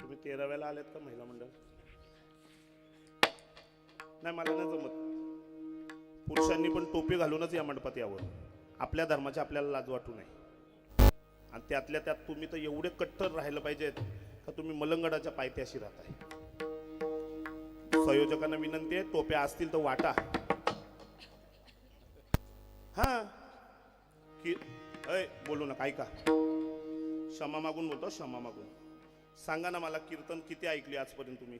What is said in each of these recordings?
तुम्ही 13व्याला आलेत का महिला मंडळ? नाही, मला नाही जमत. पुरुषांनी पण टोपी घालूनच या मंडपात यावं. आपल्या धर्माची आपल्याला लाज वाटू नये. आणि त्यातल्या त्यात तुम्ही तर एवढे कट्टर राहिलं पाहिजेत का तुम्ही मलंगडाच्या पायथ्याशी राहताय. संयोजकांना विनंती आहे, टोप्या असतील तर वाटा. हा की बोलू नका, ऐका. क्षमा मागून बोलतो, क्षमा मागून. सांगा ना मला, कीर्तन किती ऐकली आजपर्यंत तुम्ही?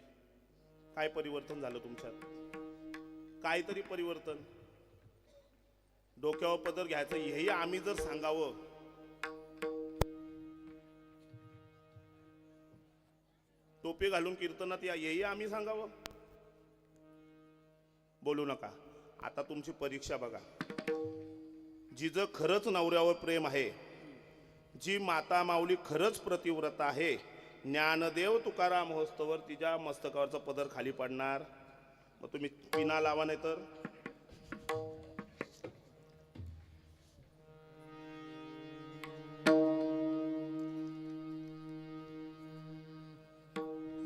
काय परिवर्तन झालं तुमच्यात? काहीतरी परिवर्तन. डोक्यावर पदर घ्यायचं हेही आम्ही जर सांगावं, टोपी घालून कीर्तनात या हेही आम्ही सांगावं. बोलू नका. आता तुमची परीक्षा बघा. जिचं खरंच नवऱ्यावर प्रेम आहे, जी माता माऊली खरंच प्रतिव्रत आहे, ज्ञानदेव तुकाराम होस्तवर तिच्या मस्तकावरचा पदर खाली पडणार. मग तुम्ही पिना लावा, नाही तर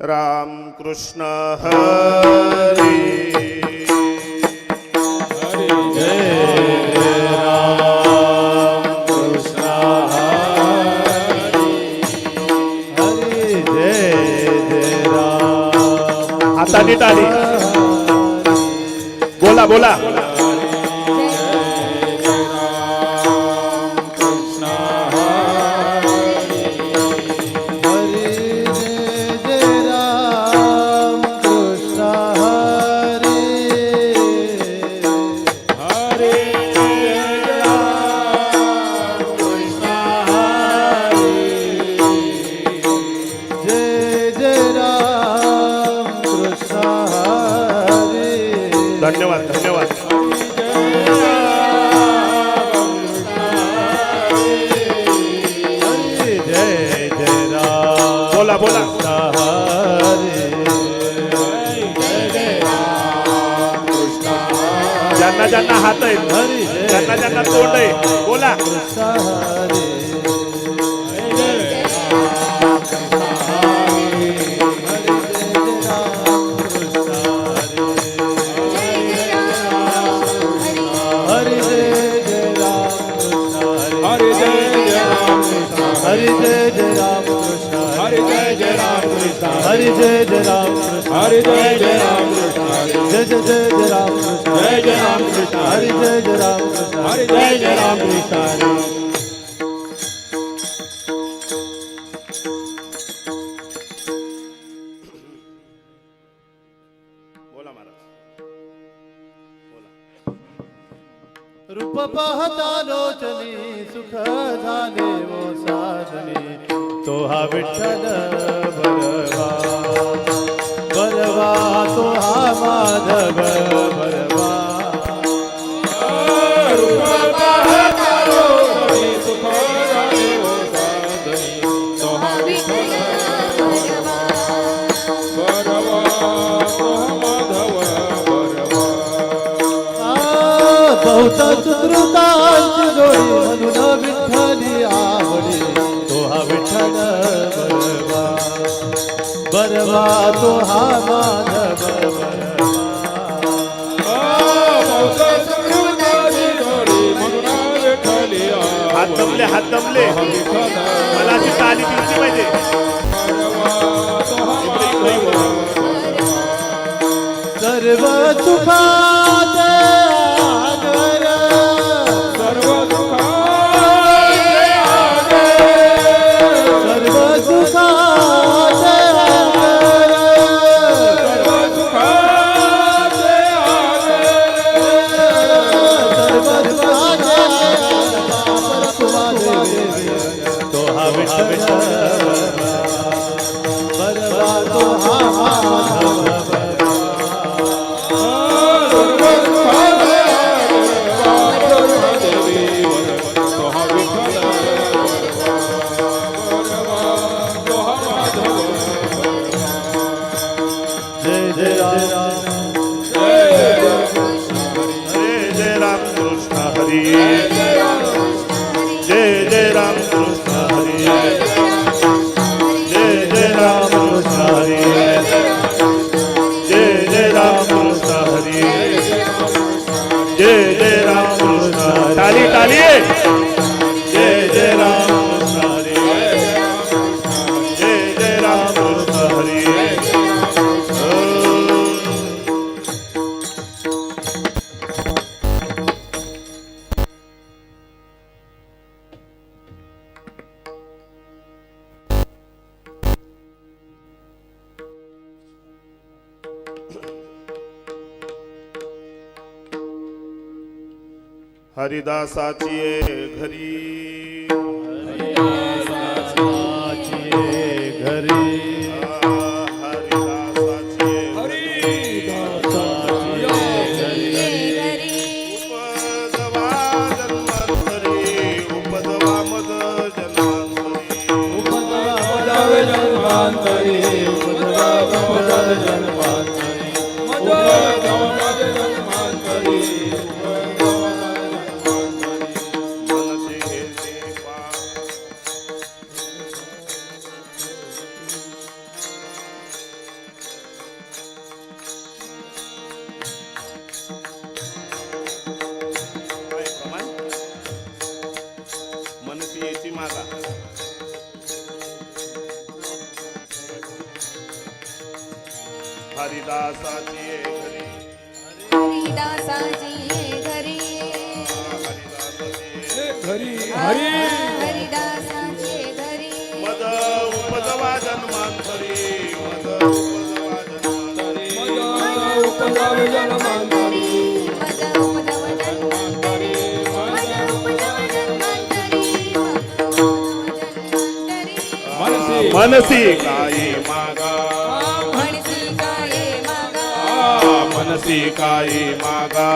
राम कृष्ण हरी हरी जय राम कृष्ण हरी हरी जय जय राम. हाताने टाळी. बोला बोला. धन्यवाद धन्यवाद. जय जय राम. बोला बोला. ज्यांना ज्यांना हात आहेत, ज्यांना ज्यांना तोंड आहे, बोला. हरि जय जय राम कृष्ण हरि जय जय राम कृष्ण हरि जय जय राम कृष्ण हरि जय जय राम कृष्ण जय जय जय राम कृष्ण जय जय राम कृष्ण हरि जय जय राम कृष्ण हरि जय जय राम कृष्ण. बोला महाराज, बोला. रूप पाहता लोचनी सुख झाले वो साधनी, तो हा विठ्ठल बरवा बरवा, तो हा माधव बरवा. रूप पाहता लोचनी सुख झाले वो साधनी, तो हा विठ्ठल बरवा बरवा, तो हा माधव बरवा. बहुत सुकृतांची जोडी म्हणून विठ्ठली आवडी, तो हा विठ्ठल बरवा बरवा, तो हा माधव बरवा. बहुत सुकृतांची जोडी म्हणून विठ्ठली आवडी. हात दमले, हात दमले. मला अशी ताली दिली पाहिजे. सर्व सुखाचे आगर, सर्व सुखाचे आगर, सर्व सुखाचे आगर, सर्व सुखाचे आगर, सर्व सुखाचे आगर. तो हा विठ्ठल बरवा, तो हरिदासाची ये घरी हरिदासाची ये घरी हरिदासाची ये हरिदासाची ये घरी उपदवा जन्मांतरी उपदवा मद जन्मांतरी उपद्रव पदावे जन्मांतरी उपद्रव पदावे जन्मांतरी उपद्रव पदावे जन्मांतरी मनते हे पा काय प्रमाण मनती याची मागा हरिदासाची ये घरी हरिदासाची ये घरी हरिदासाची ये घरी हरी हरिदासाची ये घरी मद उपदवा जन्मांतरी मद उपदवा जन्मांतरी उपद्रव जन्मांतरी मद उपदव जन्मांतरी मद उपदव जन्मांतरी मनसी मनसी काही मागा म्हणसी काये मागा मनसी काही मागा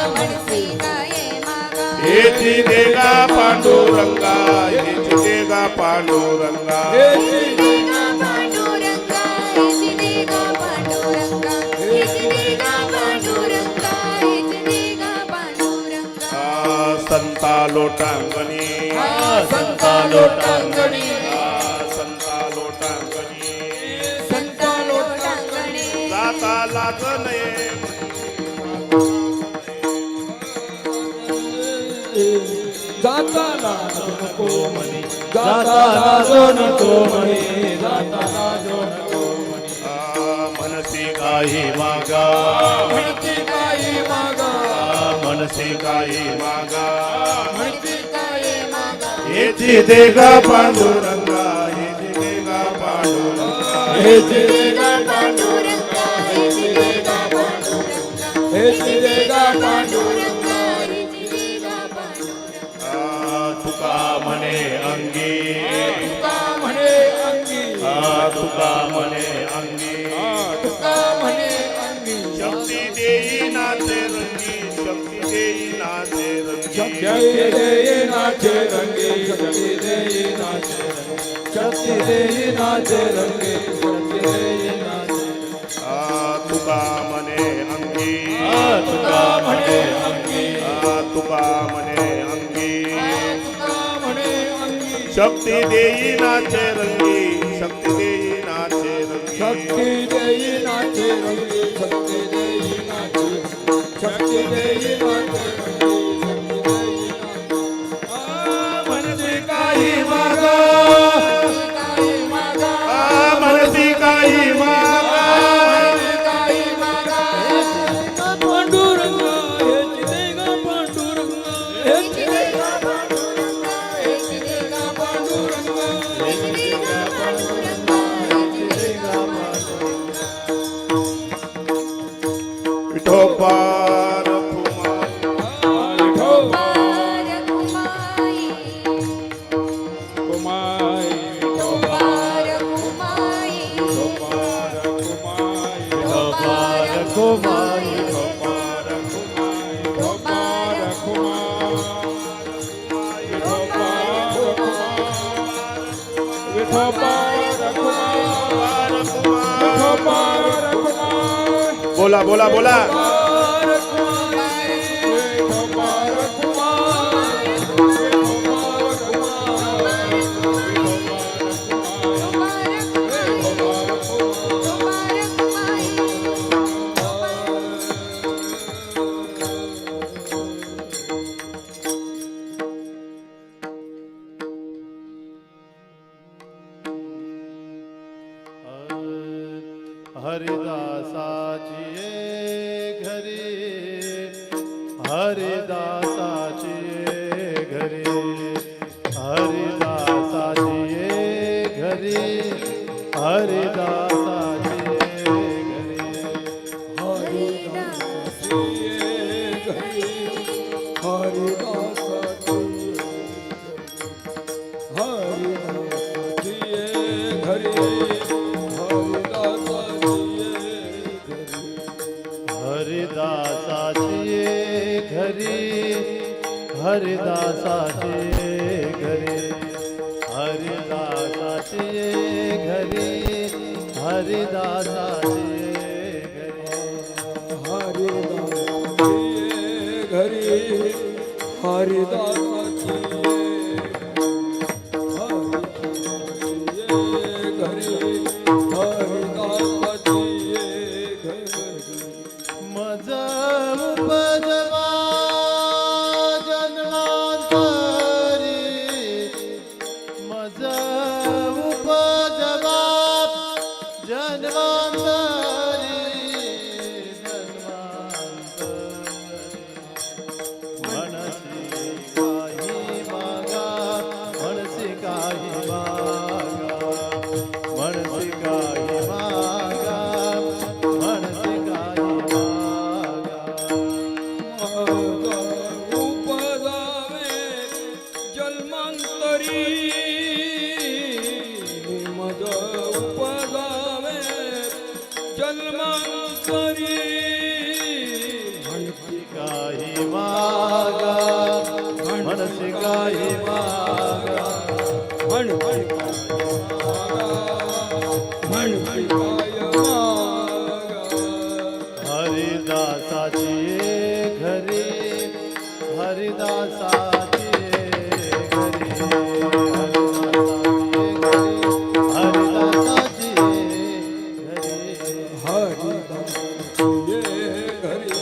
म्हणसी काये मागा हेची देगा पांडुरंगा हेची देगा पांडुरंगा देगा पांडुरंगा हेची देगा पांडुरंगा हेची देगा पांडुरंगा हेची देगा पांडुरंगा संता लोटांगणी संता लोटांगणी संता लोटांगणी संत लोटांगणे जाता लाज नये जाताना नको म्हणे जाताना जो नको म्हणे जाताना जो नको म्हणे मनसी काही मागा म्हणती काही मागा मनसी काही मागा म्हणती काये मागा हेची देगा पांडुरंगा हेची देगा पांडुरंगा हेची देगा पांडुरंगा हेची देगा पांडुरंगा हेची देगा पांडुरंगा हेची देगा पांडुरंगा तुका म्हणे अंगी तुका म्हणे अंगी तुका म्हणे अंगी तुका म्हणे अंगी शक्ती देई नाचे रंगी शक्ती देई नाचे रंगी शक्ती देई नाचे रंगे शक्ती देई नाचे रंगे शक्ती देई नाचे रंगे शक्ती देई नाचे तुका म्हणे अंगी तुका म्हणे अंगी तुका म्हणे अंगी तुका म्हणे अंगी शक्ती देई नाचे रंगी शक्ती देई नाचे रंगी शक्ती देई नाचे रंगे शक्ती देई नाचे शक्ती देई नाचे रंगे शक्ती देई नाचे म्हणते काही मागा काये मागा मनसी काही मागा काही मागा पांडुरंग हेची देगा पांडुरंग हेची देगा पांडुरंगा हेची देगा पांडुरंग हेची देगा पांडुरंगा हेची देगा विठोबार फुमा पार कुमाई कुमाई पार कुमाई पार कुमाई पार कुमाई कुमाई पार कुमाई बोला बोला बोला हरिदासाची ये घरी हरिदासाची ये घरी हरिदासाची ये घरी हरिदासाची ये घरी हरिदासाची ये घरी हरिदासाची हरिदासाची घरी हरिदासाची घरी हरिदासाची घरी हरिदासाची घरी हरिदासाची घरी हरिदासाची मज उपजवा जन्मांतरी मज उपजवा जन्मांतरी मनसी काही मागा मनसी काही मागा मनसी काही मागा उपजावे जन्मांतरी मज उपजावे जन्मांतरी मनसी काही मागा मनसी काही मागा हरिदासाची घरी हरिदासाची घरी हरिदासाची घरी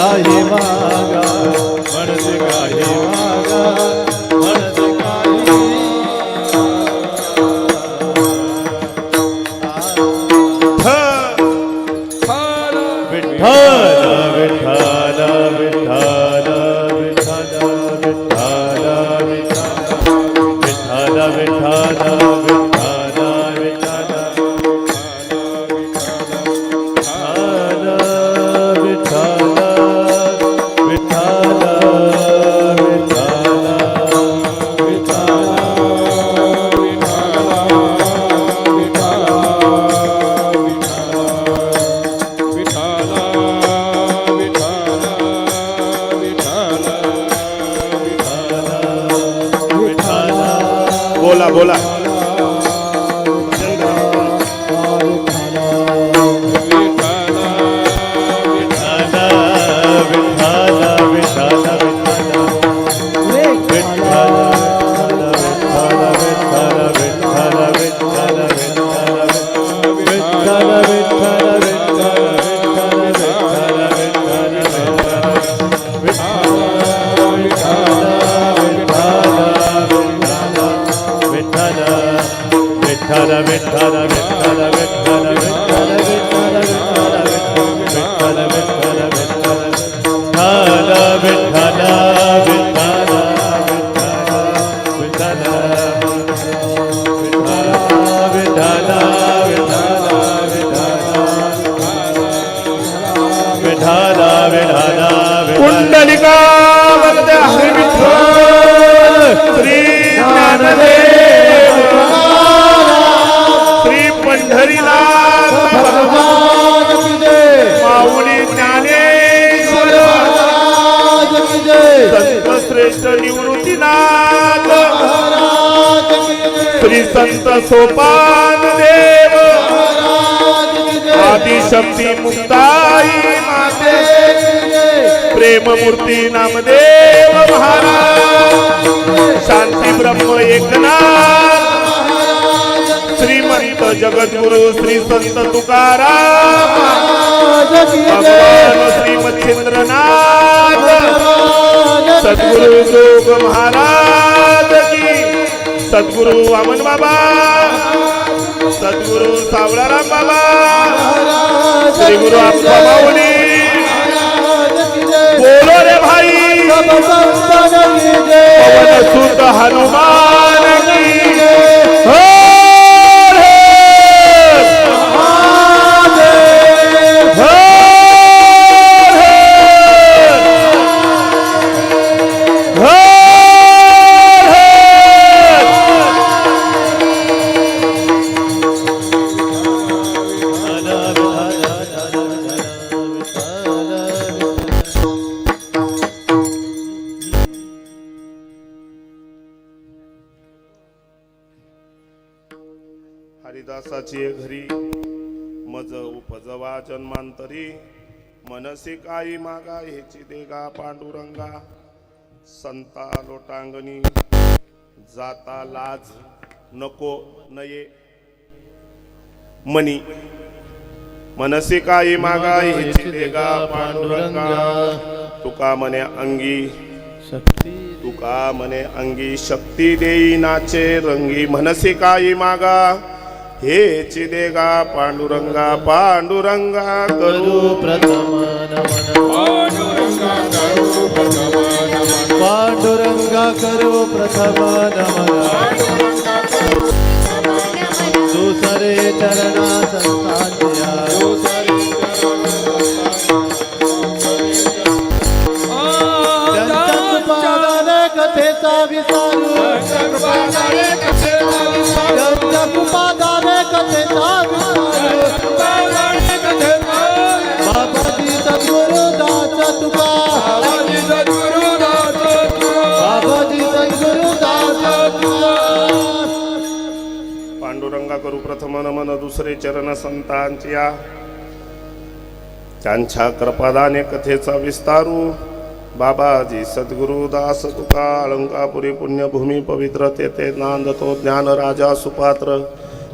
काही मागा म्हणते काही मागा म्हणते काही हर विठ्ठल विठ्ठल विठ्ठल विठ्ठल विठ्ठल विठ्ठल विठ्ठल बोला बोला कुंडलिका वरदे हरी विठ्ठल श्री ज्ञानदेव श्री पंढरीनाथ माऊली ज्ञानेश्वर संत श्रेष्ठ निवृत्तीनाथ श्री संत सोपान देव आदिशक्ती मुक्ताई माते प्रेममूर्ती नामदेव महाराज शांती ब्रह्म एकनाथ श्रीमंत जगद्गुरु श्री संत तुकाराम भगवान श्री मच्छिंद्रनाथ सद्गुरु जोग महाराज की सद्गुरु वामन बाबा सद्गुरु सावळाराम बाबा श्री गुरु आप्पा माऊली बोलो रे भाई पवन सुत हनुमान की हर हर हर हरिदासाची घरी मज उपजवा जन्मांतरी मनसे काही मागा हेची देगा पांडुरंगा संता लोटांगणी जाता लाज नको नये मनी मनसे काही मागा हेची देगा पांडुरंगा तुका मने अंगी तुका मने अंगी शक्ती देई नाचे रंगी मनसे काही मागा हेची देगा पांडुरंगा पांडुरंगा करू प्रथम पांडुरंगा करू प्रथम नमन दुसरे चरणा संतांच्या कथेचा विसारू बाबाजी सद्गुरुदास तुका बाबाजी सद्गुरुदास पांडुरंगा करू प्रथम नमन दुसरे चरण संतांच्या त्यांच्या कृपादाने कथेचा विस्तारू बाबाजी सद्गुरुदास तुका अलंकापुरी पुण्यभूमी पवित्र तेथे नांदतो ज्ञान राजा सुपात्र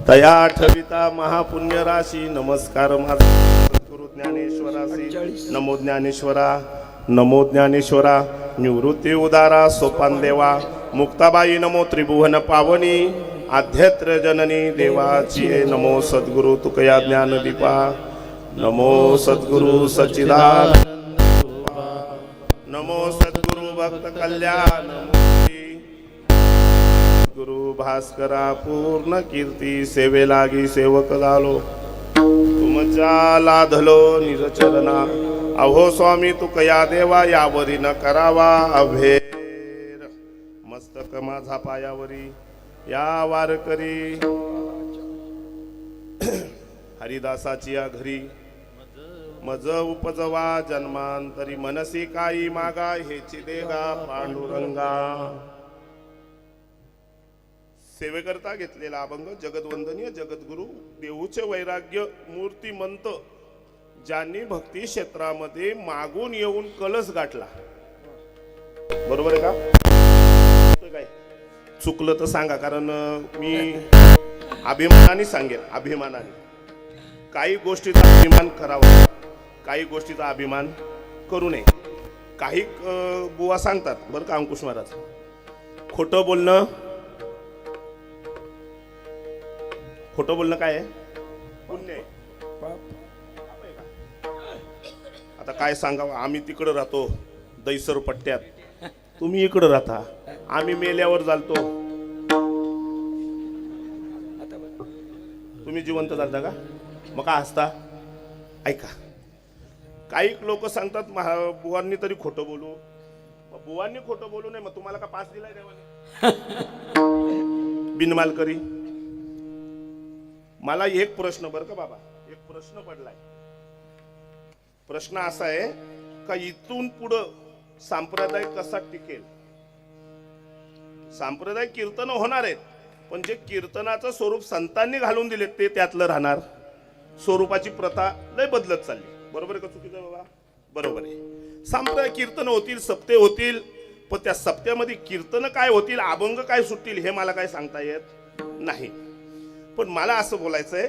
तया ठविता महापुण्य राशी नमस्कार माझा सद्गुरु ज्ञानेश्वरासी नमो ज्ञानेश्वरा नमो ज्ञानेश्वरा निवृत्ती उदारा सोपान देवा मुक्ताबाई नमो त्रिभुवन पावनी आध्यत्र जननी देवाची नमो सद्गुरु तुकया ज्ञानदीपा नमो सद्गुरु सच्चिदानंद नमो सद्गुरु भक्त कल्याण गुरु भास्करा पूर्ण कीर्ती सेवे लागी सेवक झालो तुमच्या लाधलो निजचरणा अहो स्वामी तुकया देवा यावरी न करावा अभेर मस्तक माझा पायावरी या वारकरी हरिदासाची या घरी मज उपजवा जन्मांतरी मनसी काही मागा हेची देगा पांडुरंगा सेवेकरता घेतलेला अभंग जगदवंदनीय जगद्गुरु देऊचे वैराग्य मूर्तिमंत ज्यांनी भक्ती क्षेत्रामध्ये मागून येऊन कलस गाठला. बरोबर आहे का? काय चुकलं तर सांगा, कारण मी अभिमानाने सांगेन. अभिमानाने काही गोष्टीचा अभिमान करावा, काही गोष्टीचा अभिमान करू नये. काही बुवा सांगतात बरं का अंकुश महाराज, खोटं बोलणं काय आहे? पुण्य आहे. आता काय सांगावं, आम्ही तिकडं राहतो दैसर पट्ट्यात, तुम्ही इकडं राहता, आम्ही मेल्यावर चालतो, तुम्ही जिवंत चालता का? मग का हसता? ऐका, काही लोक सांगतात बुवांनी तरी खोटं बोलू. मग बुवांनी खोटं बोलू नये, मग तुम्हाला का पास दिलाय देवाने? बिनमाल करी. मला एक प्रश्न बरं का बाबा, एक प्रश्न पडलाय. प्रश्न असा आहे का इथून पुढं संप्रदाय कसा टिकेल? संप्रदाय कीर्तन होणार आहेत, पण जे कीर्तनाचं स्वरूप संतांनी घालून दिले ते त्यातलं राहणार. स्वरूपाची प्रथा लय बदलत चालली. बरोबर आहे का चुकीचं आहे बाबा? बरोबर आहे. संप्रदाय कीर्तन होतील, सप्ते होतील, पण त्या सप्त्यामध्ये कीर्तन काय होतील, अभंग काय सुटतील हे मला काय सांगता येत नाही. पण मला असं बोलायचंय,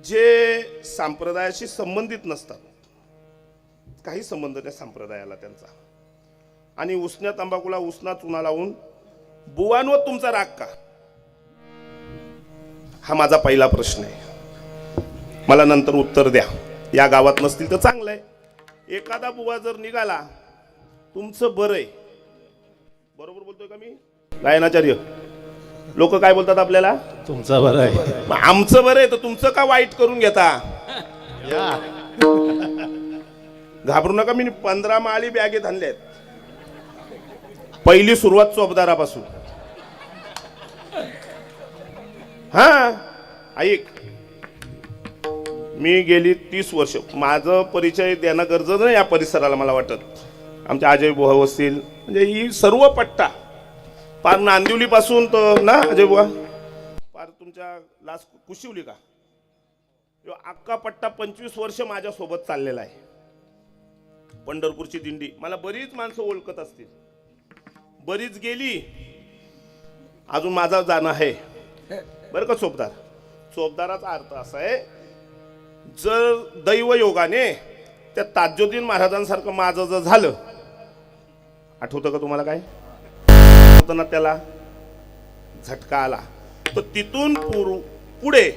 जे संप्रदायाशी संबंधित नसतात, काही संबंध नाही संप्रदायाला त्यांचा, आणि उसन्या तंबाखूला उसना चुना लावून बुवांवर तुमचा राग का? हा माझा पहिला प्रश्न आहे. मला नंतर उत्तर द्या. या गावात नसतील तर चांगलं आहे. एखादा बुवा जर निघाला, तुमचं बरं आहे. बरोबर बोलतोय का मी? गायनाचार्य लोक काय बोलतात आपल्याला? तुमचं बरं आहे. मग आमचं बरं आहे तर तुमचं का वाईट करून घेता? घाबरू नका. मी 15 माळी बॅगेत आणल्यात. पहिली सुरुवात चोपदारापासून. हा ऐक, मी गेली 30 वर्ष, माझं परिचय देणं गरजेचं नाही या परिसराला. मला वाटत आमच्या अजय बुवा असतील, म्हणजे ही सर्व पट्टा पार नांदिवली पासून तर ना अजय बुवा पार तुमच्या लास्ट कुशिवली का, अख्खा पट्टा 25 वर्ष माझ्या सोबत चाललेला आहे. पंढरपूरची दिंडी मला बरीच माणसं ओळखत असतील, बरीच गेली, अजून माझा जाणं आहे बरं का. चोपदाराचा अर्थ असा आहे, जर दैव योगाने त्या ताजुद्दीन महाराजांसारखं माझं जर झालं, आठवतं का तुम्हाला काय होतं ना, त्याला झटका आला, तर तिथून पुढे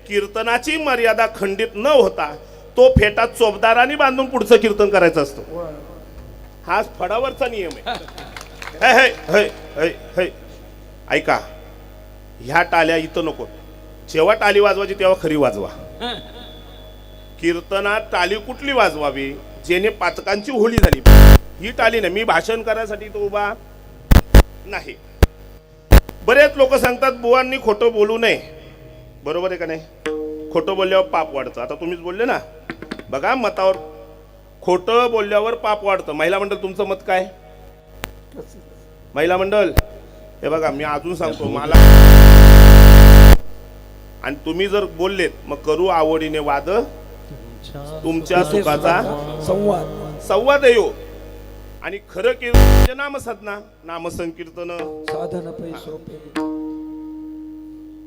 कीर्तनाची मर्यादा खंडित न होता तो फेटा चोपदाराने बांधून पुढचं कीर्तन करायचं असतं. हा फडावरचा नियम आहे. ऐका, ह्या टाल्या इथं नको. जेव्हा टाली वाजवायची तेव्हा खरी वाजवा. कीर्तनात टाली कुठली वाजवावी? जेणे पातकांची होळी झाली. ही टाली नाही. मी भाषण करायसाठी तो उभा नाही. बरेच लोक सांगतात बुवांनी खोटं बोलू नये. बरोबर आहे का नाही? खोटं बोलल्यावर पाप वाढतं. आता तुम्हीच बोलले ना, बघा मतावर खोटं बोलल्यावर पाप वाढतं. महिला मंडळ तुमचं मत काय? महिला मंडळ हे बघा, मी अजून सांगतो, मला आणि तुम्ही जर बोललेत मग करू आवडीने वाद, तुमच्या सुखाचा संवाद येऊ. आणि खरं कीर्तन म्हणजे नामसाधना, नामसंकीर्तन साधन.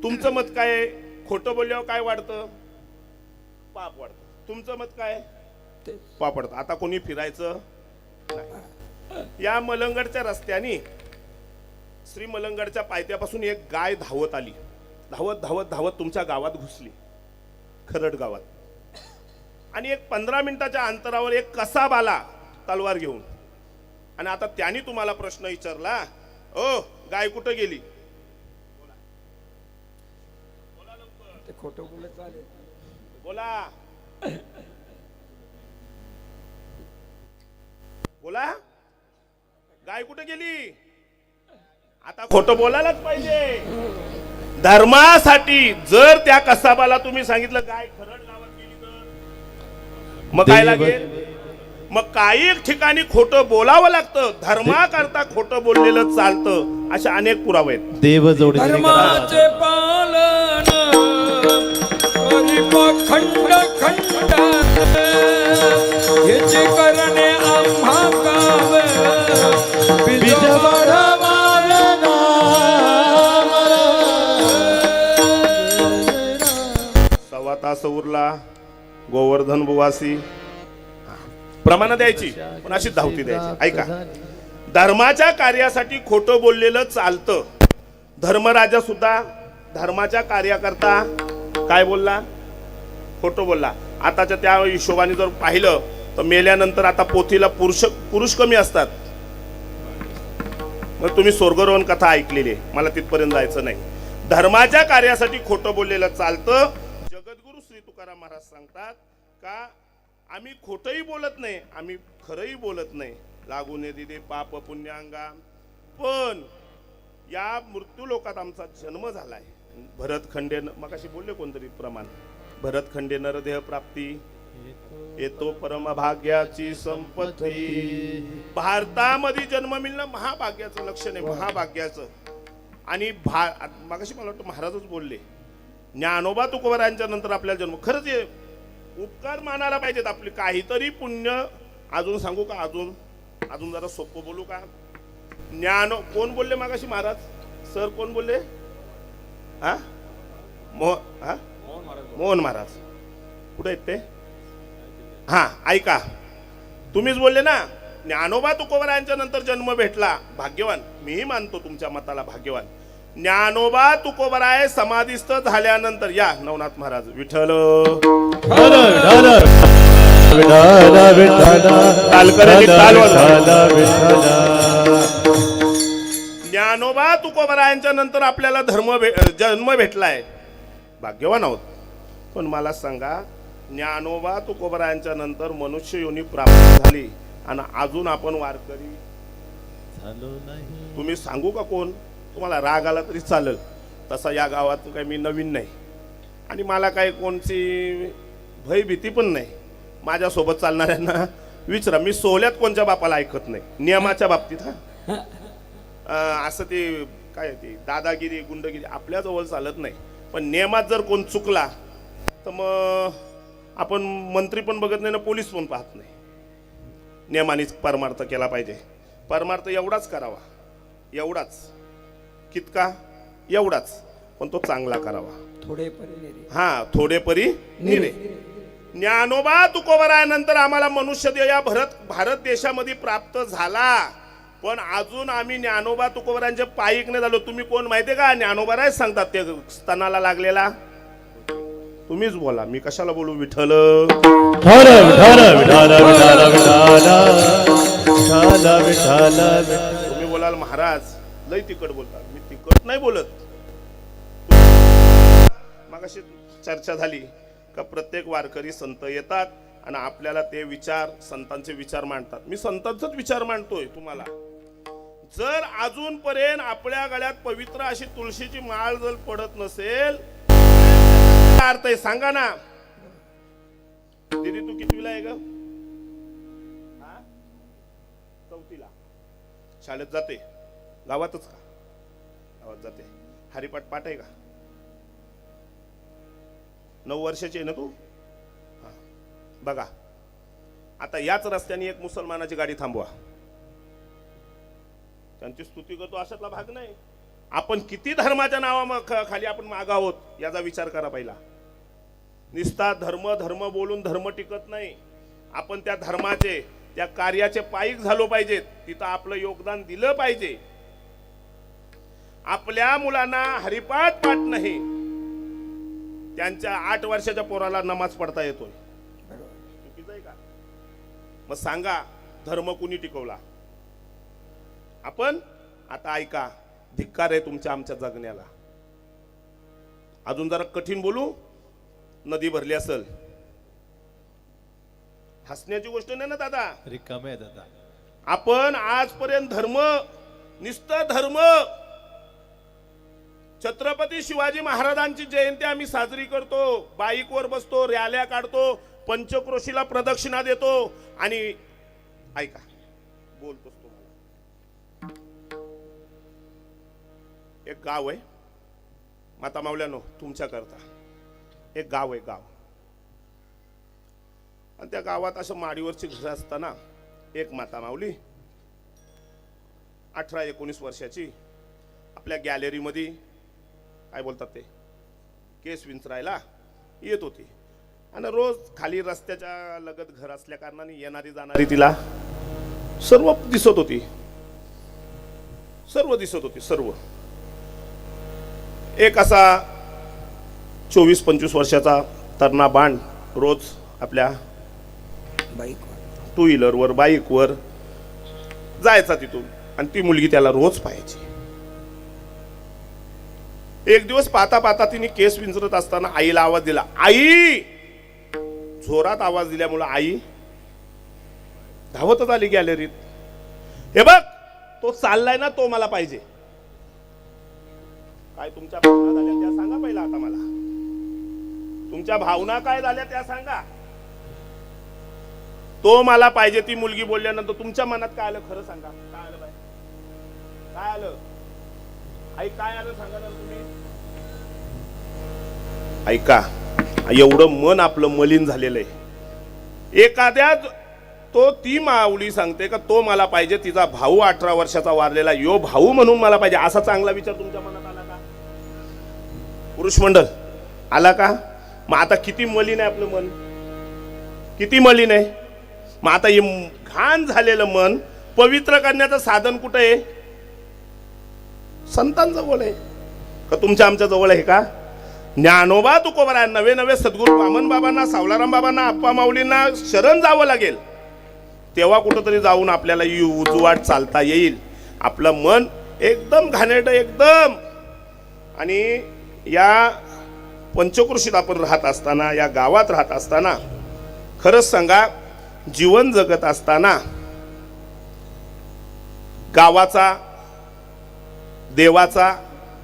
तुमचं मत काय आहे? खोटं बोलल्यावर काय वाढतं? पाप वाढतं. तुमचं मत काय? तेच. पापड. आता कोणी फिरायचं नाही. या मलंगडच्या रस्त्याने श्री मलंगडच्या पायथ्यापासून एक गाय धावत आली, धावत धावत धावत तुमच्या गावात घुसली, खरड गावात. आणि एक 15 मिनिटाच्या अंतरावर एक कसाब आला तलवार घेऊन. आणि आता त्यांनी तुम्हाला प्रश्न विचारला, ओ गाय कुठं गेली? ते खोटं बोलत चालेल. बोला बोला, गाय कुठे गेली? आता खोटं बोलायलाच पाहिजे. धर्मासाठी जर त्या कसाबाला तुम्ही सांगितलं गाय खरड गावात गेली तर मग काय लागेल? मग काही ठिकाणी खोटं बोलावं लागतं. धर्माकरता खोटं बोललेलं चालतं. अशा अनेक पुरावे आहेत. देव जोडी धर्माचे पालन करी खंड खंड याचे करणे आम्हा काम बीज सव्वा तास उरला. गोवर्धन बुवासी प्रमाण द्यायची, पण अशी धावती द्यायची. ऐका, धर्माच्या कार्यासाठी खोटं बोललेलं चालतं. धर्मराजा सुद्धा धर्माच्या कार्याकरता काय बोलला? खोटं बोलला. आताच्या त्या हिशोबाने जर पाहिलं तर मेल्यानंतर आता पोथीला पुरुष कमी असतात. मग तुम्ही स्वर्गरोहन कथा ऐकलेली आहे, मला तिथपर्यंत जायचं नाही. धर्माच्या कार्यासाठी खोटं बोललेलं चालतं. जगद्गुरु श्री तुकाराम महाराज सांगतात का आम्ही खोटंही बोलत नाही, आम्ही खरंही बोलत नाही. लागू नये दिदे पाप पुण्यांगा. पण या मृत्यू लोकात आमचा जन्म झालाय. भरत खंडे मगाशी बोलले कोणतरी प्रमाण, भरत खंडे नरदेह प्राप्ती येतो परमभाग्याची संपत्ती. भारतामध्ये जन्म मिळणं महाभाग्याचं लक्षण आहे, महाभाग्याचं. आणि मगाशी मला वाटतं महाराजच बोलले, ज्ञानोबा तुकोबारायांच्या नंतर आपल्याला जन्म. खरंच हे उपकार मानायला पाहिजेत आपले. काहीतरी पुण्य. अजून सांगू का? अजून जरा सोपं बोलू का? कोण बोलले मगाशी? महाराज सर कोण बोलले? मोहन महाराज कुठे आहेत ते? हा, ऐका, तुम्हीच बोलले ना, ज्ञानोबा तुकोबारायांच्या नंतर जन्म भेटला. भाग्यवान. मीही मानतो तुमच्या मताला, भाग्यवान. ज्ञानोबा तुकोबाराय समाधिस्थ झाल्यानंतर या नवनाथ महाराज विठ्ठल ज्ञानोबा तुकोबारायांच्या नंतर आपल्याला जन्म भेटलाय. भाग्यवान आहोत. पण मला सांगा, ज्ञानोबा तुकोबारायांच्या नंतर मनुष्य योनी प्राप्त झाली आणि अजून आपण वारकरी झालो नाही. तुम्ही सांगू का कोण? तुम्हाला राग आला तरी चालेल. तसा या गावात काही मी नवीन नाही आणि मला काही कोणची भय भीती पण नाही. माझ्यासोबत चालणाऱ्यांना विचारा, मी सोहल्यात कोणत्या बापाला ऐकत नाही. नियमाच्या बाबतीत असं ते काय ते दादागिरी गुंडगिरी आपल्या जवळ चालत नाही. पण नियमात जर कोण चुकला तर मग आपण मंत्री पण बघत नाही ना, पोलीस पण पाहत नाही. नियमानेच परमार्थ केला पाहिजे. परमार्थ एवढाच करावा, एवढाच. कितका? एवढाच. पण तो चांगला करावा. थोडे परी हा, थोडे परी निरे. ज्ञानोबा तुकोबारायानंतर आम्हाला मनुष्यदेह या भारत देशामध्ये प्राप्त झाला. पण अजून आम्ही ज्ञानोबा तुकोबारायांच्या पायीक नाही झालो. तुम्ही कोण माहितीये का? ज्ञानोबाराय सांगतात ते स्तनाला लागलेला. तुम्हीच बोला, मी कशाला बोलू? विठ्ठल तुम्ही बोलाल महाराज लय तिकट बोलतात. मी तिकट नाही बोलत. मगाशी चर्चा झाली का प्रत्येक वारकरी संत येतात आणि आपल्याला ते विचार, संतांचे विचार मांडतात. मी संतांचाच विचार मांडतोय तुम्हाला. जर अजूनपर्यंत आपल्या गळ्यात पवित्र अशी तुळशीची माळ जर पडत नसेल, काय अर्थ आहे सांगा ना. दीदी तू कितवीला आहे ग? चौथीला. शाळेत जाते? गावातच का? गावात जाते. हरिपाठ पाठ आहे का? 9 वर्षाची आहे ना तू? बघा, आता याच रस्त्याने एक मुसलमानाची गाडी थांबवा. त्यांची स्तुती करतो अशातला भाग नाही. आपण किती धर्माच्या नावा खाली आपण माग आहोत याचा विचार करा पहिला. निस्ता धर्म धर्म बोलून धर्म टिकत नाही. आपण त्या धर्माचे त्या कार्याचे पायीक झालो पाहिजेत. तिथं आपलं योगदान दिलं पाहिजे. आपल्या मुलांना हरिपाठ पाठ नाही, त्यांच्या 8 वर्षाच्या पोराला नमाज पढता येतोय. चुकीचं आहे का? मग सांगा धर्म कुणी टिकवला? आपण. आता ऐका, धिक्कार आहे तुमच्या आमच्या जगण्याला. अजून जरा कठीण बोलू. नदी भरली असेल. हसण्याची गोष्ट नाही ना दादा. रिकामे आहे दादा. आपण आजपर्यंत धर्म, निस्ता धर्म. छत्रपती शिवाजी महाराजांची जयंती आम्ही साजरी करतो, बाईकवर बसतो, रॅल्या काढतो, पंचक्रोशीला प्रदक्षिणा देतो. आणि ऐका, बोलतोस तुम्हाला. एक गाव आहे माता मावल्यानो, तुमच्या करता एक गाव आहे, गाव. आणि त्या गावात असं माडीवरची घरं असताना एक माता माऊली 18-19 वर्षाची आपल्या गॅलरीमध्ये काय बोलतात ते केस विंचरायला येत होती. आणि रोज खाली रस्त्याच्या लगत घर असल्या कारणाने येणारी जाणारी तिला सर्व दिसत होती. सर्व. एक असा 24-25 वर्षाचा तरणा बाण रोज आपल्या टू व्हीलरवर, बाईकवर जायचा तिथून. आणि ती मुलगी त्याला रोज पाहायची. एक दिवस पाहता पाहता तिने केस विंचरत असताना आईला आवाज दिला. आई! जोरात आवाज दिल्यामुळे आई धावतच आली गॅलरीत. हे बघ, तो चाललाय ना, तो मला पाहिजे. काय तुमच्या भावना झाल्या त्या सांगा पहिला. आता मला तुमच्या भावना काय झाल्या त्या सांगा. तो मला पाहिजे ती मुलगी बोलल्यानंतर तुमच्या मनात काय आलं? खरं सांगा. काय आलं बाई? काय आलं? आई काय आलं सांगा ना तुम्ही. ऐका, एवढं मन आपलं मलिन झालेलं आहे. एखाद्या ती माऊली सांगते का तो मला पाहिजे, तिचा भाऊ 18 वर्षाचा वारलेला, यो भाऊ म्हणून मला पाहिजे. असा चांगला विचार तुमच्या मनात आला का पुरुष मंडळ? आला का? मग आता किती मलिन आहे आपलं मन, किती मलिन आहे. मग आता हे घाण झालेलं मन पवित्र करण्याचं साधन कुठं आहे? संतांजवळ आहे का तुमच्या आमच्या जवळ आहे का? ज्ञानोबा तुकोबरा, नवे नवे सद्गुरू वामन बाबांना, सावलाराम बाबांना, आप्पा माऊलींना शरण जावं लागेल. तेव्हा कुठंतरी जाऊन आपल्याला उजवाट चालता येईल. आपलं मन एकदम घाणेरडं एकदम. आणि या पंचक्रोशीत आपण राहत असताना, या गावात राहत असताना, खरंच सांगा, जीवन जगत असताना गावाचा, देवाचा,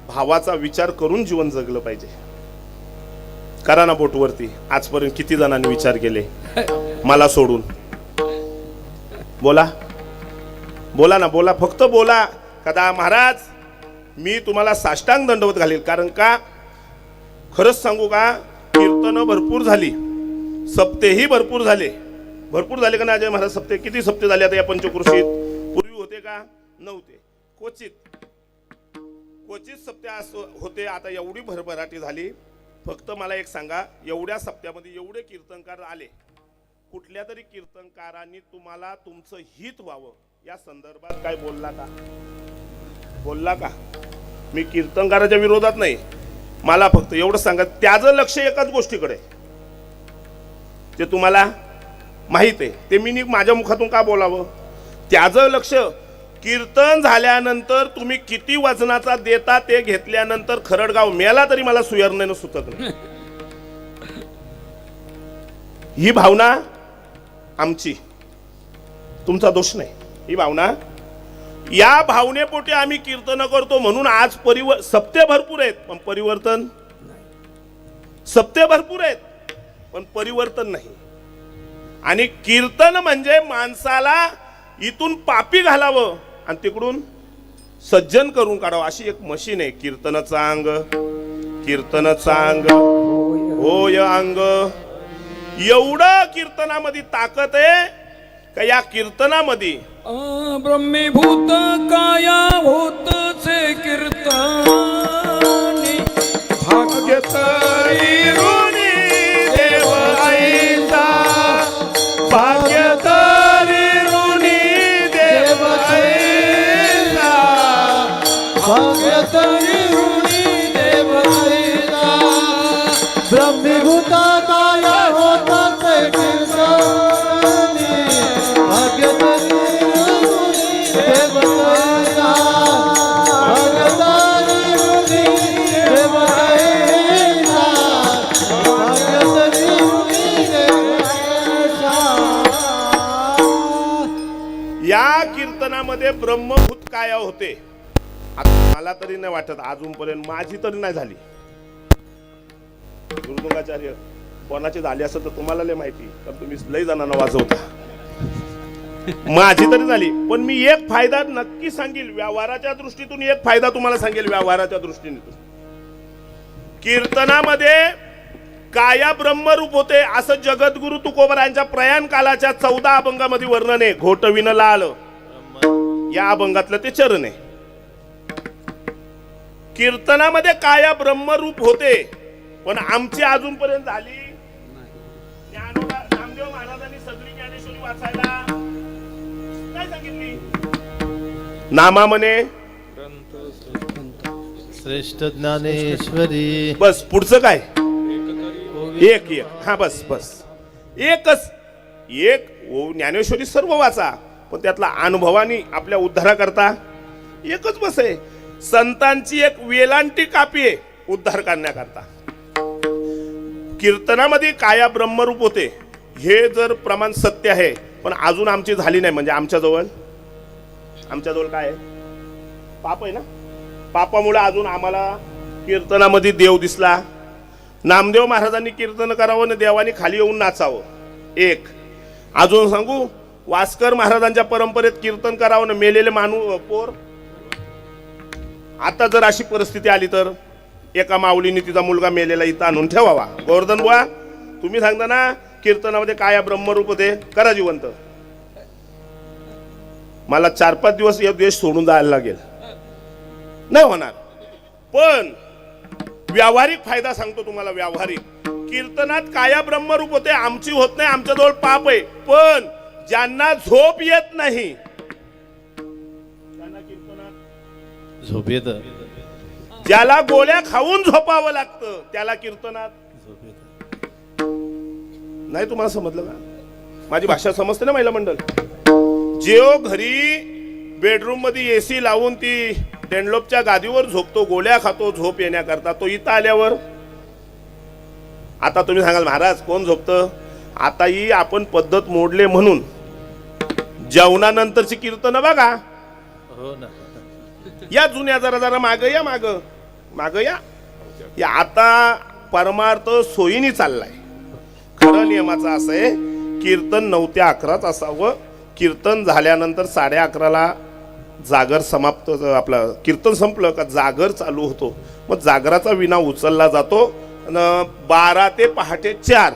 भावाचा विचार करून जीवन जगलं पाहिजे. करा ना बोटवरती. आजपर्यंत किती जणांनी विचार केले मला सोडून? बोला, बोला ना, बोला, फक्त बोला. कदा महाराज मी तुम्हाला साष्टांग दंडवत घालेल. कारण का खरंच सांगू का, कीर्तनं भरपूर झाली, सप्तेही भरपूर झाले. भरपूर झाले का नाही अजय महाराज? सप्ते किती सप्ते झाले आता या पंचक्रोशीत? पूर्वी होते का? नव्हते. क्वचित सप्ते होते. आता एवढी भरभराटी झाली. फक्त मला एक सांगा, एवढ्या सप्त्यामध्ये एवढे कीर्तनकार आले, कुठल्या तरी कीर्तनकारांनी तुम्हाला तुमचं हित व्हावं या संदर्भात काय बोलला का? बोलला का? मी कीर्तनकाराच्या विरोधात नाही. मला फक्त एवढं सांगा, त्याचं लक्ष एकाच गोष्टीकडे, ते तुम्हाला माहित आहे. ते मी माझ्या मुखातून का बोलावं? त्याचं लक्ष कीर्तन झाल्यानंतर तुम्ही किती वजनाचा देता ते घेतल्यानंतर खरडगाव मेला तरी मला सुयर्णेनं सुचत नाही. ही भावना आमची, तुमचा दोष नाही. ही भावना, या भावनेपोटी आम्ही कीर्तन करतो. म्हणून आज सप्ते भरपूर आहेत पण परिवर्तन, सप्ते भरपूर आहेत पण परिवर्तन नाही. आणि कीर्तन म्हणजे माणसाला इथून पापी घालावं आणि तिकडून सज्जन करून काढावं, अशी एक मशीन आहे. कीर्तन चांग, कीर्तन चांग होय अंग. एवढं कीर्तनामध्ये ताकद आहे का या कीर्तनामध्ये ब्रह्मीभूत काया होतचे कीर्तनी भाग्यतरी ऋणी कीर्तनामध्ये ब्रह्मभूत काया होते. आता मला तरी नाही वाटत अजूनपर्यंत, माझी तरी नाही झाली. गुरुदुंगाचार्य कोणाची झाली असं तर तुम्हाला लय माहिती, कारण तुम्ही लय जणांना वाजवता. माझी तरी झाली. पण मी एक फायदा नक्की सांगेल व्यवहाराच्या दृष्टीतून, एक फायदा तुम्हाला सांगेल व्यवहाराच्या दृष्टीने. कीर्तनामध्ये काया ब्रह्मरूप होते असं जगद्गुरु तुकोबरायांच्या प्रयाण कालाच्या 14 अभंगामध्ये वर्णन आहे. घोटविन लाल या अभंगातलं ते चरण आहे. कीर्तनामध्ये काया ब्रह्मरूप होते, पण आमची अजूनपर्यंत झाली. नामदेव महाराजांनी सगळी ज्ञानेश्वरी वाचायला काय सांगितली? नामा म्हणे श्रेष्ठ ज्ञानेश्वरी. बस पुढचं काय? एक एक. हा बस बस एकच एक. ज्ञानेश्वरी सर्व वाचा, पण त्यातला अनुभवानी आपल्या उद्धाराकरता एकच बस आहे. संतांची एक वेलांटी कापी आहे उद्धार करण्याकरता. कीर्तनामध्ये काया ब्रह्मरूप होते हे जर प्रमाण सत्य आहे, पण अजून आमची झाली नाही. म्हणजे आमच्याजवळ काय आहे? पाप आहे ना. पापामुळे अजून आम्हाला कीर्तनामध्ये देव दिसला. नामदेव महाराजांनी कीर्तन करावं आणि देवानी खाली येऊन नाचावं. एक अजून सांगू, वास्कर महाराजांच्या परंपरेत कीर्तन करावं ना मेलेले पोर. आता जर अशी परिस्थिती आली तर एका माऊलीने तिचा मुलगा मेलेला इथं आणून ठेवावा. गोवर्धन बुवा तुम्ही सांगता ना कीर्तनामध्ये काया ब्रह्मरूप होते, करा जिवंत. मला 4-5 दिवस या देश सोडून जायला लागेल, नाही होणार. पण व्यावहारिक फायदा सांगतो तुम्हाला. व्यावहारिक कीर्तनात काया ब्रह्मरूप होते, आमची होत नाही, आमच्याजवळ पाप आहे. पण ज्यांना झोप येत नाही त्यांना कीर्तनात झोप येत. ज्याला गोळ्या खाऊन झोपावं लागतं त्याला कीर्तनात झोप येत. नाही. तुम्हाला समजलं का? माझी भाषा समजते ना महिला मंडळ. जेव घरी बेडरूम मध्ये एसी लावून ती डेनलोपच्या गादीवर झोपतो, गोळ्या खातो झोप येण्याकरता, तो इथं आल्यावर आता तुम्ही सांगाल महाराज कोण झोपतं? आता ही आपण पद्धत मोडले म्हणून जेवणानंतरची कीर्तन बघा. हो ना. या जुन्या जरा माग या. आता परमार्थ सोयीने चाललाय. खरं नियमाचं असं आहे कीर्तन 9 ते 11 असावं. कीर्तन झाल्यानंतर 11:30ला जागर समाप्त. आपलं कीर्तन संपलं का जागर चालू होतो. मग जागराचा विना उचलला जातो. 12 ते पहाटे 4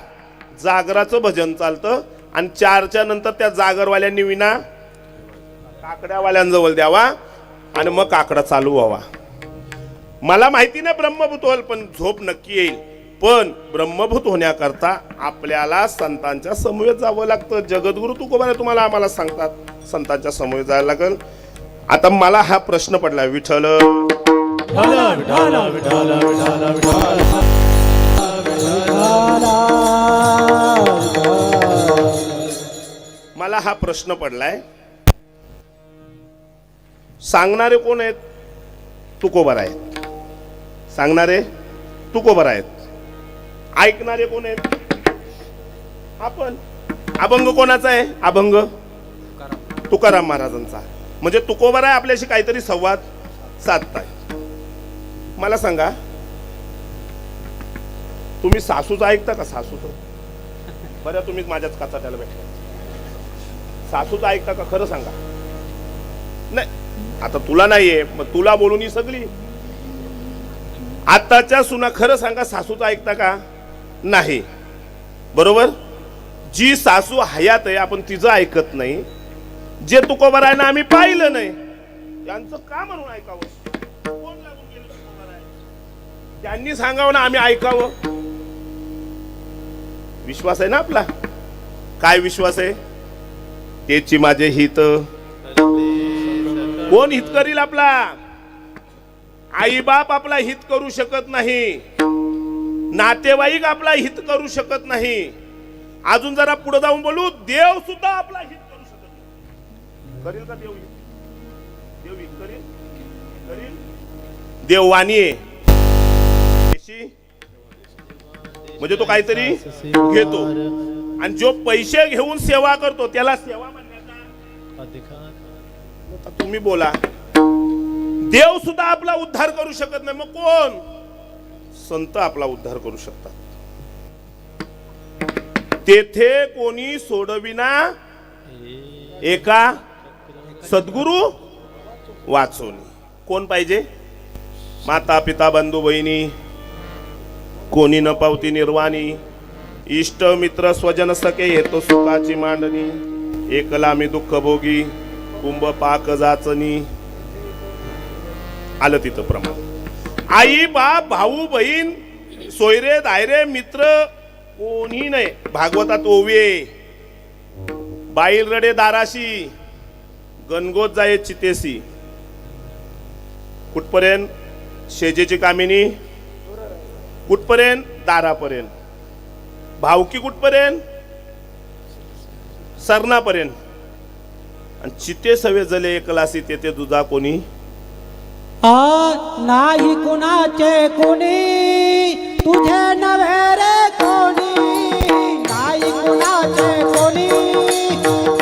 जागराचं भजन चालतं. आणि 4च्या नंतर त्या जागरवाल्यांनी विना काकड्यावाल्यांजवळ द्यावा आणि मग काकडा चालू व्हावा. मला माहिती नाही ब्रह्मभूत होईल, पण झोप नक्की येईल. पण ब्रह्मभूत होण्याकरता आपल्याला संतांच्या समवेत जावं लागतं. जगद्गुरु तुकोबा तुम्हाला आम्हाला सांगतात संतांच्या समवेत जायला लागेल. आता मला हा प्रश्न पडला. विठ्ठल मला हा प्रश्न पडलाय. सांगणारे कोण आहेत? तुकोबर आहेत. सांगणारे तुकोबर आहेत. ऐकणारे कोण आहेत? आपण. अभंग कोणाचा आहे? अभंग तुकाराम महाराजांचा. म्हणजे तुकोबर आहे आपल्याशी काहीतरी संवाद साधताय. मला सांगा तुम्ही सासूचं ऐकता का? सासूचं बरं तुम्हीच माझ्याच काचाट्याला भेटला. सासूचं ऐकता का? खरं सांगा. नाही. आता तुला नाहीये मग तुला बोलून ही सगळी. आताच्या सुना खरं सांगा सासूचं ऐकता का? नाही. बरोबर. जी सासू हयात आहे आपण तिचं ऐकत नाही. जे तुकोबारायना आम्ही पाहिलं नाही त्यांचं का म्हणून ऐकावं? कोण लागून गेलं तुकोबाराय? त्यांनी सांगावं ना आम्ही ऐकावं. विश्वास आहे ना आपला. काय विश्वास आहे? तेची माझे हित. कोण हित करील आपला? आई बाप आपला हित करू शकत नाही. नातेवाईक आपला हित करू शकत नाही. अजून जरा पुढे जाऊन बोलू, देव सुद्धा आपला हित करू शकत नाही. करील का देव? देव हित करील? करील. देव वाणी आहे. म्हणजे तो काहीतरी घेतो. आणि जो पैसे घेऊन सेवा करतो त्याला सेवा म्हणण्याचा आता तुम्ही बोला. देव सुद्धा आपला उद्धार करू शकत नाही, मग कोण? संत आपला उद्धार करू शकतात. तेथे कोणी सोडविना एका सद्गुरु वाचोनी. कोण पाहिजे? माता पिता बंधू बहिणी, कोणी न पावती निर्वाणी, इष्ट मित्र स्वजन सखे हेतो सुखाची मांडणी, एकला मी दुःख भोगी कुंभ पाक जाचनी. आलं तिथं प्रमाण. आई बाप भाऊ बहीण सोयरे दायरे मित्र कोणी नाही. भागवतात ओवे, बाईल रडे दाराशी, गणगोत जाये चितेसी. कुठपर्यंत? शेजेची कामिनी कुठपर्यंत? दारापर्यंत. भावकी कुठपर्यंत? सरणापर्यंत. आणि चिते सवे जले एकलासी तेथे दुजा कोणी नाही कुणाचे कोणी तुझे नव्हे रे कोणी. नाही कुणाचे कोणी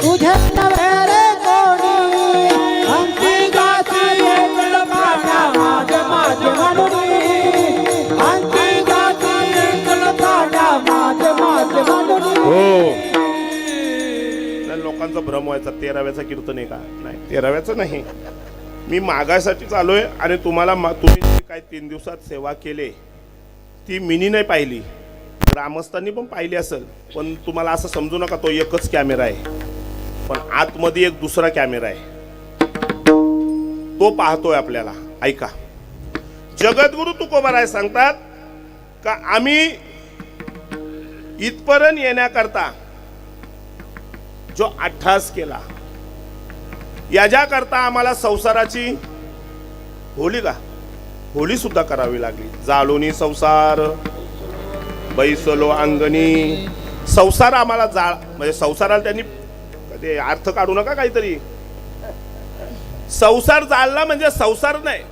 तुझे नव्हे रे कोणी. अंती गाती एकल पाटा माझे माझे म्हणून. अंती गाती एकल पाटा माझे माझे म्हणून. लोकांचा भ्रम व्हायचा. 13व्याचा कीर्तन आहे का? नाही, 13व्याचं नाही. मी मागायसाठी चालूय आणि तुम्हाला तुम्ही जी काय 3 दिवसात सेवा केली ती मिनी नाही पाहिली, ग्रामस्थांनी पण पाहिली असेल. पण तुम्हाला असं समजू नका तो एकच कॅमेरा आहे, पण आतमध्ये एक दुसरा कॅमेरा आहे, तो पाहतोय आपल्याला. ऐका, जगद्गुरु तुकोबाराय सांगतात का आम्ही इथपर्यंत येण्याकरता जो अट्टहास केला, याच्याकरता आम्हाला संसाराची होली सुद्धा करावी लागली. जाळोनी संसार बैसलो अंगणी. संसार आम्हाला जाळ म्हणजे संसाराला त्यांनी ते अर्थ काढू नका काहीतरी. संसार जाळला म्हणजे संसार नाही,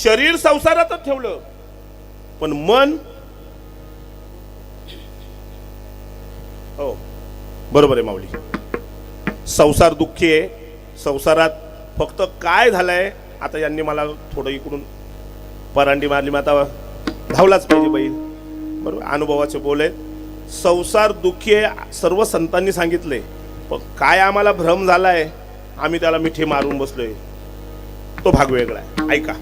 शरीर संसारातच ठेवलं, पण मन. हो बरोबर आहे माऊली. संसार दुःखी आहे. संसारात फक्त काय झालंय, आता यांनी मला थोडं इकडून परांडी मारली, मग आता धावलाच पाहिजे बैल. बरोबर, अनुभवाचे बोल आहेत. संसार दुःखी आहे सर्व संतांनी सांगितले, पण काय आम्हाला भ्रम झालाय, आम्ही त्याला मिठी मारून बसलोय, तो भाग वेगळा आहे. ऐका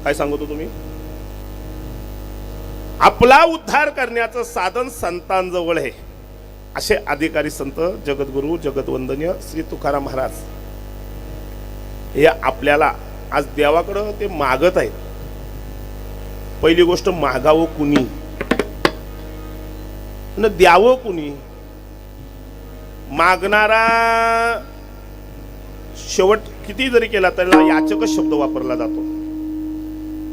काय सांगतो तुम्ही. आपला उद्धार करण्याचं साधन संतांजवळ आहे. असे अधिकारी संत जगद्गुरु जगतवंदनीय श्री तुकाराम महाराज हे आपल्याला आज देवाकडं ते मागत आहेत. पहिली गोष्ट, मागावं कुणी न द्यावं कुणी. मागणारा शेवट किती जरी केला त्याला याचकच शब्द वापरला जातो.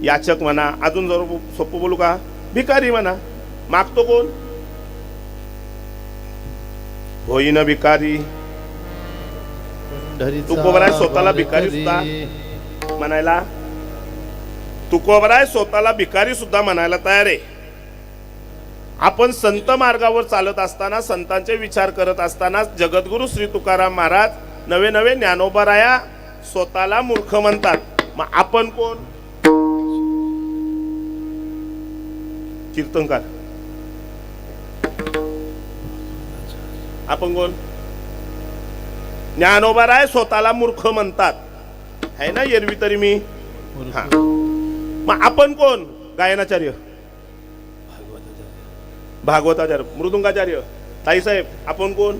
याचक म्हणा, अजून जर सोपं बोलू का, भिकारी म्हणा. मागतो कोण? होईन भिकारी. तुकोबराय स्वतःला भिकारी सुद्धा म्हणायला, तुकोबराय स्वतःला भिकारी सुद्धा म्हणायला तयार आहे. आपण संत मार्गावर चालत असताना, संतांचे विचार करत असताना जगद्गुरु श्री तुकाराम महाराज नवे नवे ज्ञानोबाराया स्वतःला मूर्ख म्हणतात. मग आपण कोण? कीर्तनकार. आपण कोण? ज्ञानोबाराय स्वतःला मूर्ख म्हणतात, है ना एरवी तरी मी. हा, मग आपण कोण? गायनाचार्य, भागवताचार्य, मृदुंगाचार्य. ताईसाहेब आपण कोण?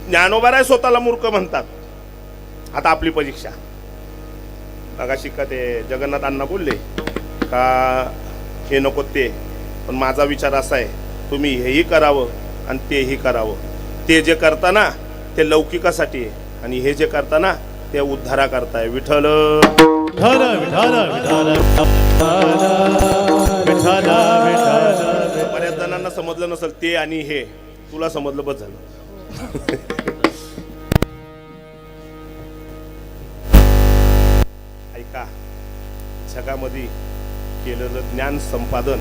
ज्ञानोबाराय स्वतःला मूर्ख म्हणतात. आता आपली परीक्षा बघा. शिका ते जगन्नाथ अण्णा बोलले का हे नको ते, पण माझा विचार असा आहे तुम्ही हेही करावं आणि तेही करावं. ते जे करताना ते लौकिकासाठी आहे आणि हे जे करताना ते उद्धारा करताय. विठ्ठल विठ्ठल विठ्ठल विठ्ठल. बऱ्याच जणांना समजलं नसेल ते आणि हे, तुला समजलं बस झालं. ऐका, जगामध्ये केलेलं ज्ञान संपादन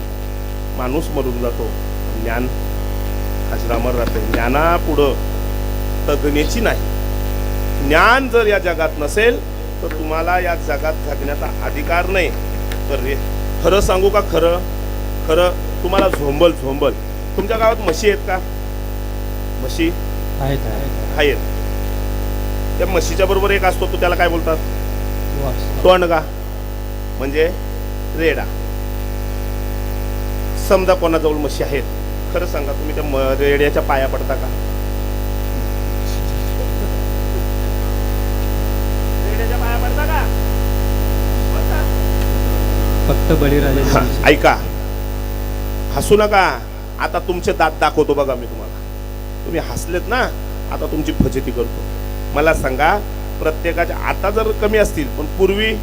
माणूस मरून जातो, ज्ञान अजरामर राहते. ज्ञाना पुढं तगण्याची नाही. ज्ञान जर या जगात नसेल तर तुम्हाला या जगात जगण्याचा अधिकार नाही. तर खरं सांगू का, खरं खरं तुम्हाला झोंबल झोंबल. तुमच्या गावात म्हशी आहेत का? म्हशी आहेत. त्या म्हशीच्या बरोबर एक असतो, तो त्याला काय बोलतात? टोणगा, म्हणजे रेडा. समजा कोणाजवळ म्हशी आहेत, खरं सांगा तुम्ही त्या रेड्याच्या पाया पडता का? रेड्याच्या पाया पडता का? पडता? फक्त बळीराजा. ऐका, हसू नका. आता तुमचे दात दाखवतो बघा मी तुम्हाला. तुम्ही हसलेत ना, आता तुमची फजिती करतो. मला सांगा, प्रत्येकाच्या आता जर कमी असतील, पण पूर्वी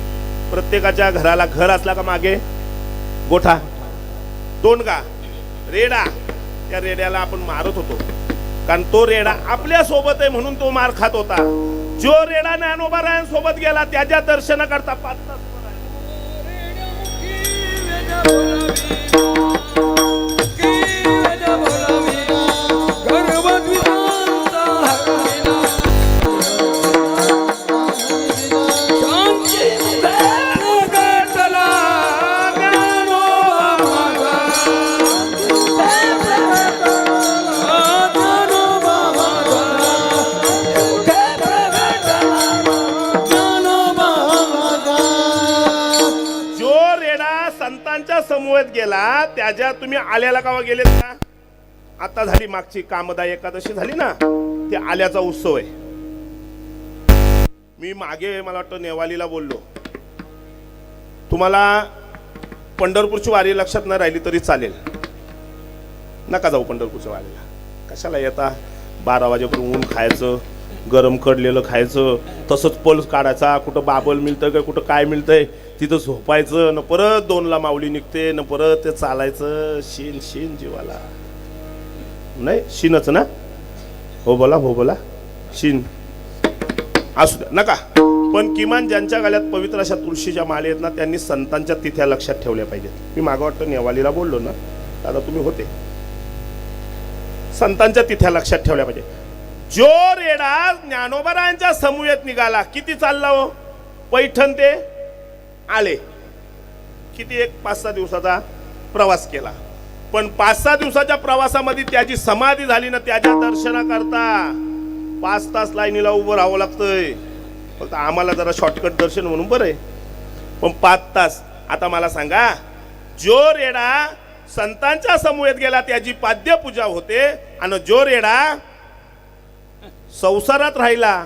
प्रत्येकाच्या घराला घर असला का मागे गोठा, टोणगा, रेडा. त्या रेड्याला आपण मारत होतो, कारण तो रेडा आपल्या सोबत आहे म्हणून तो मार खात होता. जो रेडा ज्ञानोबारायांसोबत गेला त्याच्या दर्शन करता 5 तास समूहात गेला. त्याच्या तुम्ही आल्याला कावा गेलेत का? आता झाली मागची कामदा एकादशी झाली ना, ते आल्याचा उत्सव आहे. मी मागे मला वाटतं नेवालीला बोललो, तुम्हाला पंढरपूरची वारी लक्षात न राहिली तरी चालेल, नका जाऊ पंढरपूरच्या वारीला. कशाला येता? 12 वाजेपर्यंत ऊन खायचं, गरम कडलेलं खायचं, तसंच पल्स काढायचा. कुठं बाबल मिळतं का, कुठं काय मिळतंय तिथं झोपायचं, न परत 2ला माऊली निघते, न परत ते चालायचं. शीन शीन जीवाला. नाही शीनच ना? हो बोला, हो बोला. शीन असू द्या, नका. पण किमान ज्यांच्या गळ्यात पवित्र अशा तुळशीच्या माळे आहेत ना, त्यांनी संतांच्या तिथ्या लक्षात ठेवल्या पाहिजेत. मी मागं वाटतं नेवालीला बोललो ना, दादा तुम्ही होते. संतांच्या तिथ्या लक्षात ठेवल्या पाहिजे. जो रेडा ज्ञानोबारायांच्या समूहात निघाला, किती चालला हो? पैठण ते आले, किती? एक 5-6 दिवसाचा प्रवास केला. पण 5-6 दिवसाच्या प्रवासामध्ये त्याची समाधी झाली ना, त्याच्या दर्शनाकरता 5 तास लाईनीला उभं राहावं लागतंय. फक्त आम्हाला जरा शॉर्टकट दर्शन म्हणून बरं आहे, पण 5 तास. आता मला सांगा, जो रेडा संतांच्या समूहात गेला त्याची पाद्यपूजा होते, आणि जो रेडा संसारात राहिला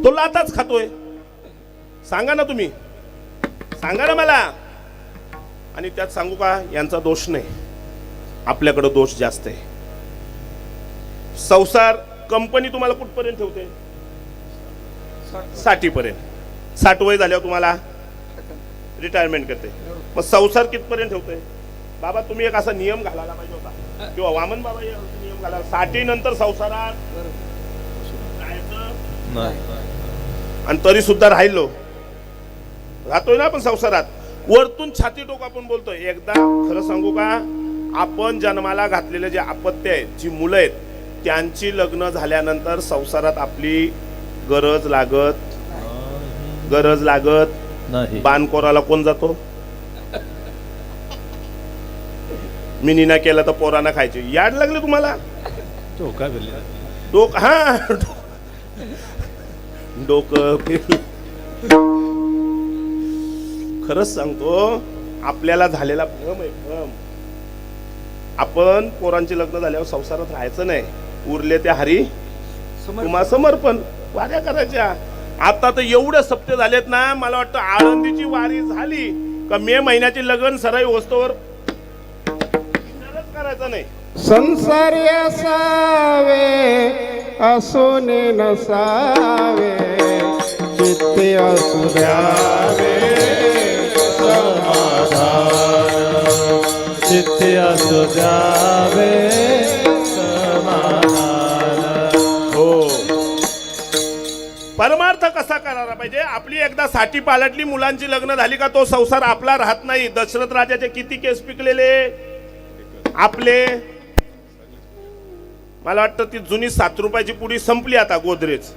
तो लाताच खातोय. सांगा ना तुम्ही, सांगा ना मला. आणि त्यात सांगू का, यांचा दोष नाही, आपल्याकडे दोष जास्त आहे. संसार कंपनी तुम्हाला कुठपर्यंत ठेवते? 60 पर्यंत. 60 वय झाल्यावर तुम्हाला रिटायरमेंट करते. मग संसार कितपर्यंत ठेवते? बाबा तुम्ही एक असा नियम घालायला पाहिजे होता, किंवा वामन बाबा नियम घालायला, 60 नंतर संसारात जायचं. आणि तरी सुद्धा राहतोय ना आपण संसारात. वरतून छाती टोक आपण बोलतोय. एकदा खरं सांगू का, आपण जन्माला घातलेले जे अपत्य आहेत, जी मुलं आहेत, त्यांची लग्न झाल्यानंतर संसारात आपली गरज लागत नाही. बानकोराला कोण जातो? मिनीना केलं तर पोरांना खायचे. याड लागले तुम्हाला? डोकं खरंच सांगतो, आपल्याला झालेला भ्रम आहे, भ्रम. आपण पोरांची लग्न झाल्यावर संसारात राहायचं नाही, उरले त्या हरी तुम्हा समर्पण वाऱ्या करायच्या. आता तर एवढे सप्ते झालेत ना, मला वाटतं आळंदीची वारी झाली का मे महिन्याची लग्न सराई होस्तोवर करायचं नाही. संसारी असावे असोने नसावे, चित्ते असू द्यावे समाधान, चित्ते असू द्यावे समाधान. हो, परमार्थ कसा करायला पाहिजे? आपली एकदा साठी पालटली, मुलांची लग्न झाली का तो संसार आपला राहत नाही. दशरथ राजाचे किती केस पिकलेले आपले, मला वाटतं ती जुनी 7 रुपयाची पुडी संपली आता गोदरेज.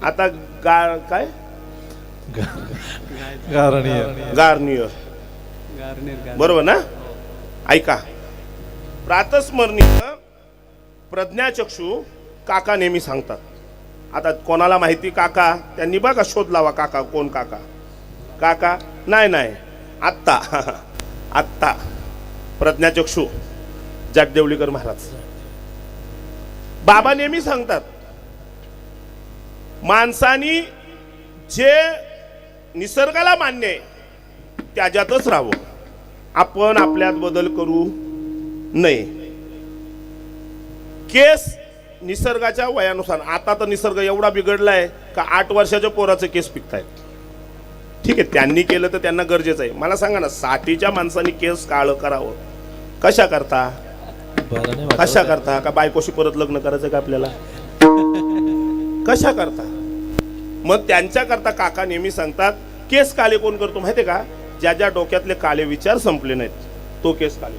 आता काय गार्नियर, बरोबर ना? ऐका, प्रातस्मरणीय प्रज्ञाचक्षू काका नेहमी सांगतात. आता कोणाला माहिती काका, त्यांनी बघा शोध लावा काका कोण. काका नाही आत्ता प्रज्ञाचक्षू जागदेवलीकर महाराज. बाबा नेहमी सांगतात माणसानी जे निसर्गाला मान्य आहे त्याच्यातच राहावं, आपण आपल्यात बदल करू नये. केस निसर्गाच्या वयानुसार, आता तर निसर्ग एवढा बिघडलाय का 8 वर्षाच्या पोराचे केस पिकतायत. ठीक आहे, त्यांनी केलं तर त्यांना गरजेचं आहे. मला सांगा ना, 60च्या माणसांनी केस काळं करावं कशा करता का बायकोशी परत लग्न करायचं का आपल्याला, कशा करता? मग त्यांच्या करता काका नेहमी सांगतात केस काळे कोण करतो माहितीये का? ज्या डोक्यातले काळे विचार संपले नाहीत तो केस काळे.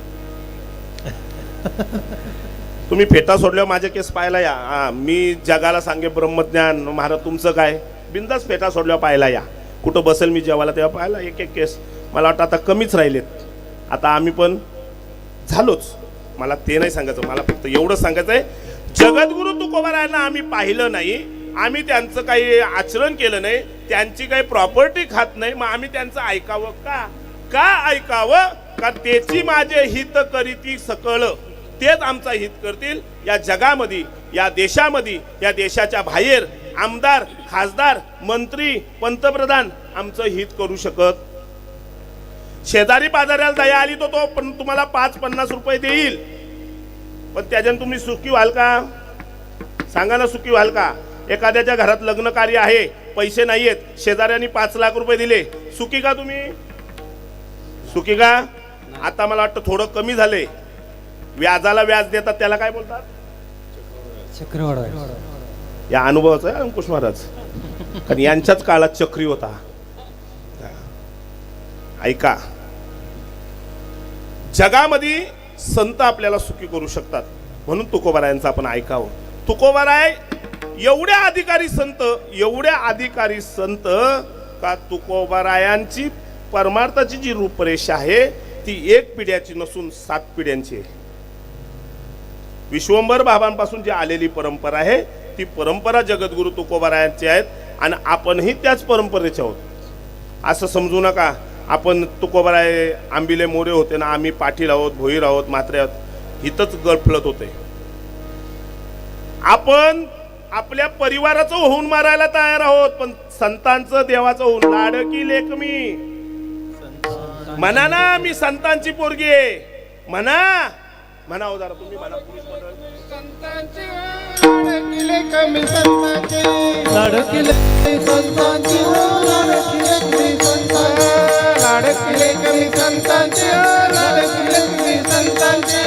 तुम्ही फेटा सोडल्यावर माझे केस पाहायला या. मी जगाला सांगे ब्रह्मज्ञान महाराज तुमचं काय, बिंदास फेटा सोडल्यावर पाहायला या. कुठं बसेल मी जेवायला तेव्हा पाहायला एक केस. मला वाटतं आता कमीच राहिलेत, आता आम्ही पण झालोच. मला ते नाही सांगायचं, मला फक्त एवढं सांगायचं आहे, जगद्गुरु तुकोबारायांना आम्ही पाहिलं नाही, आम्ही त्यांचं काही आचरण केलं नाही, त्यांची काही प्रॉपर्टी खात नाही, मग आम्ही त्यांचं ऐकावं का ऐकावं? का त्याची माझे हित करीती सकळ, तेच आमचा हित करतील. या जगामध्ये, या देशामध्ये, या देशाच्या बाहेर आमदार, खासदार, मंत्री, पंतप्रधान आमचं हित करू शकत. शेजारी बाजाराला दया आली तो पण तुम्हाला 5-50 रुपये देईल, पण त्याच्यानं तुम्ही सुखी व्हाल का? सांगा ना, सुखी व्हाल का? एखाद्याच्या घरात लग्न कार्य आहे, पैसे नाहीयेत, शेजाऱ्यांनी 5 लाख रुपये दिले, सुखी का तुम्ही? सुखी का? आता मला वाटतं थोडं कमी झालंय. व्याजाला व्याज देतात त्याला काय बोलतात? चक्रवाढ. या अनुभवाचं आहे अंकुश महाराज, कारण यांच्याच काळात चक्री होता. ऐका, जगामध्ये संत आपल्याला सुखी करू शकतात, म्हणून तुकोबारायांचं आपण ऐकावं. तुकोबाराय एवढ्या अधिकारी संत का तुकोबारायांची परमार्थाची जी रूपरेषा आहे ती 1 पिढ्याची नसून 7 पिढ्यांची आहे. विश्वंभर बाबांपासून जी आलेली परंपरा आहे ती परंपरा जगद्गुरु तुकोबारायांची आहेत आणि आपणही त्याच परंपरेचे आहोत. असं समजू नका आपण तुकोबाराय आंबिले मोरे होते ना, आम्ही पाटील आहोत, भोईर आहोत, म्हात्रे आहोत, हितच गळफळत होते. आपण आपल्या परिवाराचं होऊन मारायला तयार आहोत, पण संतांचं देवाचं होऊन. लाडकी लेक मी म्हणा ना, मी संतांची पोरगी आहे म्हणा हो जरा तुम्ही म्हणा. संतांची लाडकिले कमी संतांची, लाडकिले संतांची, लाडकिले कमी संतांची, लाडकिले कमी संतांची.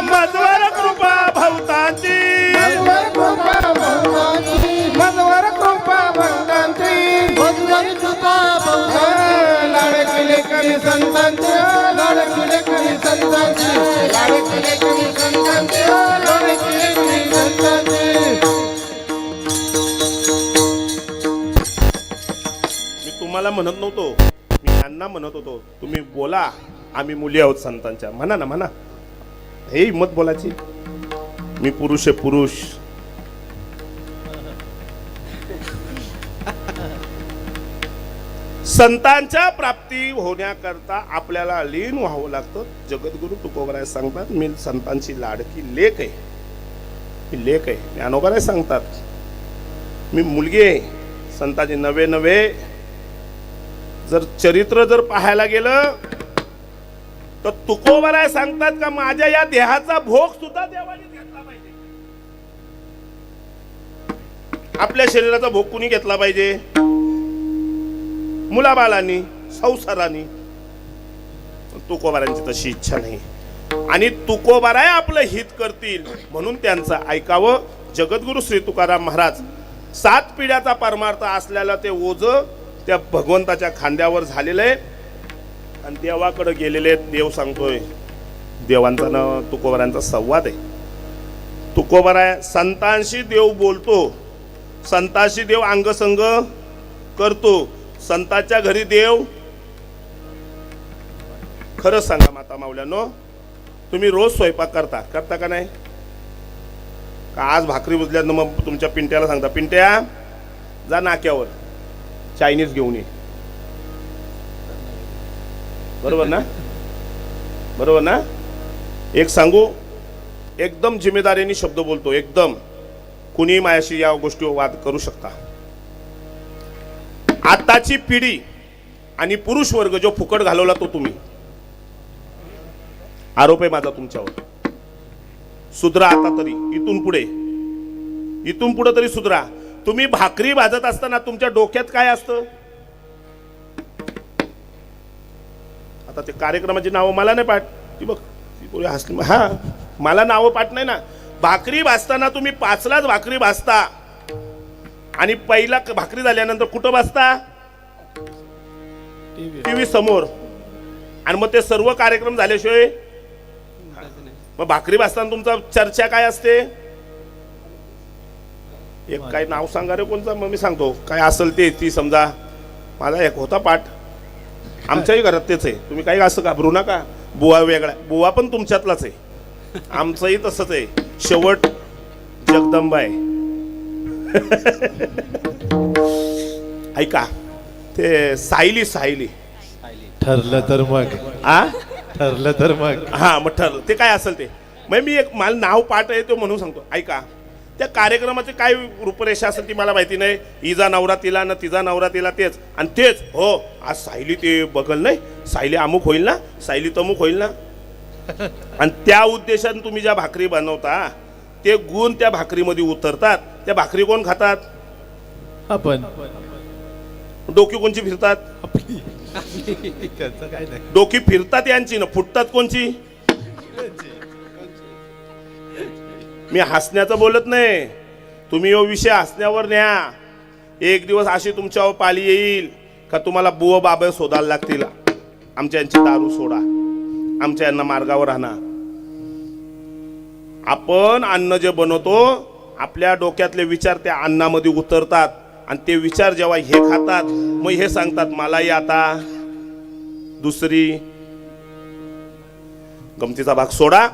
मधवर कृपा भवतांची, मधवर कृपा भगवानची, मधवर कृपा भक्तांची, मधुर कृपा लाडकिले कमी संतांची, लाडकिले कमी संतांची, लाडकिले कमी संतांची, लाडकिले कमी संतांची. मी तुम्हाला म्हणत नव्हतो, मी यांना म्हणत होतो तुम्ही बोला, आम्ही मुली आहोत संतांच्या. म्हणा ना, म्हणा. हे हिंमत बोलायची. मी पुरुष आहे, पुरुष. संतांच्या प्राप्ती होण्याकरता आपल्याला लीन व्हावं लागतं. जगद्गुरु तुकोबाराय सांगतात मी संतांची लाडकी लेक आहे, ही लेक आहे. ज्ञानोबाराय सांगतात मी मुलगी आहे. संतांची नवे जर चरित्र जर पाहायला गेलं तर तुकोबाराय सांगतात का माझ्या या देहाचा भोग सुद्धा देवाने घेतला पाहिजे. आपल्या शरीराचा भोग कुणी घेतला पाहिजे? मुलाबाळांनी, संसारांनी. तुकोबारांची तशी इच्छा नाही आणि तुकोबाराय आपलं हित करतील म्हणून त्यांचं ऐकावं. जगद्गुरु श्री तुकाराम महाराज 7 पिढ्याचा परमार्थ असलेला ते ओझ त्या भगवंताच्या खांद्यावर झालेलं आहे. आणि देवाकडे गेलेले देव सांगतोय. देवांचा ना तुकोबारांचा संवाद आहे. तुकोबारा संतांशी देव बोलतो, संतांशी देव अंगसंग करतो. संतांच्या घरी देव, खरंच सांगा माता माऊल्यानो, तुम्ही रोज स्वयंपाक करता का नाही? का आज भाकरी बुजल्यानं मग तुमच्या पिंट्याला सांगता, पिंट्या जा नाक्यावर चायनीज घेऊन ये. बरोबर ना? बरोबर ना? एक सांगू, एकदम जिम्मेदारीने शब्द बोलतो, एकदम. कुणी माझ्याशी या गोष्टीवर वाद करू शकता. आताची पिढी आणि पुरुष वर्ग जो फुकट घालवला तो तुम्ही. आरोप आहे माझा तुमच्यावर. सुधरा आता तरी, इथून पुढे तरी सुधरा. तुम्ही भाकरी भाजत असताना तुमच्या डोक्यात काय असतं? आता ते कार्यक्रमाची नावं मला नाही पाठ, ती बघ ती पोरी हसली. हा, मला नावं पाठ नाही ना. भाकरी भाजताना तुम्ही 5लाच भाकरी भाजता आणि पहिला भाकरी झाल्यानंतर कुठं भाजता? टीव्ही समोर. आणि मग ते सर्व कार्यक्रम झाल्याशिवाय मग भाकरी भाजताना तुमचा चर्चा काय असते? एक काय नाव सांगा रे कोणता, मग मी सांगतो काय असेल ते. ती समजा माझा एक होता पाठ, आमच्याही घरात तेच आहे. तुम्ही काही असं घाबरू नका. बुवा वेगळा, बुवा पण तुमच्यातलाच आहे, आमचंही तसंच आहे. शेवट जगदंबा आहे. ऐका, ते सायली ठरलं तर मग, आ ठरलं तर मग. हा, मग ठरलं ते काय असेल ते. मग मी एक, मला नाव पाठ आहे ते म्हणून सांगतो. ऐका, त्या कार्यक्रमाची काय रूपरेषा असेल ती मला माहिती नाही. इजा नवरा तिला ना तिचा नवरा तिला, तेच आणि तेच. हो, आज सायली ते बघल नाही, सायली अमुक होईल ना, सायली तमुक होईल ना. आणि त्या उद्देशाने तुम्ही ज्या भाकरी बनवता ते गुण त्या भाकरीमध्ये उतरतात. त्या भाकरी कोण खातात? आपण. डोकी कोणची फिरतात? त्यांचं काय नाही. डोकी फिरतात यांची ना, फुटतात कोणची? मी हसण्याचं बोलत नाही. तुम्ही यो विषय हसण्यावर न्या. एक दिवस अशी तुमच्यावर पाळी येईल का तुम्हाला बुवा बाबा शोधायला लागतील. आमच्या यांची दारू सोडा, आमच्या यांना मार्गावर आणा. आपण अन्न जे बनवतो, आपल्या डोक्यातले विचार त्या अन्नामध्ये उतरतात आणि ते विचार जेव्हा हे खातात, मग हे सांगतात मलाही आता दुसरी. गमतीचा भाग सोडा.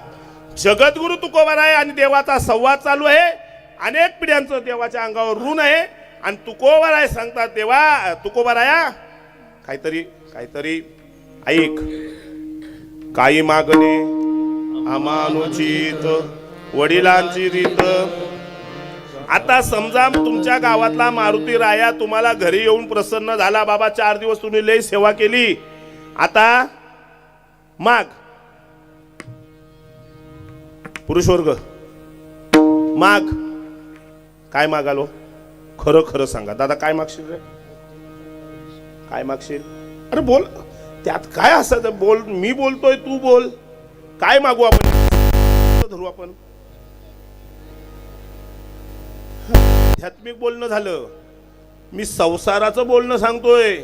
जगद्गुरु तुकोबाराय आणि देवाचा संवाद चालू आहे. अनेक पिढ्यांचं देवाच्या अंगावर ऋण आहे. आणि तुकोबाराय सांगतात, देवा तुकोबाराया काहीतरी ऐक. काही मागणे अमानुचित वडिलांची रीत. आता समजा तुमच्या गावातला मारुती राया तुम्हाला घरी येऊन प्रसन्न झाला. बाबा 4 दिवस तुम्ही लई सेवा केली, आता माग. पुरुष वर्ग माग. काय मागालो? खरं खरं सांगा दादा, काय मागशील रे? काय मागशील? अरे बोल, त्यात काय असं बोल. मी बोलतोय, तू बोल. काय मागू आपण? धरू आपण. आध्यात्मिक बोलणं झालं. मी संसाराचं बोलणं सांगतोय.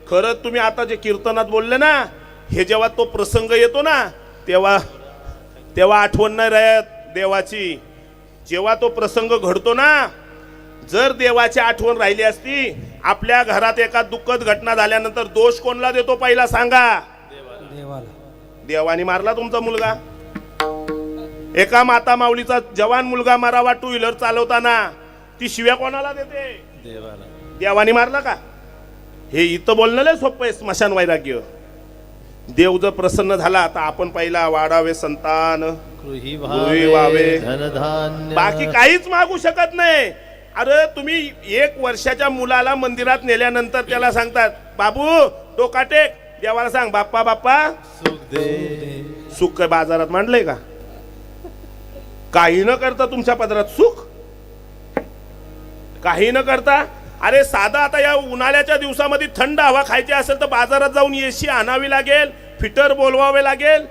खरं तुम्ही आता जे कीर्तनात बोलले ना, हे जेव्हा तो प्रसंग येतो ना, तेव्हा आठवण नाही राहत देवाची. जेव्हा तो प्रसंग घडतो ना, जर देवाची आठवण राहिली असती, आपल्या घरात एका दुःखद घटना झाल्यानंतर दोष कोणला देतो पहिला सांगा? देवाने मारला तुमचा मुलगा. एका माता माऊलीचा जवान मुलगा मारावा 2 व्हीलर चालवताना, ती शिव्या कोणाला देते? देवाने मारला का? हे इथं बोलणं लय सोपं आहे. स्मशान वैराग्य. देव जर प्रसन्न झाला तर आपण पहिला वाढावे संतान, गृही व्हावे धनधान्य. बाकी काहीच मागू शकत नाही. अरे तुम्ही 1 वर्षाच्या मुलाला मंदिरात नेल्यानंतर त्याला सांगतात, बाबू डोका टेक. देवाला सांग, बाप्पा बाप्पा सुख दे. सुख काय बाजारात मांडलंय का? काही न करता तुमच्या पदरात सुख, काही न करता. अरे साधा आता या उन्हाळ्याच्या दिवसामध्ये थंड हवा खायची असेल तर बाजारात जाऊन एसी आणावी लागेल, फिटर बोलवावे लागेल,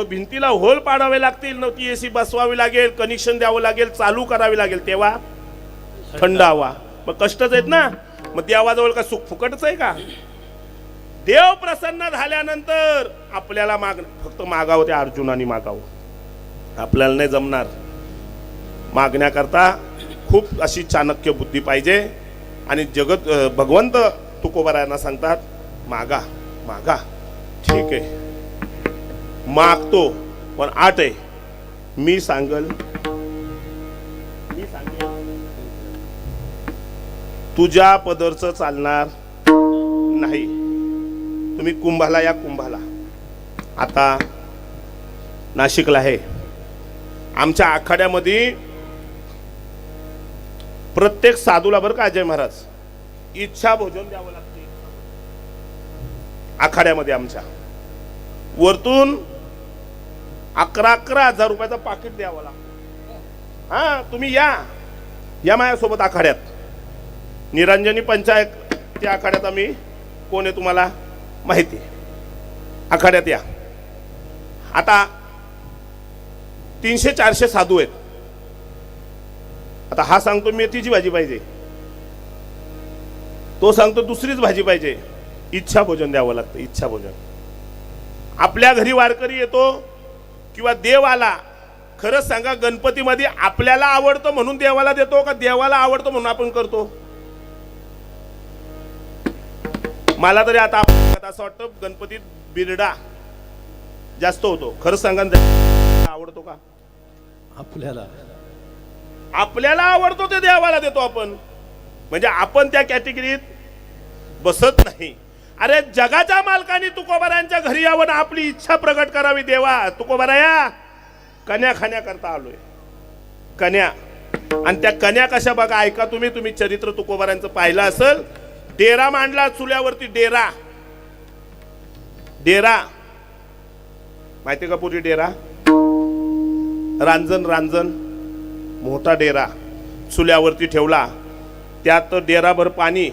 भिंतीला होल पाडावे लागतील, नव्हती एसी बसवावी लागेल, कनेक्शन द्यावं लागेल, चालू करावी लागेल, तेव्हा थंड हवा. मग कष्टच आहेत ना. मग देवाजवळ का सुख फुकटच आहे का? देव प्रसन्न झाल्यानंतर आपल्याला फक्त मागावं, ते अर्जुनाने मागावं. आपल्याला नाही जमणार. मागण्याकरता खूप अशी चाणक्य बुद्धी पाहिजे. आणि भगवंत तुकोबारायांना सांगतात, मागा मागा. ठीक आहे, मागतो, पण आट आहे, मी सांगेल तुझ्या पदरचं चालणार नाही. तुम्ही कुंभाला या, कुंभाला आता नाशिकला आहे. आमच्या आखाड्यामध्ये प्रत्येक साधूला, बरं का अजय महाराज, इच्छा भोजन द्यावं लागते. आखाड्यामध्ये आमच्या वरतून 11,000 रुपयाचं पाकिट द्यावं लागतं. हा, तुम्ही या माझ्यासोबत आखाड्यात. निरंजनी पंचायत त्या आखाड्यात आम्ही कोण आहे तुम्हाला माहिती आहे. आखाड्यात या. आता 300-400 साधू आहेत. आता हा सांगतो मेथीची भाजी पाहिजे, तो सांगतो दुसरीच भाजी पाहिजे. इच्छा भोजन द्यावं लागतं. इच्छा भोजन. आपल्या घरी वारकरी येतो किंवा देव आला, खरंच सांगा, गणपतीमध्ये आपल्याला आवडतं म्हणून देवाला देतो का देवाला आवडतं म्हणून आपण करतो? मला तरी आता असं वाटतं गणपतीत बिरडा जास्त होतो. खरंच सांगा, आवडतो का? आपल्याला आवडतो ते देवाला देतो आपण. म्हणजे आपण त्या कॅटेगरीत बसत नाही. अरे जगाच्या मालकाने तुकोबारायांच्या घरी यावं, आपली इच्छा प्रकट करावी. देवा तुकोबाराया, कन्या खाण्या करता आलोय. कन्या. आणि त्या कन्या कशा बघा, ऐका तुम्ही चरित्र तुकोबारायांचं पाहिलं असेल. डेरा मांडला चुल्यावरती. डेरा माहिती का पुरी? डेरा रांजण मोठा डेरा चुल्यावरती ठेवला. त्यात डेराभर पाणी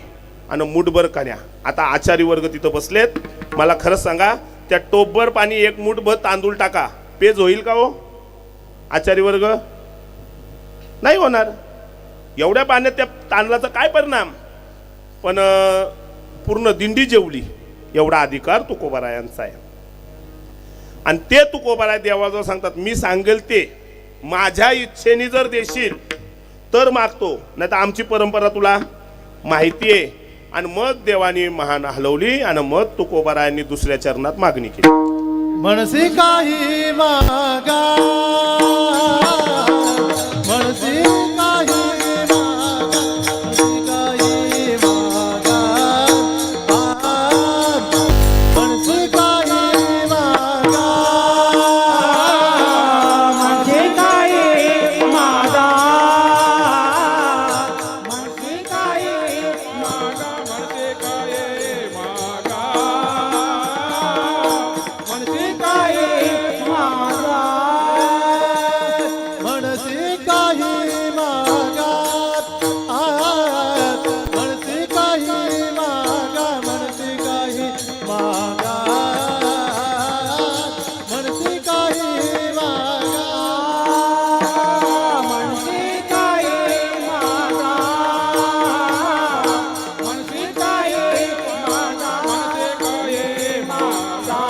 आणि मुठभर कन्या. आता आचारी वर्ग तिथं बसलेत. मला खरंच सांगा, त्या टोपभर पाणी 1 मुठभर तांदूळ टाका, पेज होईल का हो? आचारी वर्ग नाही होणार. एवढ्या पाण्यात त्या तांदळाचा काय परिणाम? पण पूर्ण दिंडी जेवली. एवढा अधिकार तुकोबारायांचा आहे. आणि ते तुकोबाराय देवाजवळ सांगतात, मी सांगेल ते, माझ्या इच्छेने जर देशील तर मागतो, नाही तर आमची परंपरा तुला माहिती आहे. आणि मग देवानी महान हलवली आणि मग तुकोबारायांनी दुसऱ्या चरणात मागणी केली. मनसी काही मागा, मनसी काही मागा, मनसी काही मागा, मनसी काही मागा, मनसी काही मागा, म्हणते काय मागा, म्हणते काय मागा, म्हणते काय मागा, मनसी काही मागा, मनसी काही मागा, मनसी काही मागा, मनसी काही मागा, मनसी काही मागा, म्हणते काय मागा, म्हणते काय मागा.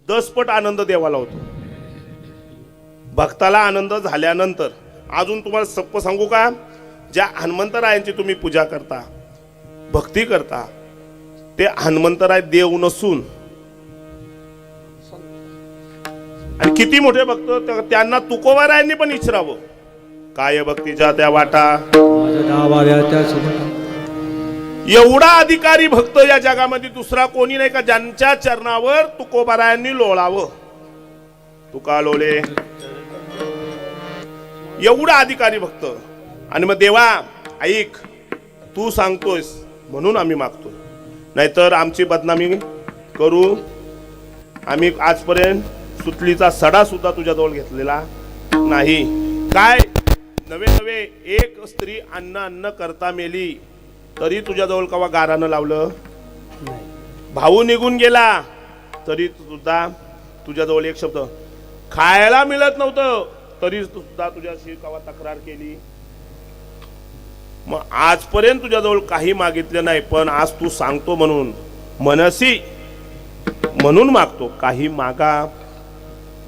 दसपट आनंद देवाला होतो. भक्ताला आनंद झाल्यानंतर अजून तुम्हाला सप्प सांगू का? ज्या हनुमंतरायांची तुम्ही पूजा करता, भक्ती करता, ते हनुमंतराय देव नसून आणि किती मोठे भक्त त्यांना तुकोबारायांनी पण विचारावं, काय भक्तीच्या त्या वाटा, माझ्या नावाव्याच्या सुमता. एवढा अधिकारी भक्त या जगामध्ये दुसरा कोणी नाही का ज्यांच्या चरणावर तुकोबारायांनी लोळावं. तुका लोले एवढा अधिकारी भक्त. आणि मग देवा ऐक, तू सांगतोयस म्हणून आम्ही मागतो, नाहीतर आमची बदनामी करू. आम्ही आजपर्यंत सुतलीचा सडा सुद्धा तुझ्याजवळ घेतलेला नाही. काय नवे नवे एक स्त्री अन्न अन्न करता मेली तरी तुझ्याजवळ कवा गारानं लावलं? भाऊ निघून गेला तरी सुद्धा तुझ्याजवळ एक शब्द, खायला मिळत नव्हतं तरी सुद्धा तुझ्याशी कवा तक्रार केली? मग आजपर्यंत तुझ्याजवळ काही मागितलं नाही, पण आज तू सांगतो म्हणून मनसी म्हणून मागतो. काही मागा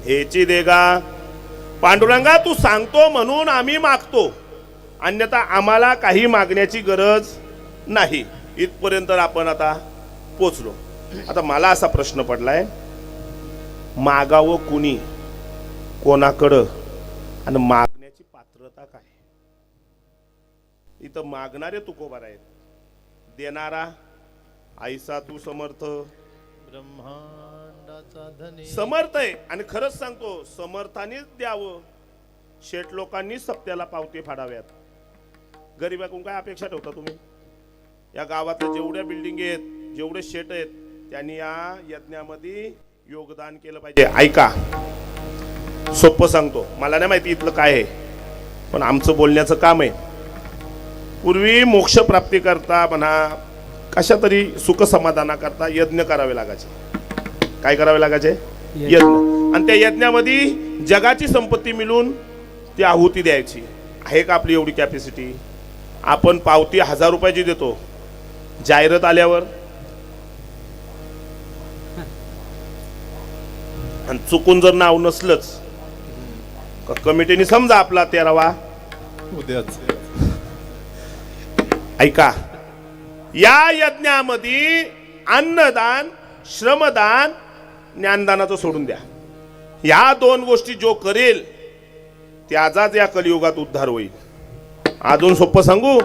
हेची देगा. पांडुरंगा तू सांगतो म्हणून आम्ही मागतो, अन्यथा आम्हाला काही मागण्याची गरज नाही. इथपर्यंत आपण आता पोचलो. आता मला असा प्रश्न पडलाय, मागावं कुणी, कोणाकडं, आणि मागण्याची पात्रता काय? इथं मागणारे तुकोबार आहेत, देणारा आईसा तू समर्थ, ब्रह्मांडाचा धनी समर्थ आहे. आणि खरंच सांगतो, समर्थानेच द्यावं. शेठ लोकांनी सप्त्याला पावते फाडाव्यात. गरीबाकडून काय अपेक्षा ठेवता तुम्ही? या गावातल्या जेवढ्या बिल्डिंग आहेत, जेवढे शेठ आहेत, त्यांनी या यज्ञामध्ये योगदान केलं पाहिजे. ऐका, सोपं सांगतो, मला नाही माहिती इथलं काय आहे, पण आमचं बोलण्याचं काम आहे. पूर्वी मोक्ष प्राप्ती करता म्हणा, कशा तरी सुख समाधाना करता यज्ञ करावे लागायचे. काय करावे लागायचे? यज्ञ. आणि त्या यज्ञामध्ये जगाची संपत्ती मिळून ती आहुती द्यायची. आहे का आपली एवढी कॅपॅसिटी? आपण पावती 1000 रुपयाची देतो, जाहिरात आल्यावर आणि चुकून जर नाव नसलंच, कमिटीने समजा आपला 13वा उद्याच ऐका, या यज्ञामध्ये अन्नदान, श्रमदान, ज्ञानदानाचं सोडून द्या. या 2 गोष्टी जो करेल त्याचाच या कलियुगात उद्धार होईल. अजून सोपं सांगू,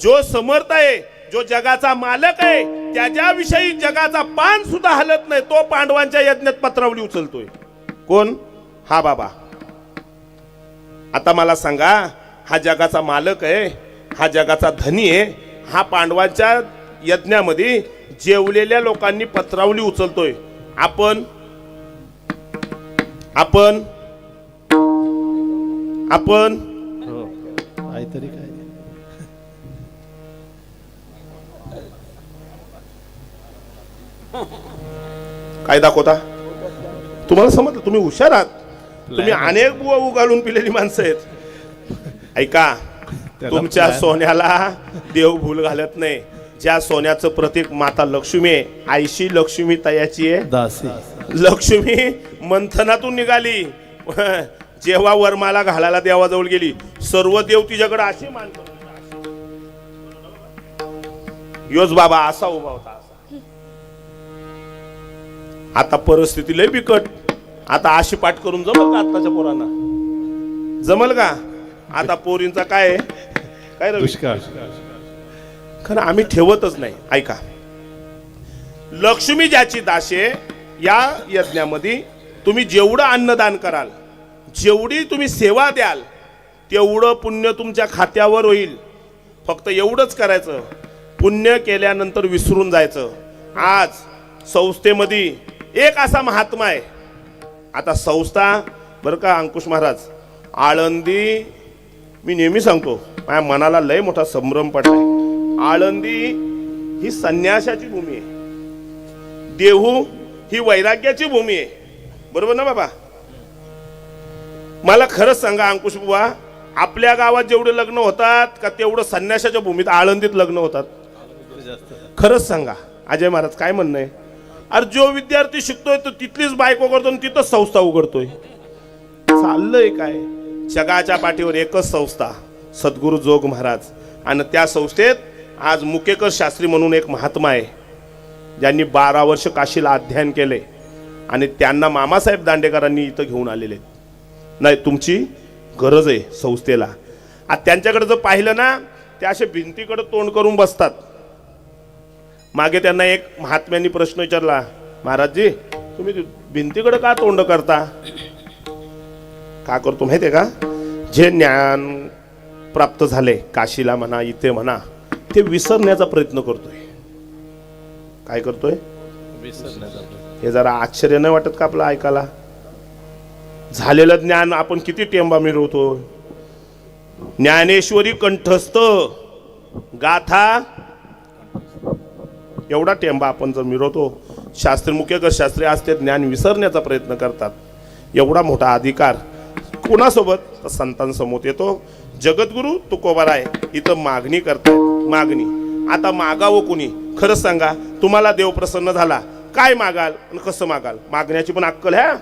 जो समर्थ आहे, जो जगाचा मालक आहे, त्याच्याविषयी जगाचा पान सुद्धा हलत नाही, तो पांडवांच्या यज्ञात पत्रावली उचलतोय. कोण? हा बाबा. आता मला सांगा, हा जगाचा मालक आहे, हा जगाचा धनी आहे, हा पांडवांच्या यज्ञामध्ये जेवलेल्या लोकांनी पत्रावली उचलतोय. आपण आपण आपण हो काहीतरी काय काय दाखवता? तुम्हाला समजलं? तुम्ही हुशार आहात. तुम्ही अनेक बुवा उगाळून पिलेली माणसं आहेत. ऐका, तुमच्या सोन्याला देव भूल घालत नाही. ज्या सोन्याचं प्रतीक माता लक्ष्मी आहे, आईशी लक्ष्मी तयाची आहे दासी. लक्ष्मी मंथनातून निघाली, जेव्हा वरमाला घालायला देवाजवळ गेली, सर्व देव तिच्याकडे असे मानतो. योच बाबा असा उभा होता. आता परिस्थिती लय बिकट. आता अशी पाठ करून जमल का? आताच्या पोरांना जमल का? आता पोरींचा काय काय दुष्काळ. खरं आम्ही ठेवतच नाही. ऐका, लक्ष्मी ज्याची दासे, या यज्ञामध्ये तुम्ही जेवढं अन्नदान कराल, जेवढी तुम्ही सेवा द्याल, तेवढं पुण्य तुमच्या खात्यावर होईल. फक्त एवढंच करायचं, पुण्य केल्यानंतर विसरून जायचं. आज संस्थेमध्ये एक असा महात्मा आहे. आता संस्था बरं का अंकुश महाराज, आळंदी, मी नेहमी सांगतो, माझ्या मनाला लय मोठा संभ्रम पडलाय. आळंदी ही संन्यासाची भूमी आहे, देहू ही वैराग्याची भूमी आहे. बरोबर ना बाबा? मला खरंच सांगा अंकुश बुवा, आपल्या गावात जेवढे लग्न होतात का तेवढं संन्यासाच्या भूमीत आळंदीत लग्न होतात? खरंच सांगा अजय महाराज, काय म्हणणं आहे? अरे जो विद्यार्थी शिकतोय तो तिथलीच बायको करतो आणि तिथंच संस्था उघडतोय. चाललंय काय? जगाच्या पाठीवर एकच संस्था, सद्गुरू जोग महाराज. आणि त्या संस्थेत आज मुकेकर शास्त्री म्हणून एक महात्मा आहे, ज्यांनी 12 वर्ष काशीला अध्ययन केले. आणि त्यांना मामासाहेब दांडेकरांनी इथं घेऊन आलेले आहेत. नाही, तुमची गरज आहे संस्थेला. आता त्यांच्याकडे जर पाहिलं ना, ते असे भिंतीकडे तोंड करून बसतात. मागे त्यांना एक महात्म्यांनी प्रश्न विचारला, महाराजजी तुम्ही भिंतीकडे का तोंड करता? का करतो माहितीये का? जे ज्ञान प्राप्त झाले काशीला म्हणा, इथे म्हणा, ते विसरण्याचा प्रयत्न करतोय. काय करतोय? हे जरा आश्चर्य नाही वाटत का आपलं ऐकायला? झालेलं ज्ञान आपण किती टेंबा मिरवतो. ज्ञानेश्वरी कंठस्थ गाथा एवढा टेंबा आपण जर मिरवतो. शास्त्री मुख्य शास्त्री असते ज्ञान विसरण्याचा प्रयत्न करतात. एवढा मोठा अधिकार कोणासोबत? तर संतांसमोर येतो. जगद्गुरु तुकोबाराय इथं मागणी करतायत. मागणी आता मागावं कुणी? खरंच सांगा, तुम्हाला देव प्रसन्न झाला, काय मागाल आणि कसं मागाल? मागण्याची पण अक्कल ह्या.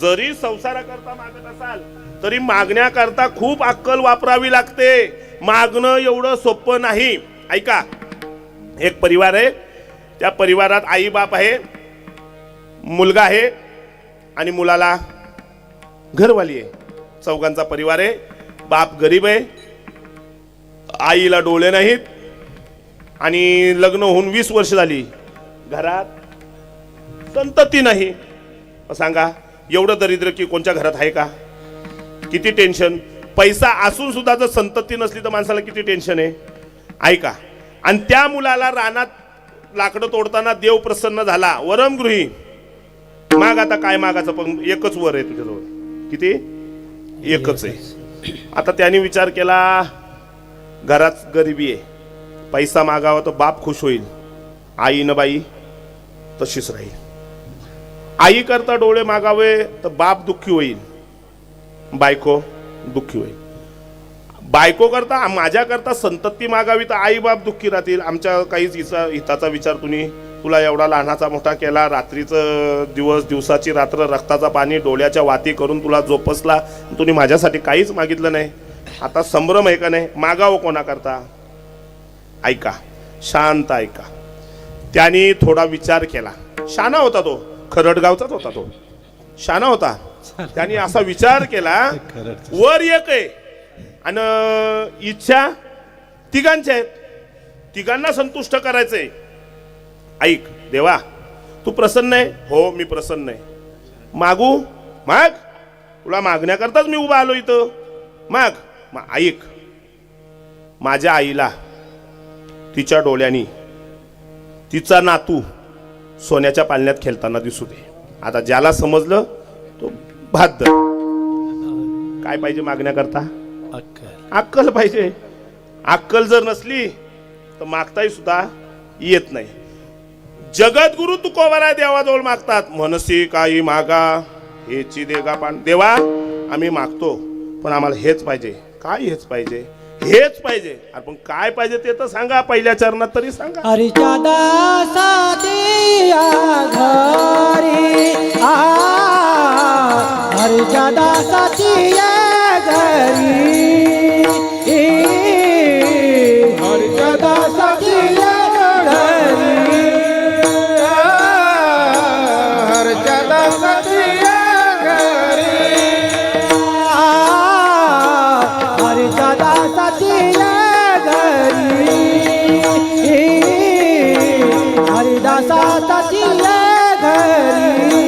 जरी संसाराकरता मागत असाल तरी मागण्याकरता खूप अक्कल वापरावी लागते. मागणं एवढं सोपं नाही. ऐका, एक परिवार आहे, त्या परिवारात आई बाप आहे, मुलगा आहे आणि मुलाला घरवाली आहे. चौघांचा परिवार आहे. बाप गरीब आहे, आईला डोळे नाहीत आणि लग्न होऊन 20 वर्ष झाली, घरात संतती नाही. सांगा, एवढं दरिद्र की कोणत्या घरात आहे का? किती टेन्शन. पैसा असून सुद्धा जर संतती नसली तर माणसाला किती टेन्शन आहे. ऐका, आणि त्या मुलाला रानात लाकडं तोडताना देव प्रसन्न झाला. वरमगृही माग, आता काय मागायचं? पण एकच वर आहे तुझ्याजवळ. किती? एकच आहे. आता त्याने विचार केला, घरात गरिबी आहे, पैसा मागावा तर बाप खुश होईल, आई न बाई तशीच राहील. आई करता डोळे मागावे तर बाप दुःखी होईल, बायको दुःखी होईल. बायको करता माझ्या करता संतती मागावी तर आई बाप दुःखी राहतील. आमच्या काहीच हिताचा विचार तुला एवढा लहानाचा मोठा केला, रात्रीचं दिवस, दिवसाची रात्र, रक्ताचा पाणी, डोळ्याच्या वाती करून तुला जोपसला, तुम्ही माझ्यासाठी काहीच मागितलं नाही. आता संभ्रम आहे का नाही? मागावं कोणा करता? ऐका, शांत ऐका. त्याने थोडा विचार केला. शाना होता तो, खरडगावचाच होता तो, शाना होता. त्याने असा विचार केला, वर एक आहे आणि इच्छा तिघांच्या आहेत, तिघांना संतुष्ट करायचंय. ऐक देवा, तू प्रसन्न आहे? हो मी प्रसन्न आहे. मागू? माग, तुला मागण्याकरताच मी उभा आलो इथं, माग. ऐक, माझ्या आईला तिच्या डोळ्यांनी तिचा नातू सोन्याच्या पालण्यात खेळताना दिसू दे. आता ज्याला समजलं तो भात धर. काय पाहिजे मागण्याकरता? अक्कल पाहिजे. अक्कल जर नसली तर मागताही सुद्धा येत नाही. जगद्गुरु तुकोबाराय देवाजवळ मागतात, मनसी काही मागा हेची देगा पान. देवा आम्ही मागतो पण आम्हाला हेच पाहिजे. काय हेच पाहिजे? हेच पाहिजे. आपण काय पाहिजे ते तर सांगा, पहिल्या चरणात तरी सांगा. हरीच्या दासाती या घरी हरीच्या दासाती या घरी हरीच्या दासाती या घरी हरच्या दासाची हरीच्या दासाती या घरी हरिदासाची या घरी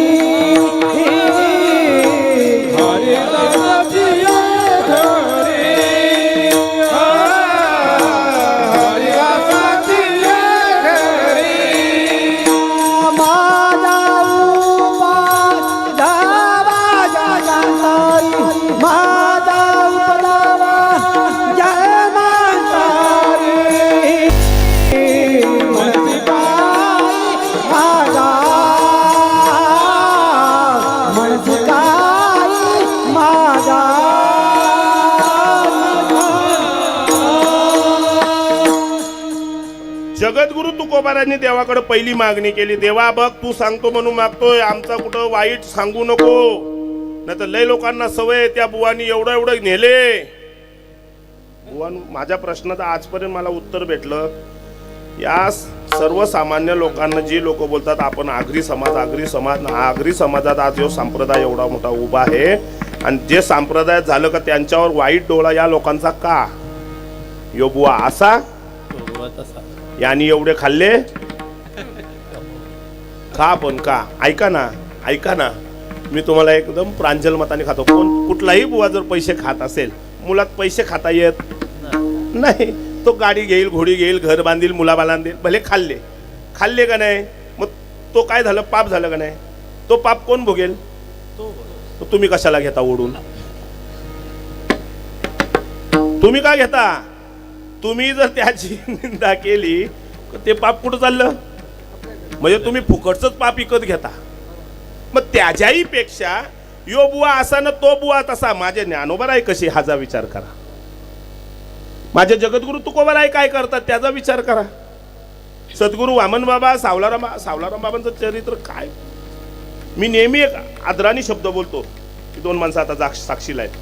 जगद्गुरु तुकोबारांनी देवाकडे पहिली मागणी केली. देवा बघ, तू सांगतो म्हणून मागतोय, आमचा कुठं वाईट सांगू नको. नाही तर लय लोकांना सवय, त्या बुवानी एवढं एवढं नेले. बुवान माझ्या प्रश्नाचं आजपर्यंत मला उत्तर भेटलं. या सर्वसामान्य लोकांना जी लोक बोलतात आपण आगरी समाज आगरी समाजात आज जो संप्रदाय एवढा मोठा उभा आहे आणि जे संप्रदाय झालं का त्यांच्यावर वाईट डोळा या लोकांचा का? यो बुवा असा तो तसा यांनी एवढे खाल्ले का? पण का? ऐका ना मी तुम्हाला एकदम प्रांजल मताने खातो. कुठलाही बुवा जर पैसे खात असेल, मुलात पैसे खाता येत नाही, तो गाडी घेईल, घोडी घेईल, घर बांधील, मुलाबाला देईल, भले खाल्ले का नाही, मग तो काय झालं? पाप झालं का नाही? तो पाप कोण भोगेल? तो तुम्ही कशाला घेता ओढून? तुम्ही का घेता? तुम्ही जर त्याची निंदा केली ते पाप कुठं चाललं? म्हणजे तुम्ही फुकटच पाप विकत घेता. मग त्याच्याही पेक्षा यो बुवा असा ना तो बुवा तसा. माझे ज्ञानोबा आहे कशी, हाचा विचार करा. माझे जगद्गुरु तुकोबा आहे काय करतात त्याचा विचार करा. सद्गुरु वामन बाबा, सावलाराम बाबांचं चरित्र काय. मी नेहमी एक आदराने शब्द बोलतो की 2 माणसं आता साक्षीला आहेत,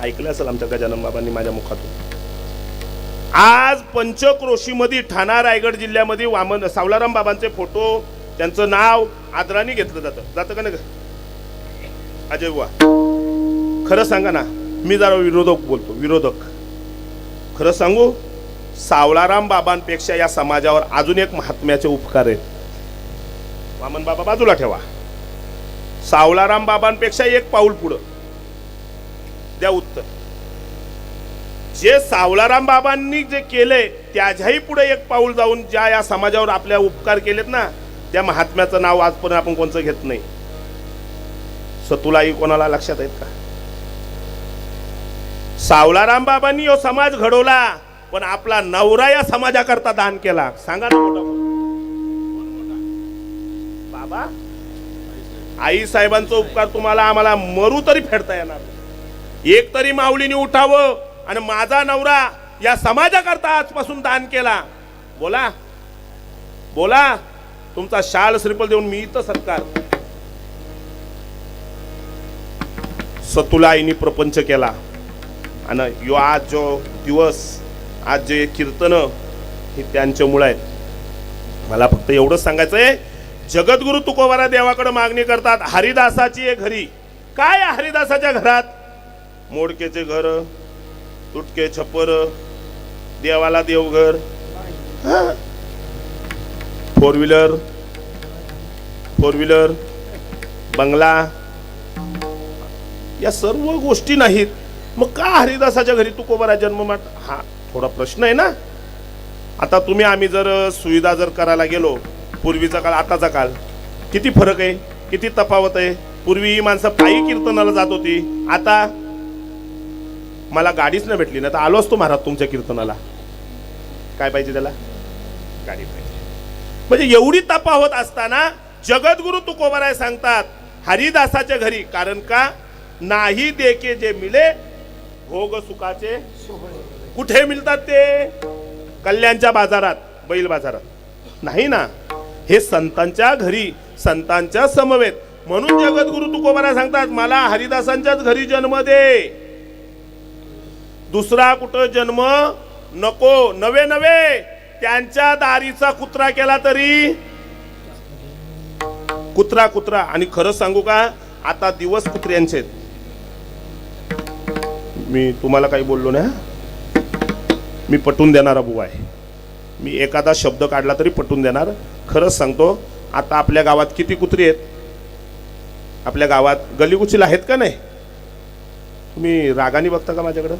ऐकलं असेल आमच्या गजानन बाबांनी माझ्या मुखातून. आज पंचक्रोशीमध्ये ठाणा रायगड जिल्ह्यामध्ये सावलाराम बाबांचे फोटो, त्यांचं नाव आदराने घेतलं जातं का नाही अजय बुवा? खरं सांगा ना, मी जरा विरोधक खरं सांगू, सावलाराम बाबांपेक्षा या समाजावर अजून एक महात्म्याचे उपकार आहेत. वामन बाबा बाजूला ठेवा, सावलाराम बाबांपेक्षा एक पाऊल पुढं द्या उत्तर. जे सावलाराम बाबांनी जे केले त्याच्याही पुढे एक पाऊल जाऊन ज्या या समाजावर आपल्या उपकार केलेत ना, त्या महात्म्याचं नाव आजपर्यंत आपण कोणचं घेत नाही. सतुलाई कोणाला लक्षात आहेत का? सावलाराम बाबांनी यो समाज घडवला, पण आपला नवरा या समाजाकरता दान केला. सांगा ना मोठा बाबा, आई साहेबांचा उपकार तुम्हाला आम्हाला मरू तरी फेडता येणार. एक तरी माऊलीने उठावं आणि माझा नवरा या समाजाकरता आजपासून दान केला. बोला तुमचा शाल श्रीफळ देऊन मी इथं सत्कार. सतुलाईनी प्रपंच केला आणि यो आज जो दिवस, आज जे कीर्तन हे त्यांच्यामुळे आहेत. मला फक्त एवढंच सांगायचंय, जगद्गुरु तुकोबारा देवाकडे मागणी करतात हरिदासाची एक घरी. काय हरिदासाच्या घरात? मोडकेचे घर, तुटके छप्पर, देवाला देवघर, फोर व्हीलर, बंगला, या सर्व गोष्टी नाहीत. मग का हरिदासाच्या घरी तुकोबारा जन्ममाट? हा थोडा प्रश्न आहे ना. आता आम्ही जर सुविधा जर करायला गेलो, पूर्वीचा काळ आताचा काळ, किती फरक आहे, किती तफावत आहे. पूर्वी ही माणसं पायी कीर्तनाला जात होती, आता मला गाडीच नाही भेटली ना, तर आलो असतो महाराज तुमच्या कीर्तनाला. काय पाहिजे त्याला? गाडी पाहिजे. म्हणजे एवढी तफावत असताना जगद्गुरु तुकोबाराय सांगतात हरिदासाच्या घरी. कारण का? नाही देके जे मिले भोग सुखाचे. कुठे मिळतात ते? कल्याणच्या बाजारात, बैल बाजारात नाही ना. हे संतांच्या घरी, संतांच्या समवेत. म्हणून जगद्गुरु तुकोबाराय सांगतात मला हरिदासांच्याच घरी जन्म दे, दुसरा कुठं जन्म नको. नवे त्यांच्या दारीचा कुत्रा केला तरी कुत्रा. आणि खरं सांगू का, आता दिवस कुत्र्यांचे आहेत. मी तुम्हाला काही बोललो ना, मी पटवून देणारा बुवा आहे. मी एखादा शब्द काढला तरी पटवून देणार. खरंच सांगतो, आता आपल्या गावात किती कुत्री आहेत? आपल्या गावात गलीकुचीला आहेत का नाही? तुम्ही रागाने बघता का माझ्याकडं?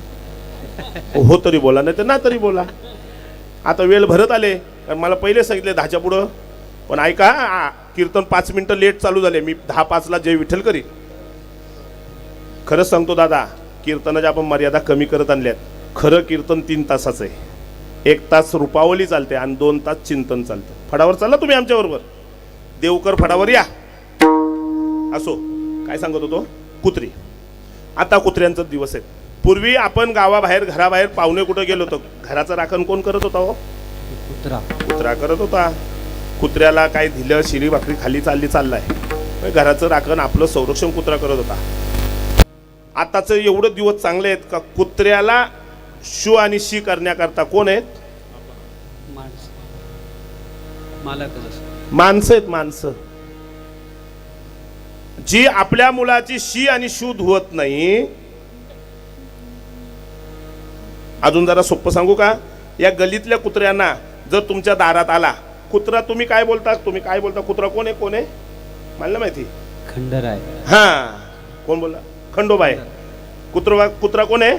हो तरी बोला, नाही तर ना तरी बोला. आता वेळ भरत आले, कारण मला पहिले सांगितले 10च्या पुढं. पण ऐका, कीर्तन 5 मिनिटं लेट चालू झाले. मी 10:05ला जय विठ्ठल करी. खरंच सांगतो दादा, कीर्तनाच्या आपण मर्यादा कमी करत आणल्यात. खरं कीर्तन 3 तासाचं आहे. 1 तास रूपावली चालते आणि 2 तास चिंतन चालतं. फडावर चालला तुम्ही आमच्याबरोबर? देवकर फडावर या. असो, काय सांगत होतो? कुत्री. आता कुत्र्यांचा दिवस आहे. पूर्वी आपण गावाबाहेर, घराबाहेर पाहुणे कुठं गेलो होतो, घराचं राखण कोण करत होता? हो, कुत्रा करत होता. कुत्र्याला काय दिलं, शिरी भाकरी खाली चाललाय, घराचं राखण, आपलं संरक्षण कुत्रा करत होता. आताच एवढं दिवस चांगले आहेत का कुत्र्याला शू आणि शी करण्याकरता कोण आहेत? माणसं आहेत माणसं, जी आपल्या मुलाची शी आणि शू धुवत नाही. अजून जरा सोपं सांगू का? या गलीतल्या कुत्र्यांना जर तुमच्या दारात आला कुत्रा, तुम्ही काय बोलता? कुत्रा कोण आहे? कोण आहे मला माहिती. खंडराय. हा, कोण बोलला? खंडोबा आहे. कुत्रा कोण आहे?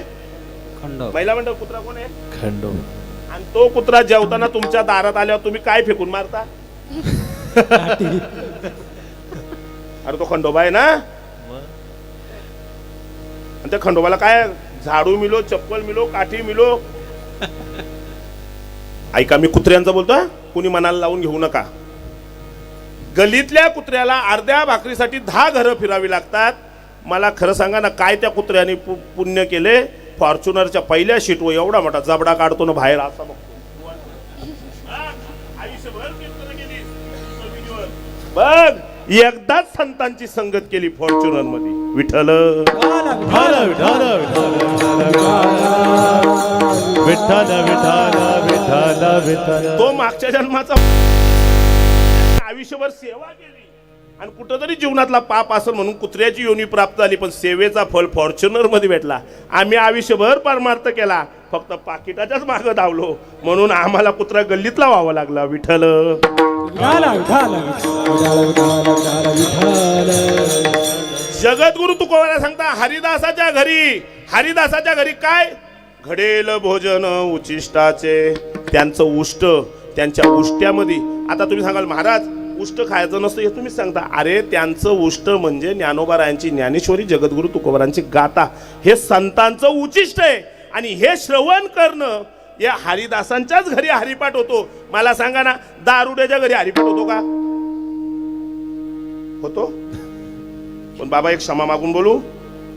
खंडो. महिला मंडळ कुत्रा कोण आहे? खंडो. आणि तो कुत्रा जेवताना तुमच्या दारात आल्यावर तुम्ही काय फेकून मारता? अरे तो खंडोबा आहे ना. आणि त्या खंडोबाला काय झाडू मिलो, चप्पल मिलो, काठी मिलो. ऐका, मी कुत्र्यांचं बोलतो, कुणी मनाला लावून घेऊ नका. गलीतल्या कुत्र्याला अर्ध्या भाकरीसाठी 10 घरं फिरावी लागतात. मला खरं सांगा ना, काय त्या कुत्र्याने पुण्य केले? फॉर्च्युनरच्या पहिल्या सीटवर एवढा मोठा जबडा काढतो ना बाहेर, असा बघतो. आयुष्यभर कीर्तन केली बघ, एकदाच संतांची संगत केली फॉर्च्युनर मध्ये. विठ्ठल विठाल विठाल विठाल विठाल विठाल विठाल. तो मागच्या जन्माचा आयुष्यभर सेवा केली आणि कुठंतरी जीवनातला पाप असेल म्हणून कुत्र्याची योनी प्राप्त झाली, पण सेवेचा फल फॉर्च्युनर मध्ये भेटला. आम्ही आयुष्यभर परमार्थ केला, फक्त पाकिटाच्याच मागं धावलो म्हणून आम्हाला कुत्रा गल्लीतला व्हावा लागला. विठ्ठल जगद्गुरु तुकोबाला सांगता, हरिदासाच्या घरी काय घडेल भोजन उचिष्टाचे. त्यांचं उष्ट, त्यांच्या उष्ट्यामध्ये. आता तुम्ही सांगाल महाराज उष्ट खायचं नसतं, हे तुम्हीच सांगता. अरे त्यांचं उष्ट म्हणजे ज्ञानोबारायांची ज्ञानेश्वरी, जगद्गुरु तुकोबारांची गाथा, हे संतांचं उचिष्ट आहे. आणि हे श्रवण करणं, या हरिदासांच्याच घरी हरिपाठ होतो. मला सांगा ना, दारुड्याच्या घरी हरिपाठ होतो का? होतो? पण बाबा एक क्षमा मागून बोलू,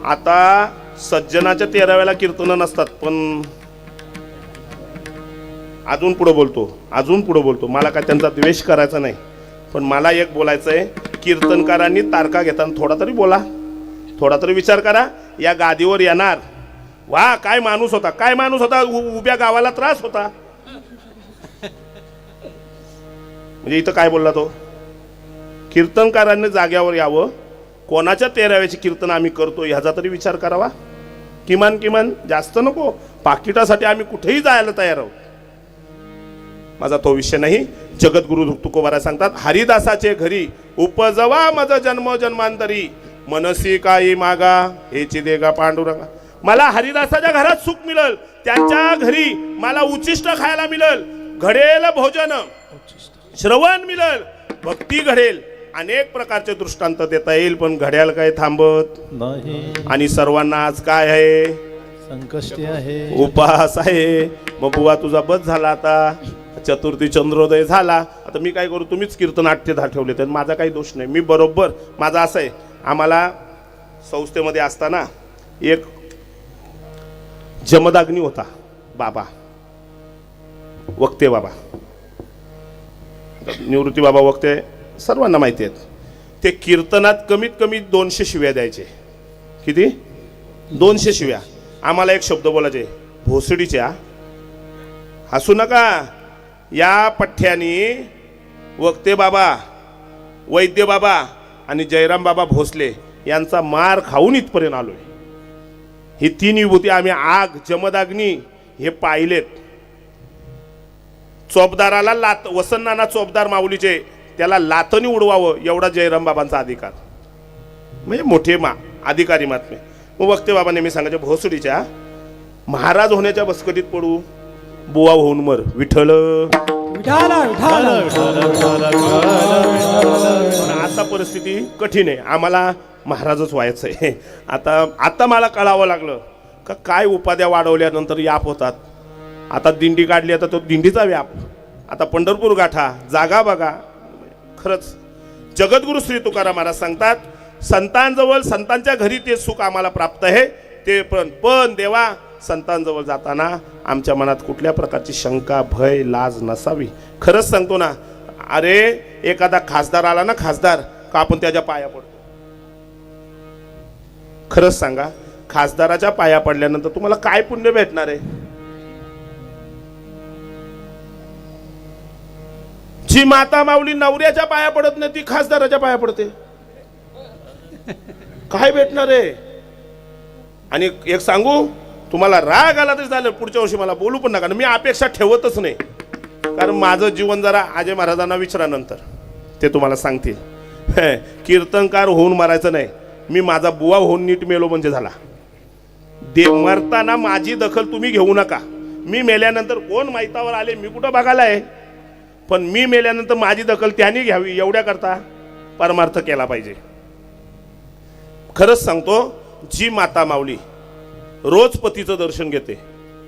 आता सज्जनाच्या 13व्याला कीर्तन नसतात, पण अजून पुढे बोलतो. मला काय त्यांचा द्वेष करायचा नाही, पण मला एक बोलायचं आहे. कीर्तनकारांनी तारका घेताना थोडा तरी बोला, थोडा तरी विचार करा. या गादीवर येणार, वा काय माणूस होता, उभ्या गावाला त्रास होता. म्हणजे इथं काय बोलला तो? कीर्तनकारांनी जाग्यावर यावं, कोणाच्या 13व्याची कीर्तन आम्ही करतो ह्याचा तरी विचार करावा. किमान जास्त नको, पाकिटासाठी आम्ही कुठेही जायला तयार आहोत. माझा तो विषय नाही. जगद्गुरु तुकोबारा सांगतात, हरिदासाचे घरी उपजवा मज जन्म जन्मांतरी, मनसी काही मागा हेची देगा पांडुरंगा. मला हरिदासाच्या घरात सुख मिळेल, त्यांच्या घरी मला उचिष्ट खायला मिळेल, घडेल भोजन, श्रवण मिळेल, भक्ती घडेल. अनेक प्रकारचे दृष्टांत देता येईल, पण घड्याळ काय थांबत नाही. आणि सर्वांना आज काय आहे? संकष्टी आहे, उपवास आहे. मग बुवा तुझा बस झाला, आता चतुर्थी चंद्रोदय झाला, आता मी काय करू? तुम्हीच कीर्तन 8 ते 10 ठेवले, तर माझा काही दोष नाही. मी बरोबर, माझा असं आहे, आम्हाला संस्थेमध्ये असताना एक जमदाग्नी होता बाबा, वक्ते बाबा, निवृत्ती बाबा वक्ते, सर्वांना माहिती आहेत. ते कीर्तनात कमीत कमी 200 शिव्या द्यायचे. किती? 200 शिव्या. आम्हाला एक शब्द बोलायचे, भोसडीच्या. हसू नका. या पठ्ठ्यानी वक्ते बाबा, वैद्य बाबा आणि जयराम बाबा भोसले यांचा मार खाऊन इथपर्यंत आलोय. ही 3 विभूती आम्ही, आग, जमदाग्नी, हे पाहिलेत. चोपदाराला लात, वसंतनाना चोपदार माऊलीचे, त्याला लातनी उडवावं एवढा जयराम बाबांचा अधिकार, म्हणजे मोठे अधिकारी महात्मे. मग वक्ते बाबा नेहमी सांगायचे, भोसडीच्या महाराज होण्याच्या बसकटीत पडू, बुवा होऊन मर. विठ्ठल. आता परिस्थिती कठीण आहे, आम्हाला महाराजच व्हायचं आहे. आता मला कळावं लागलं का काय उपाध्या वाढवल्यानंतर याप होतात. आता दिंडी काढली, आता तो दिंडीचा व्याप. आता पंढरपूर गाठा, जागा बघा. खरंच जगद्गुरु श्री तुकाराम महाराज सांगतात, संतांजवळ, संतांच्या घरी ते सुख आम्हाला प्राप्त आहे. ते पण देवा, संतांजवळ जाताना आमच्या मनात कुठल्या प्रकारची शंका, भय, लाज नसावी. खरंच सांगतो ना, अरे एखादा खासदार आला ना, खासदार, का आपण त्याच्या पाया पडतो? खरंच सांगा, खासदाराच्या पाया पडल्यानंतर तुम्हाला काय पुण्य भेटणार आहे? जी माता माऊली नवऱ्याच्या पाया पडत नाही ती खासदाराच्या पाया पडते. काय भेटणार आहे? आणि एक सांगू, तुम्हाला राग आला तरी झालं, पुढच्या वर्षी मला बोलू पण नका. मी अपेक्षा ठेवतच नाही, कारण माझं जीवन जरा अजय महाराजांना विचारा नंतर ते तुम्हाला सांगतील. कीर्तनकार होऊन मरायचं नाही, मी माझा बुवा होऊन नीट मेलो म्हणजे झाला. देव मरताना माझी दखल तुम्ही घेऊ नका. मी मेल्यानंतर कोण माहितावर आले मी कुठं बघायला आहे, पण मी मेल्यानंतर माझी दखल त्यांनी घ्यावी, एवढ्या करता परमार्थ केला पाहिजे. खरंच सांगतो, जी माता माऊली रोज पतीचं दर्शन घेते,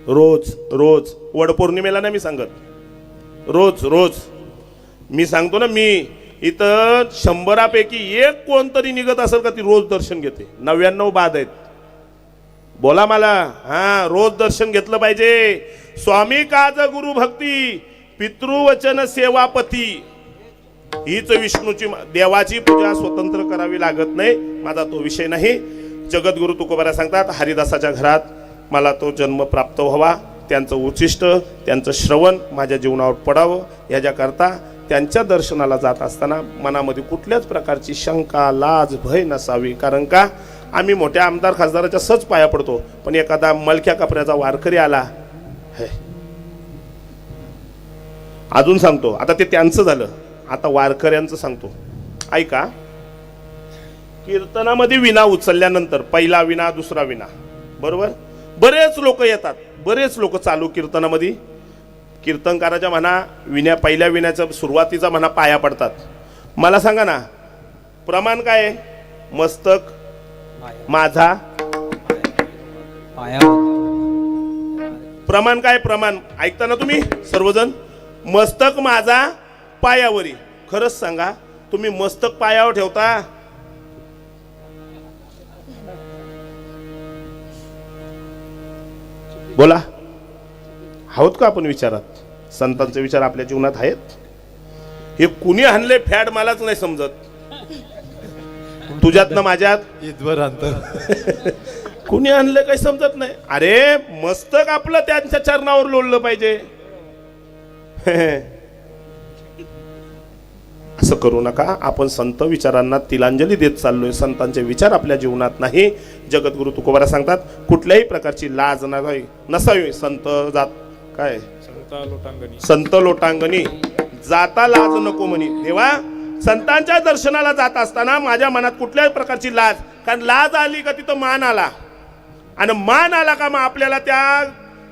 रोज रोज, वडपौर्णिमेला नाही मी सांगत, रोज रोज. मी सांगतो ना, मी इथं 100पैकी एक कोणतरी निघत असेल का ती रोज दर्शन घेते. 99 बाद आहेत. बोला मला. हा, रोज दर्शन घेतलं पाहिजे. स्वामी काज गुरु भक्ती, पितृवचन सेवापती, हीच विष्णूची देवाची पूजा स्वतंत्र करावी लागत नाही. माझा तो विषय नाही. जगद्गुरु तुकोबारा सांगतात, हरिदासाच्या घरात मला तो जन्म प्राप्त व्हावा, त्यांचं उच्चिष्ट, त्यांचं श्रवण माझ्या जीवनावर पडावं, याच्याकरता त्यांच्या दर्शनाला जात असताना मनामध्ये कुठल्याच प्रकारची शंका, लाज, भय नसावी. कारण का, आम्ही मोठ्या आमदार खासदाराच्या सहज पाया पडतो, पण एखादा मलक्या कपड्याचा वारकरी आला, हे अजून सांगतो, आता ते त्यांचं झालं, आता वारकऱ्यांचं सांगतो. ऐका, कीर्तनामध्ये विना उचलल्यानंतर पहिला विना, दुसरा विना, बरोबर, बरेच लोक येतात, बरेच लोक चालू कीर्तनामध्ये कीर्तनकाराच्या म्हणा विण्या, पहिल्या विण्याच्या सुरुवातीचा म्हणा पाया पडतात. मला सांगा ना, प्रमाण काय आहे? मस्तक माझा, प्रमाण काय? प्रमाण ऐकता ना तुम्ही सर्वजण? मस्तक माझा पायावरी. खरंच सांगा, तुम्ही मस्तक पायावर ठेवता? बोला, आहोत का आपण विचारात? संतांचे विचार आपल्या जीवनात आहेत? हे कुणी आणले फॅड मलाच नाही समजत. तुझ्यात ना माझ्यात ईदवर अंतर. कुणी आणले काही समजत नाही. अरे मस्तक आपलं त्यांच्या चरणावर लोळलं पाहिजे. असं करू नका. आपण संत विचारांना तिलांजली देत चाललोय. संतांचे विचार आपल्या जीवनात नाही. जगद्गुरु तुकोबारा सांगतात, कुठल्याही प्रकारची लाज नसावी. संत जात काय, संत लोटांगणी जाता लाज नको म्हणी. देवा, संतांच्या दर्शनाला जात असताना माझ्या मनात कुठल्याही प्रकारची लाज, कारण लाज आली का तिथं मान आला, आणि मान आला का मग आपल्याला त्या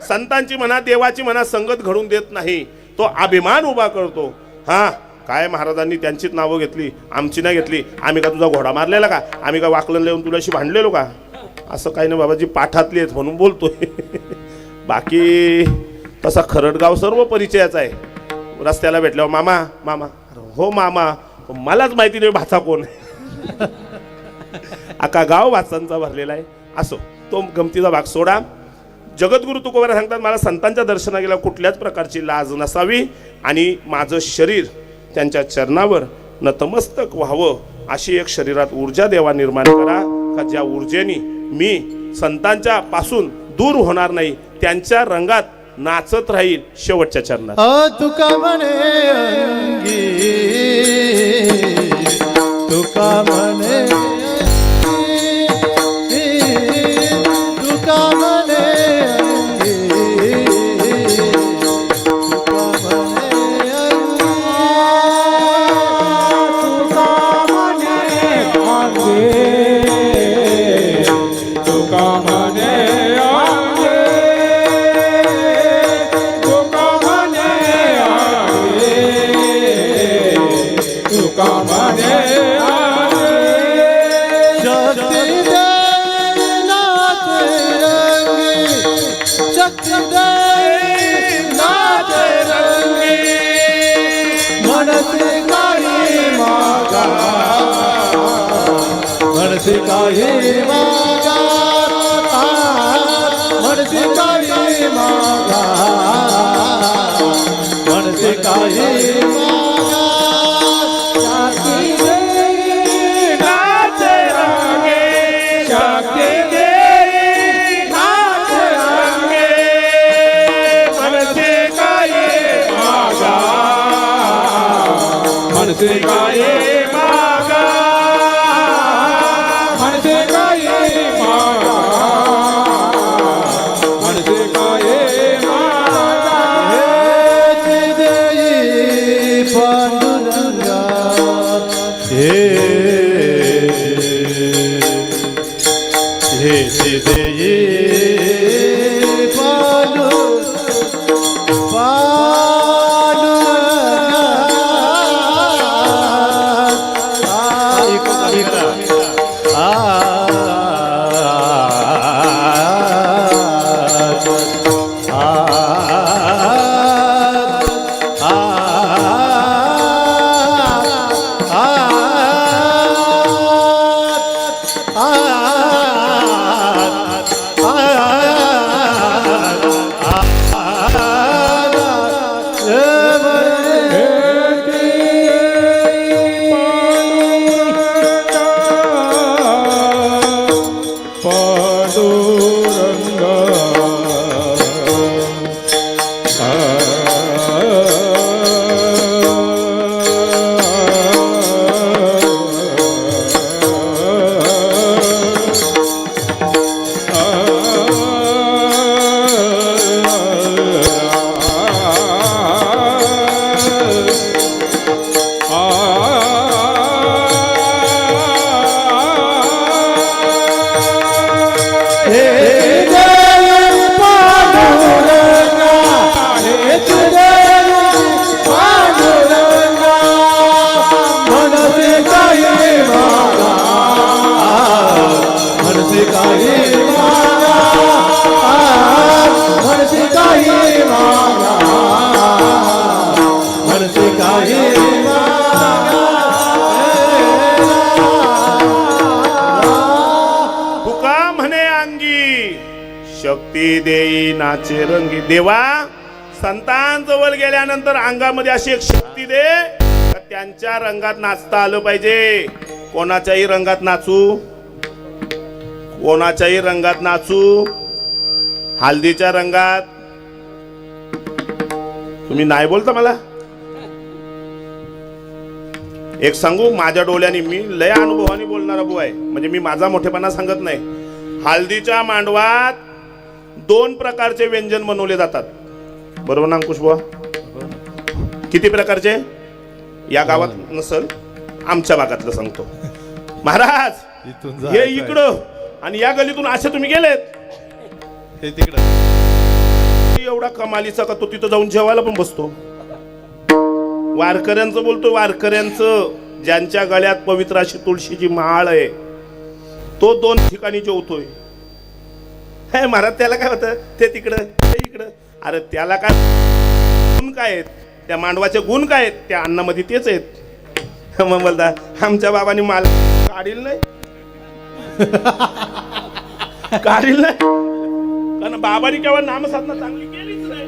संतांची म्हणा, देवाची म्हणा संगत घडून देत नाही. तो अभिमान उभा करतो. हा, काय महाराजांनी त्यांचीच नावं घेतली, आमची नाही घेतली. आम्ही का तुझा घोडा मारलेला का? आम्ही का वाकलन लिहून तुलाशी भांडलेलो का? असं काही नाही बाबाजी, पाठातली आहेत म्हणून बोलतोय. बाकी तसा खरडगाव सर्व परिचयाचा आहे. रस्त्याला भेटल्यावर मामा, मामा, हो मामा, मलाच माहिती नाही भाचा कोण आहे. अख्खा गाव भाचांचा भरलेला आहे. असो, तो गमतीचा भाग सोडा. जगद्गुरु तुकोबारा सांगतात, मला संतांच्या दर्शना गेला कुठल्याच प्रकारची लाज नसावी, आणि माझं शरीर त्यांच्या चरणावर नतमस्तक व्हावं, अशी एक शरीरात ऊर्जा देवा निर्माण करा, का ज्या ऊर्जेने मी संतांच्या पासून दूर होणार नाही, त्यांच्या रंगात नाचत राहील शेवटच्या चरणात. तुका म्हणे अंगी, तुका म्हणे, तुका म्हणे अंगी, तुका म्हणे तुका म्हणे अंगे, तुका म्हणे अंगे, तुका म्हणे अंगे. शक्ती दे नाच रंगी, शक्ती दे नाच रंगी, मनसे काही मागा, मनसे काही मागा, मनसे काही मागा, मनसे काही मागा. शाक्ती देई नाच रंगे, शाक्ती देई नाच रंगे, मनसे काही मागा, मनसे काही मागा मनसे काही मागा मनसे काही मागा हेच देई पांडुरंगा हेच देई शक्ती देई नाचे रंगी. देवा, संतान जवळ गेल्यानंतर अंगामध्ये अशी एक शक्ती दे का त्यांच्या रंगात नाचता आलं पाहिजे. कोणाच्याही रंगात नाचू, कोणाच्याही रंगात नाचू, हळदीच्या रंगात. तुम्ही नाही बोलता मला. एक सांगू, माझ्या डोळ्याने मी लय अनुभवाने बोलणारा बुवा आहे, म्हणजे मी माझा मोठेपणा सांगत नाही. हळदीच्या मांडवात 2 प्रकारचे व्यंजन बनवले जातात, बरोबर ना अंकुश बुवा? किती प्रकारचे? या गावात नसल, आमच्या भागातलं सांगतो. महाराज, हे इकडं आणि या गलीतून असे तुम्ही गेलेत, हे तिकडं. एवढा कमालीचा का तो तिथं जाऊन जेवायला पण बसतो. वारकऱ्यांचं बोलतो, वारकऱ्यांचं ज्यांच्या गळ्यात पवित्र अशी तुळशीची माळ आहे तो 2 ठिकाणी जेवतोय. हे महाराज, त्याला काय होतं? ते तिकडं, ते इकडं. अरे त्याला काय गुण काय आहेत? त्या मांडवाचे गुण काय आहेत? त्या अन्नामध्ये तेच आहेत. मग बोलता आमच्या बाबांनी माल काढील नाही, काढील नाही, कारण बाबांनी केव्हा नामसाधना चांगली केलीच नाही.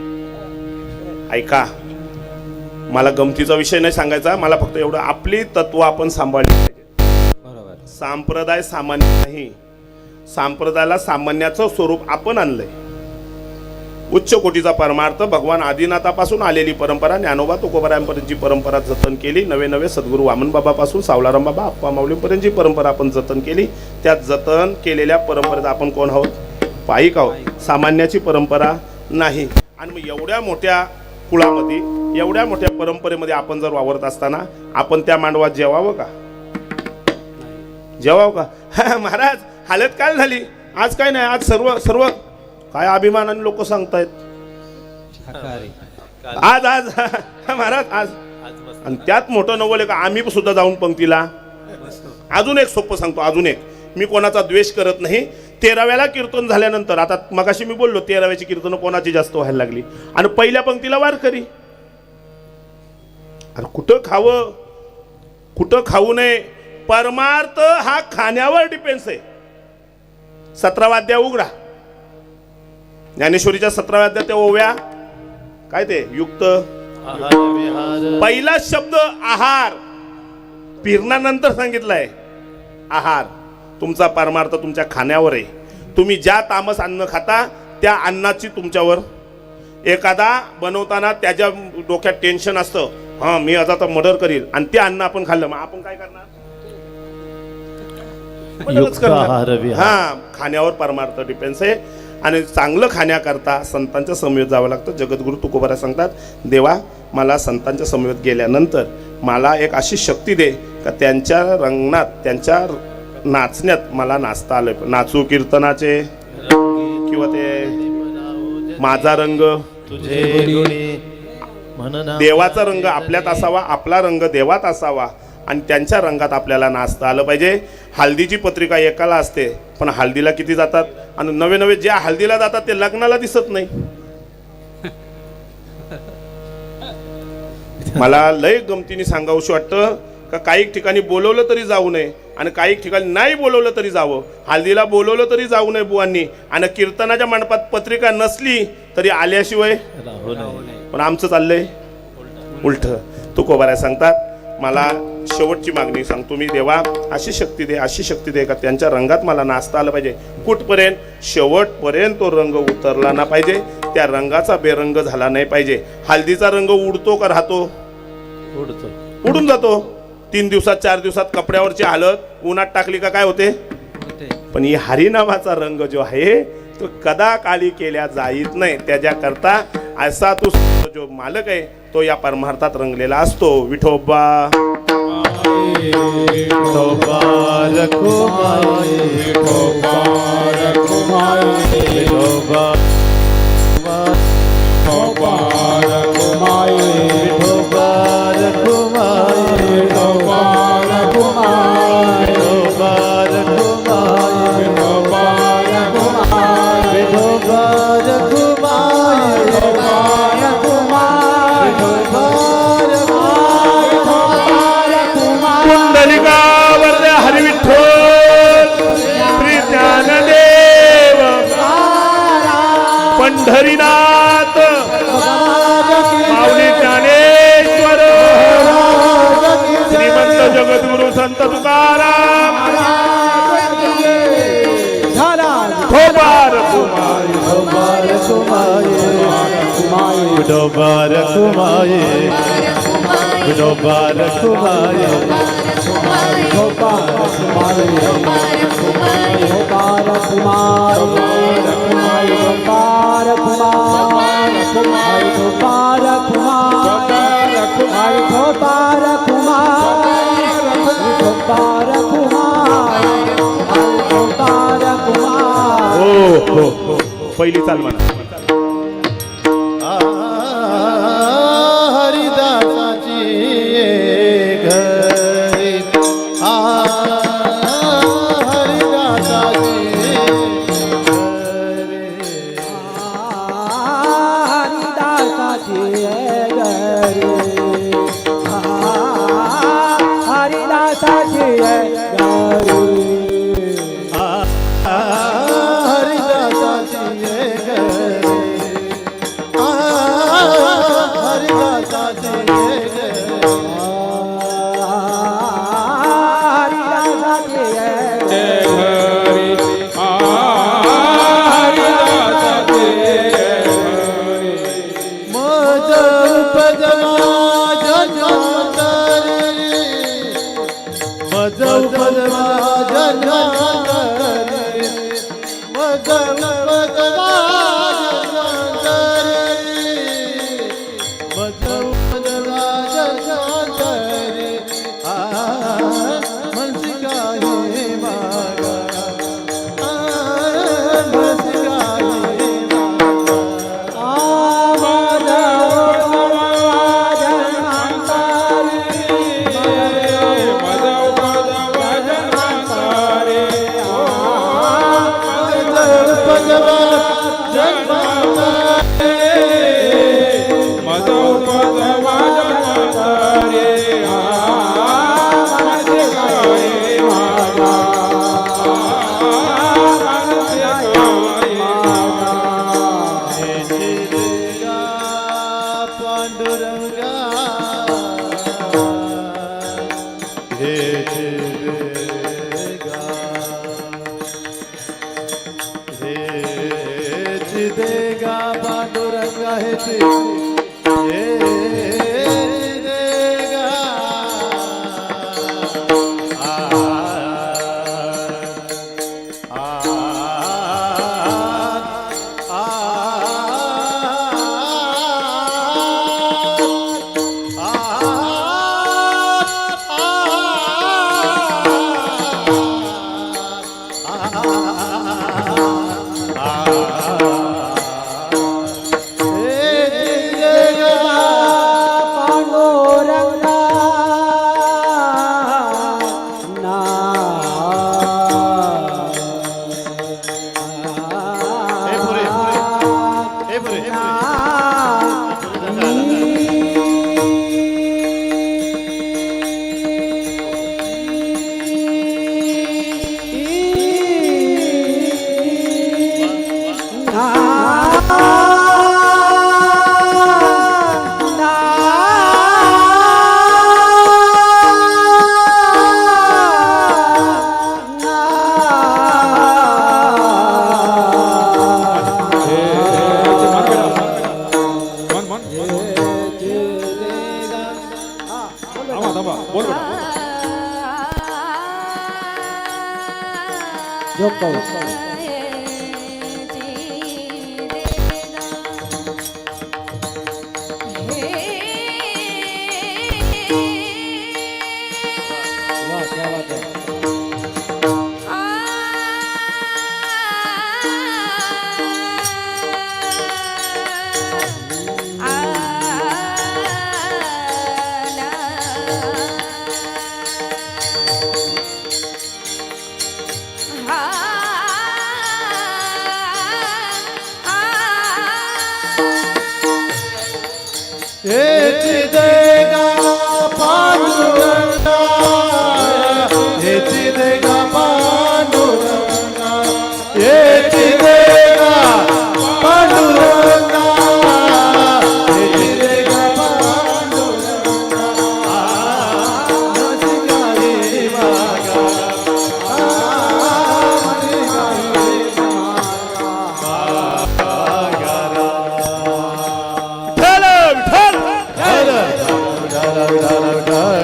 ऐका, मला गमतीचा विषय नाही सांगायचा, मला फक्त एवढं, आपली तत्व आपण सांभाळली पाहिजे. संप्रदाय सामान्य नाही, संप्रदायाला सामान्याचं स्वरूप आपण आणलंय. उच्च कोटीचा परमार्थ भगवान आदिनाथापासून आलेली परंपरा, ज्ञानोबा तुकोबारायांपर्यंतची परंपरा जतन केली. नवे नवे सद्गुरू वामनबाबापासून सावलाराम बाबा अप्पा माऊलीपर्यंतची परंपरा आपण जतन केली. त्या जतन केलेल्या परंपरेत आपण कोण आहोत? पाईक आहोत. सामान्याची परंपरा नाही. आणि मग एवढ्या मोठ्या कुळामध्ये, एवढ्या मोठ्या परंपरेमध्ये आपण जर वावरत असताना आपण त्या मांडवात जेवावं का? जेवावं का? महाराज, हालत काय झाली आज? काय नाही, आज सर्व सर्व काय अभिमानाने लोक सांगतायत आज आज महाराज आज. आणि त्यात मोठं नवल आहे का आम्ही सुद्धा जाऊन पंक्तीला. अजून एक सोपं सांगतो, अजून एक. मी कोणाचा द्वेष करत नाही. 13व्याला कीर्तन झाल्यानंतर, आता मगाशी मी बोललो 13व्याची कीर्तन कोणाची जास्त व्हायला लागली, आणि पहिल्या पंक्तीला वारकरी. अरे कुठं खावं, कुठं खाऊ नये? परमार्थ हा खाण्यावर डिपेंड्स आहे. 17वा अध्याय उघडा, ज्ञानेश्वरीच्या 17व्या अध्याय त्या ओव्या काय ते युक्त. पहिला शब्द आहार, फिरण्यानंतर सांगितलंय आहार. तुमचा परमार्थ तुमच्या खाण्यावर आहे. तुम्ही ज्या तामस अन्न खाता त्या अन्नाची तुमच्यावर, एखादा बनवताना त्याच्या डोक्यात टेन्शन असतं, हा मी आता तर मर्डर करील, आणि ते अन्न आपण खाल्लं, मग आपण काय करणार? मर्डरच करणार. युक्ताहार हा, खाण्यावर परमार्थ डिपेंड्स आहे. आणि चांगलं खाण्याकरता संतांच्या समवेत जावं लागतं. जगद्गुरु तुकोबारा सांगतात, देवा मला संतांच्या समवेत गेल्यानंतर मला एक अशी शक्ती दे का त्यांच्या रंगणात, त्यांच्या नाचण्यात मला नाचता आलं. नाचू कीर्तनाचे किंवा ते माझा रंग, तुझे गुणी म्हणना देवाचा रंग आपल्यात असावा, आपला रंग देवात असावा, आणि त्यांच्या रंगात आपल्याला नाचता आलं पाहिजे. हळदीची पत्रिका एकाला असते, पण हळदीला किती जातात? आणि नवे नवे ज्या हळदीला जातात ते लग्नाला दिसत नाही. मला लय गमतीने सांगावंशी वाटतं का काही ठिकाणी बोलवलं तरी जाऊ नये, आणि काही ठिकाणी नाही बोलवलं तरी जावं. हळदीला बोलवलं तरी जाऊ नये बुवांनी, आणि कीर्तनाच्या मंडपात पत्रिका नसली तरी आल्याशिवाय राहू नये. पण आमचं चाललंय उलट. तुकोबारा सांगतात, मला शेवटची मागणी सांगतो मी, देवा अशी शक्ती दे, अशी शक्ती दे का त्यांच्या रंगात मला नाचता आलं पाहिजे. कुठपर्यंत? शेवटपर्यंत तो रंग उतरला ना पाहिजे, त्या रंगाचा बेरंग झाला नाही पाहिजे. हळदीचा रंग उडतो का राहतो? उडतो. उडून जातो. 3 दिवसात 4 दिवसात कपड्यावरची हालत उन्हात टाकली का काय होते? पण ही हरिनामाचा रंग जो आहे तो कदा काळी केल्या जाईत नाही. त्याच्याकरता असा तो जो मालक आहे तो या परमार्थात रंगलेला असतो. विठोबा विठोबा रखुमाई, विठोबा रखुमाई, विठोबा विठोबा रखुमाई, विठोबा रखुमाई, विठोबा रखुमाई, विठोबा रखुमाई, विठोबा रखुमाई, विठोबा रखुमाई, विठोबा रखुमाई, पुंडलिका वरदे हरी विठ्ठल श्री ज्ञानदेव पंढरीनाथ माऊली ज्ञानेश्वर श्रीमंत जगद्गुरु संत तुकाराम विठोबा रखुमाई, विठोबा रखुमाई, विठोबा रखुमाई, विठोबा हो पहिली चाल म्हणा. हरिदासाची घरी हरिदासाची हेची देगा पांडुरंगा ना हे पुरे हे पुरे हेची देगा पांडुरंगा हेची देगा पांडुरंगा हेची देगा पांडुरंगा हेची देगा पांडुरंगा माझी गाई मागा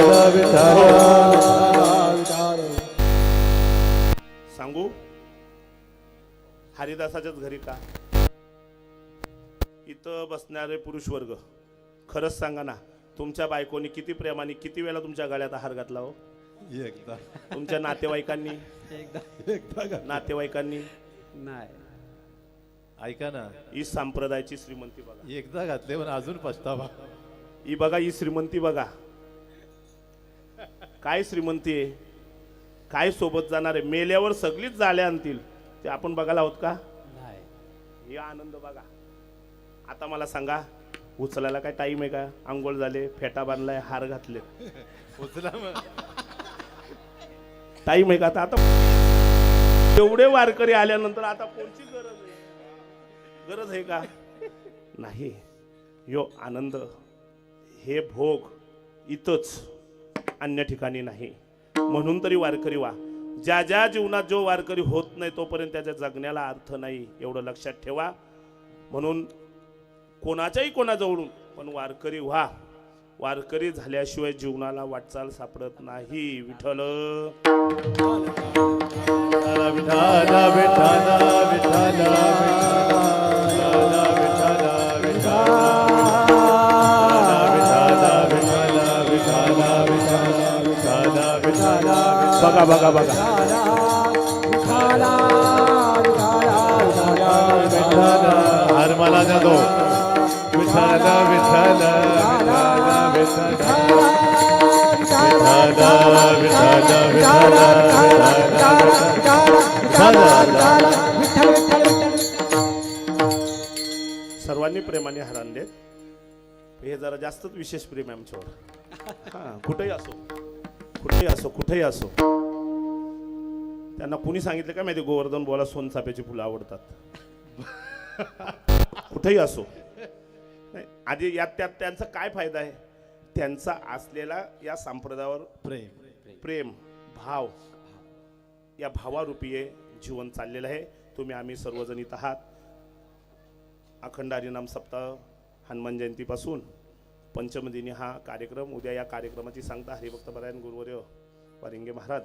माझी गाई सांगू हरिदासाच्याच घरी का इथं बसणारे पुरुष वर्ग खरंच सांगा ना तुमच्या बायकोनी किती प्रेमाने किती वेळा तुमच्या गळ्यात हार घातला हो एकदा तुमच्या नातेवाईकांनी एकदा नातेवाईकांनी नाही ऐका ना ही संप्रदायाची श्रीमंती बघा एकदा घातले पण अजून पछतावा ही बघा ही श्रीमंती बघा काय श्रीमंती आहे काय सोबत जाणार आहे मेल्यावर सगळीच जाळे आणतील ते आपण बघायला आहोत का नाही हे आनंद बघा आता मला सांगा उचलायला काय टाइम आहे का आंघोळ झाले फेटा बांधलाय हार घातले उचला मग टाइम आहे का आता एवढे वारकरी आल्यानंतर आता कोणची गरज आहे का नाही यो आनंद हे भोग इथंच अन्य ठिकाणी नाही म्हणून तरी वारकरी व्हा ज्या ज्या जीवनात जो वारकरी होत नाही तोपर्यंत त्याच्या जगण्याला अर्थ नाही एवढं लक्षात ठेवा म्हणून कोणाच्याही कोणाजवळून पण वारकरी व्हा वारकरी झाल्याशिवाय जीवनाला वाटचाल सापडत नाही विठ्ठल विठाला विठाला विठाला बघा बघा बघा हार मला द्या दो विठाला विठाला विठाला विठाला सर्वांनी प्रेमाने हार आणले हे जरा जास्तच विशेष प्रेम आहे आमच्यावर हा कुठेही असो कुठेही असो कुठेही असो त्यांना कुणी सांगितलं का माहिती गोवर्धन बोला सोनचाफ्याची फुलं आवडतात कुठेही असो नाही आधी यात त्यात त्यांचा काय फायदा आहे त्यांचा असलेला या संप्रदायावर प्रेम भाव या भावारूपी जीवन चाललेलं आहे तुम्ही आम्ही सर्वजण इथं आहात अखंड हरिनाम सप्ताह हनुमान जयंतीपासून पंचमदिनी हा कार्यक्रम, उद्या या कार्यक्रमाची सांगता हरिभक्त परायण गुरुवर्य वारिंगे महाराज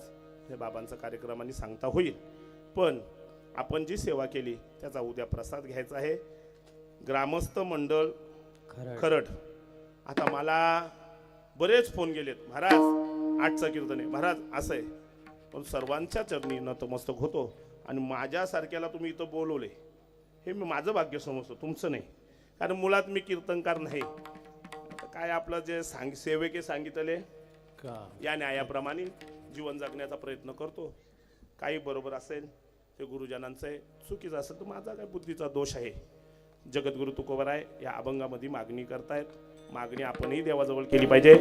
हे बाबांचा कार्यक्रमाने सांगता होईल. पण आपण जी सेवा केली त्याचा उद्या प्रसाद घ्यायचा आहे. ग्रामस्थ मंडळ खरड. आता मला बरेच फोन गेलेत, महाराज 8चं कीर्तन आहे, महाराज असं आहे. पण सर्वांच्या चरणी नतमस्तक होतो आणि माझ्यासारख्याला तुम्ही इथं बोलवले हे मी माझं भाग्य समजतो, तुमचं नाही. कारण मुळात मी कीर्तनकार नाही. काय आपलं जे सेवके सांगितले या न्यायाप्रमाणे जीवन जगण्याचा प्रयत्न करतो. काही बरोबर असेल ते गुरुजनांचं आहे, चुकीचं असेल तर माझा काय बुद्धीचा दोष आहे. जगद्गुरु तुकोबराय या अभंगामध्ये मागणी करतायत. मागणी आपणही देवाजवळ केली पाहिजे.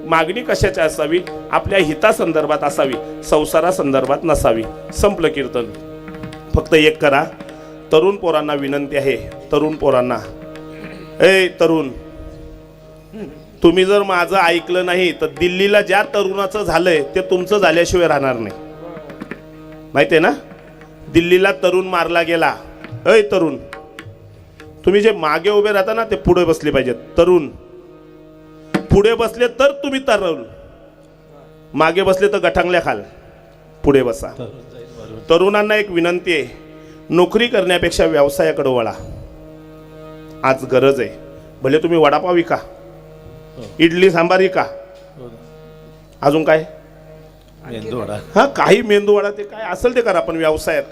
मागणी कशाची असावी? आपल्या हितासंदर्भात असावी, संसारासंदर्भात नसावी. संपलं कीर्तन. फक्त एक करा, तरुण पोरांना विनंती आहे, तरुण पोरांना, ए तरुण, तुम्ही जर माझं ऐकलं नाही तर दिल्लीला ज्या तरुणाचं झालंय ते तुमचं झाल्याशिवाय राहणार नाही. माहितीये ना, दिल्लीला तरुण मारला गेला. ऐ तरुण, तुम्ही जे मागे उभे राहता ना ते पुढे बसले पाहिजेत. तरुण पुढे बसले तर तुम्ही तरुण, मागे बसले तर गठांगल्या खाल. पुढे बसा. तरुणांना एक विनंती आहे, नोकरी करण्यापेक्षा व्यवसायाकडे वळा. आज गरज आहे. भले तुम्ही वडापाव विका, इडली सांबार विका, अजून काय मेंदूवडा, हा काही मेंदूवडा, ते काय असेल ते करा, पण व्यवसायात.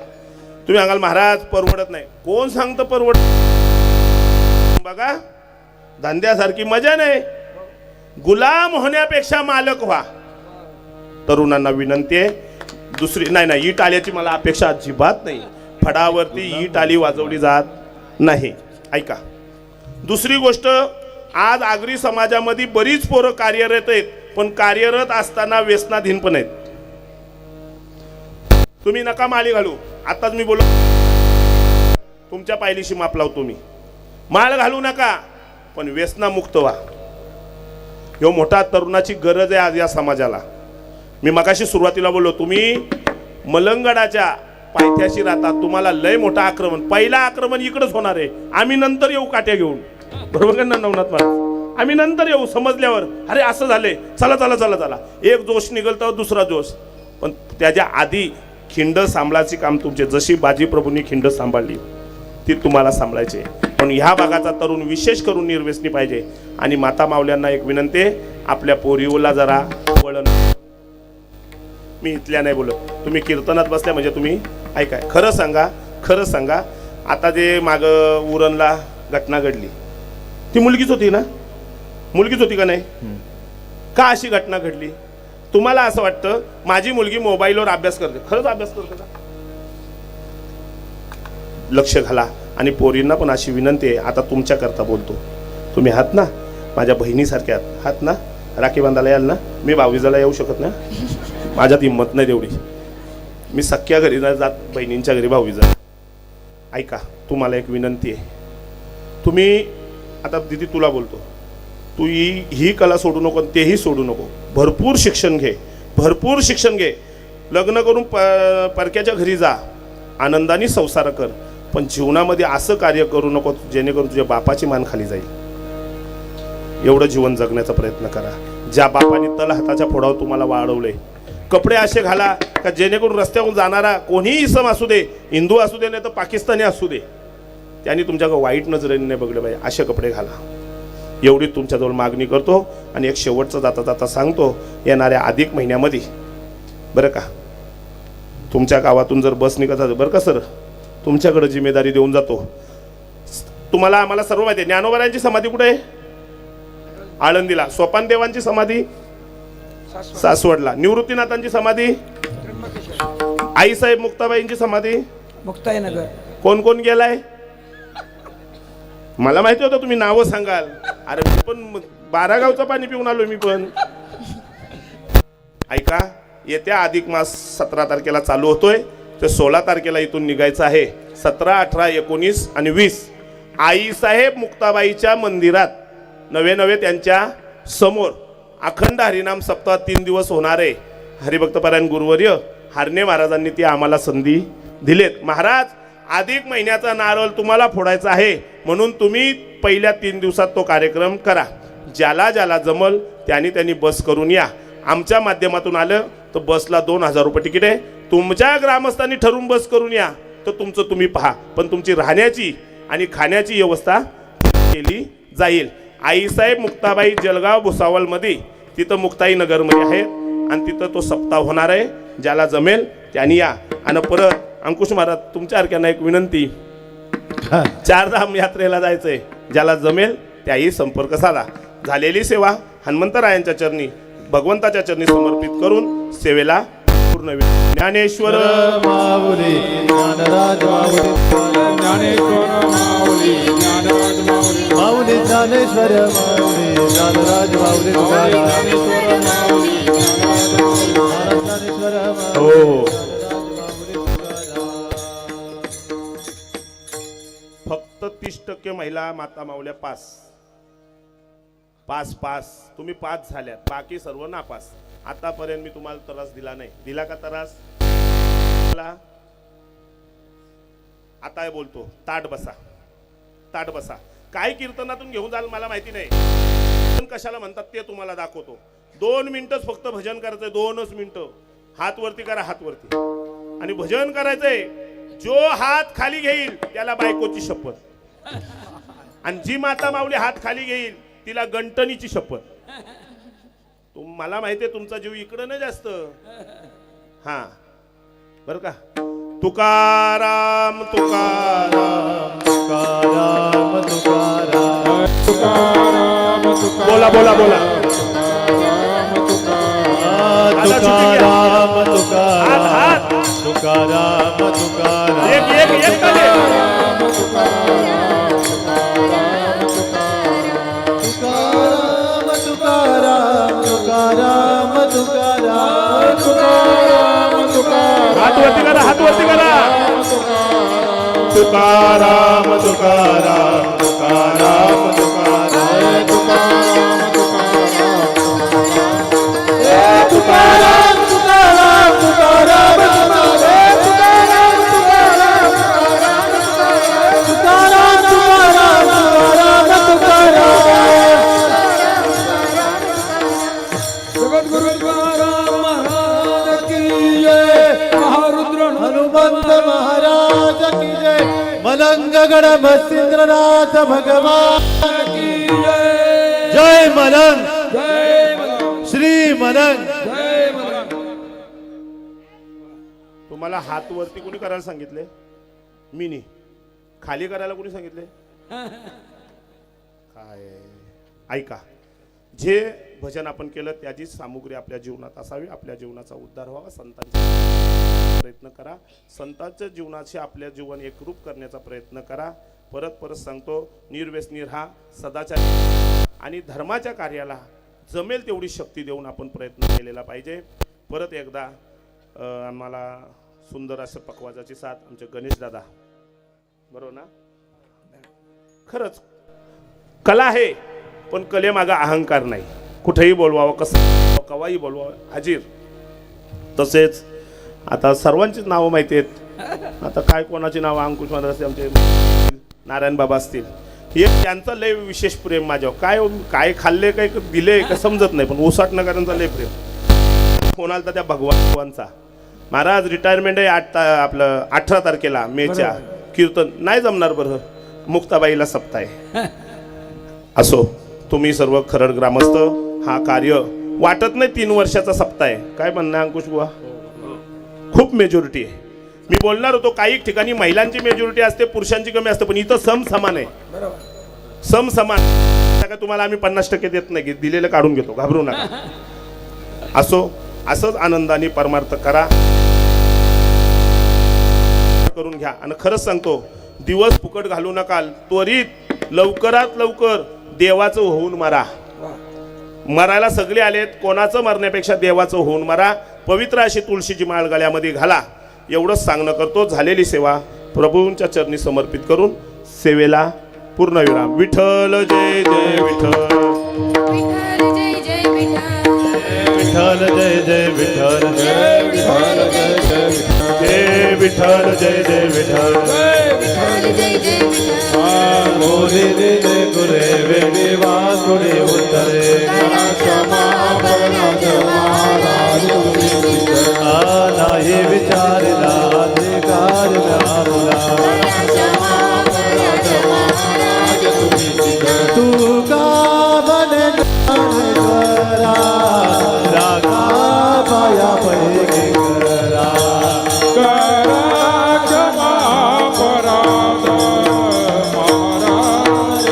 तुम्ही सांगाल महाराज परवडत नाही. कोण सांगतं परवडत? बघा, धंद्यासारखी मजा नाही. गुलाम होण्यापेक्षा मालक व्हा. तरुणांना विनंती आहे. दुसरी नाही, ईट आल्याची मला अपेक्षा अजिबात नाही. फडावरती ईट आली वाजवली जात नाही. ऐका, दुसरी गोष्ट, आज आगरी समाजामध्ये बरीच पोरं कार्यरत आहेत, पण कार्यरत असताना व्यसनाधीन पण आहेत. तुम्ही नका माळी घालू. आताच मी बोलतो, तुमच्या पायलीशी माप लावतो मी. माळ घालू नका, पण व्यसनामुक्त व्हा. ह्यो मोठा तरुणाची गरज आहे आज या समाजाला. मी मगाशी सुरुवातीला बोललो, तुम्ही मलंगडाच्या पायथ्याशी राहता, तुम्हाला लय मोठा आक्रमण, पहिला आक्रमण इकडंच होणार आहे. आम्ही नंतर येऊ काट्या घेऊन, बरोबर का नवनाथ महाराज? आम्ही नंतर येऊ समजल्यावर, अरे असं झालंय, चला चला चला चला. एक जोश निघलतो, दुसरा जोश. पण त्याच्या आधी खिंड सांभाळायची काम तुमचे. जशी बाजी प्रभूंनी खिंड सांभाळली ती तुम्हाला सांभाळायची. पण ह्या भागाचा तरुण विशेष करून निर्व्यसनी पाहिजे. आणि माता मावल्यांना एक विनंती, आपल्या पोरीओला जरा वळण. मी इथल्या नाही बोलत, तुम्ही कीर्तनात बसल्या म्हणजे तुम्ही ऐकाय. खरं सांगा, खरं सांगा, आता जे मागं उरणला घटना घडली ती मुलगीच होती ना? मुलगीच होती का नाही? का अशी घटना घडली? तुम्हाला असं वाटतं माझी मुलगी मोबाईलवर अभ्यास करते, खरंच अभ्यास करते का? लक्ष घाला. आणि पोरींना पण अशी विनंती आहे, आता तुमच्याकरता बोलतो, तुम्ही आहात ना माझ्या बहिणीसारख्या आहात ना? राखी बांधायला याल ना? मी भाऊबीजाला येऊ शकत ना, माझ्यात हिंमत नाही तेवढी. मी सख्या घरी नाही जात, बहिणींच्या घरी भाऊबीजा. ऐका, तुम्हाला एक विनंती आहे. तुम्ही आता दिदी तुला बोलतो, तू ही कला सोडू नको, तेही सोडू नको. भरपूर शिक्षण घे, भरपूर शिक्षण घे. लग्न करून परक्याच्या घरी जा, आनंदाने संसार कर. पण जीवनामध्ये असं कार्य करू नको जेणेकरून तुझ्या बापाची मान खाली जाईल. एवढं जीवन जगण्याचा प्रयत्न करा. ज्या बापाने तल हाताच्या फोडावर तुम्हाला वाढवले, कपडे असे घाला का जेणेकरून रस्त्यावरून जाणारा कोणीही इसम असू दे, हिंदू असू दे नाही तर पाकिस्तानी असू दे, त्यांनी तुमच्याकडे वाईट नजरेने नाही बघले पाहिजे, असे कपडे घाला. एवढी तुमच्याजवळ मागणी करतो. आणि एक शेवटचं जाता जाता सांगतो, येणाऱ्या अधिक महिन्यामध्ये बरं का, तुमच्या गावातून जर बस निघत असेल बरं का सर, तुमच्याकडे जिम्मेदारी देऊन जातो. तुम्हाला आम्हाला सर्व माहिती आहे. ज्ञानोबारायांची समाधी कुठे आहे? आळंदीला. सोपान देवांची समाधी सासवडला. निवृत्तीनाथांची समाधी, आईसाहेब मुक्ताबाईंची समाधी मुक्ताईनगर. कोण कोण गेलाय? मला माहिती होतं तुम्ही नावं सांगाल. अरे मी पण 12 गावचं पाणी पिऊन आलो मी पण. ऐका, येत्या अधिक मास 17 तारखेला चालू होतोय, ते 16 तारखेला इथून निघायचं आहे. 17, 18, 19 आणि 20 आईसाहेब मुक्ताबाईच्या मंदिरात नवे त्यांच्या समोर अखंड हरिनाम सप्ताह 3 दिवस होणार आहे. हरिभक्त परायण गुरुवर्य हारणे महाराजांनी ती आम्हाला संधी दिलेत. महाराज, अधिक महिन्याचा नारळ तुम्हाला फोडायचा आहे, म्हणून तुम्ही पहिल्या 3 दिवसात तो कार्यक्रम करा. ज्याला ज्याला जमल त्यांनी बस करून या. आमच्या माध्यमातून आलं तर बसला 2000 रुपये तिकीट आहे. तुमच्या ग्रामस्थांनी ठरवून बस करून या तर तुमचं तुम्ही पहा, पण तुमची राहण्याची आणि खाण्याची व्यवस्था केली जाईल. आईसाहेब मुक्ताबाई जलगाव भुसावळमध्ये तिथं मुक्ताई नगरमध्ये आहे आणि तिथं तो सप्ताह होणार आहे. ज्याला जमेल त्यांनी या. आणि परत अंकुश महाराज तुमच्यासारख्यांना एक विनंती, 4 धाम यात्रेला जायचंय, ज्याला जमेल त्याही संपर्क साधा. झालेली सेवा हनुमंतरायांच्या चरणी भगवंताच्या चरणी समर्पित करून सेवेला पूर्ण वेळ. ज्ञानेश्वर माऊली ज्ञानराज माऊली ज्ञानेश्वर माऊली ज्ञानराज माऊली माऊली ज्ञानेश्वर माऊली ज्ञानराज माऊली ज्ञानेश्वर माऊली ज्ञानेश्वर हो. फक्त 30% महिला माता माऊल्या पास तुम्ही पास झाल्यात, बाकी सर्व नापास. आतापर्यंत मी तुम्हाला त्रास दिला नाही. दिला का त्रास? आता बोलतो, ताट बसा. काय कीर्तनातून घेऊन जाल मला माहिती नाही, पण कशाला म्हणतात ते तुम्हाला दाखवतो. 2 मिनिटच फक्त भजन करायचंय, 2च मिनिटं. हात वरती करा, हात वरती, आणि भजन करायचंय. जो हात खाली घेईल त्याला बायकोची शपथ, आणि जी माता माऊली हात खाली घेईल तिला गंटणीची शपथ. मला माहितीये तुमचा जीव इकडं नाही जास्त. हा बर का. तुकाराम तुकाराम तुकाराम तुकाराम तुकाराम बोला बोला बोला. तुकाराम तुकाराम हात तुकाराम तुकाराम एक करे. तुकाराम तुकाराम तुकाराम तुकाराम हात वरती करा, हात वरती करा. तुकाराम तुकाराम तुकाराम तुकाराम तुकाराम तुकाराम तुकाराम जगद्गुरु तुकाराम महाराज की जय. महारुद्र हनुमंत महाराज की जय. मलंग गण मत्स्येंद्रनाथ भगवान की जय. जय. मलंग जय मलंग. श्री मलंग. जय मलंग. तुम्हाला हात वरती कोणी करायला सांगितले? मी नाही. खाली करायला कोणी सांगितले? काय ऐका, जे भजन आपण केलं त्याची सामुग्री आपल्या जीवनात असावी. आपल्या जीवनाचा उद्धार व्हावा. संतांचा प्रयत्न करा. संतांच्या जीवनाशी आपल्या जीवन एकरूप करण्याचा प्रयत्न करा. परत सांगतो, निर्व्यसनी राहा. सदाचार आणि धर्माच्या कार्याला जमेल तेवढी शक्ती देऊन आपण प्रयत्न केलेला पाहिजे. परत एकदा आम्हाला सुंदर असं पकवाजाची साथ आमचे गणेश दादा, बरोबर ना? खरंच कला आहे, पण कलेमागा अहंकार नाही. कुठेही बोलवावं, कसं कवाही बोलवावं, हाजीर. तसेच आता सर्वांचीच नावं माहिती आहेत. आता काय कोणाची नावं, अंकुश महाराज असतील, आमचे नारायण बाबा असतील, हे त्यांचं लय विशेष प्रेम माझ्यावर. काय खाल्ले, काय दिले काय समजत नाही, पण ओसाटणकरांचा लय प्रेम. कोणाला तर त्या भगवानचा महाराज रिटायरमेंट आहे आपलं 18 तारखेला मेच्या. कीर्तन नाही जमणार बरं, मुक्ताबाईला सप्ताह आहे. असो, तुम्ही सर्व खरड ग्रामस्थ, हा कार्य वाटत नाही 3 वर्षाचा सप्ताह आहे. काय म्हणणं अंकुश बुवा? खूप मेजॉरिटी आहे. मी बोलणार होतो काही ठिकाणी महिलांची मेजॉरिटी असते, पुरुषांची कमी असते, पण इथं समान आहे. समान. तुम्हाला आम्ही 50% देत नाही, दिलेलं काढून घेतो, घाबरू नका. असो, असंच आनंदाने परमार्थ करा, करून घ्या. आणि खरंच सांगतो, दिवस फुकट घालू नका. त्वरित लवकरात लवकर देवाचं होऊन मरा. मरायला सगळे आलेत, कोणाचं मरण्यापेक्षा देवाचं होऊन मरा. पवित्र अशी तुळशीची माळ गळ्यामध्ये घाला. एवढंच सांगणं करतो. झालेली सेवा प्रभूंच्या चरणी समर्पित करून सेवेला पूर्णविराम. विठ्ठल जय जय विठ्ठल. विठ्ठल जय जय विठ्ठल. विठ्ठल जय जय विठ्ठल. जय विठ्ठल. जय जय विठ्ठल. जय विठ्ठल जय जय विठ्ठल विठ्ठल जय जय विठ्ठल मोरे रे रे गुरे वेणी वाकुडे उतरे नाही विचारला अधिकार व्यामुला तू का बने करा रागा पाया पैगे करा करा क्षमा पराध महाराज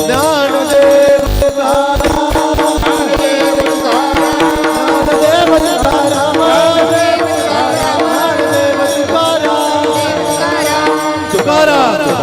ज्ञानदेव ज्ञानदेव तुकाराम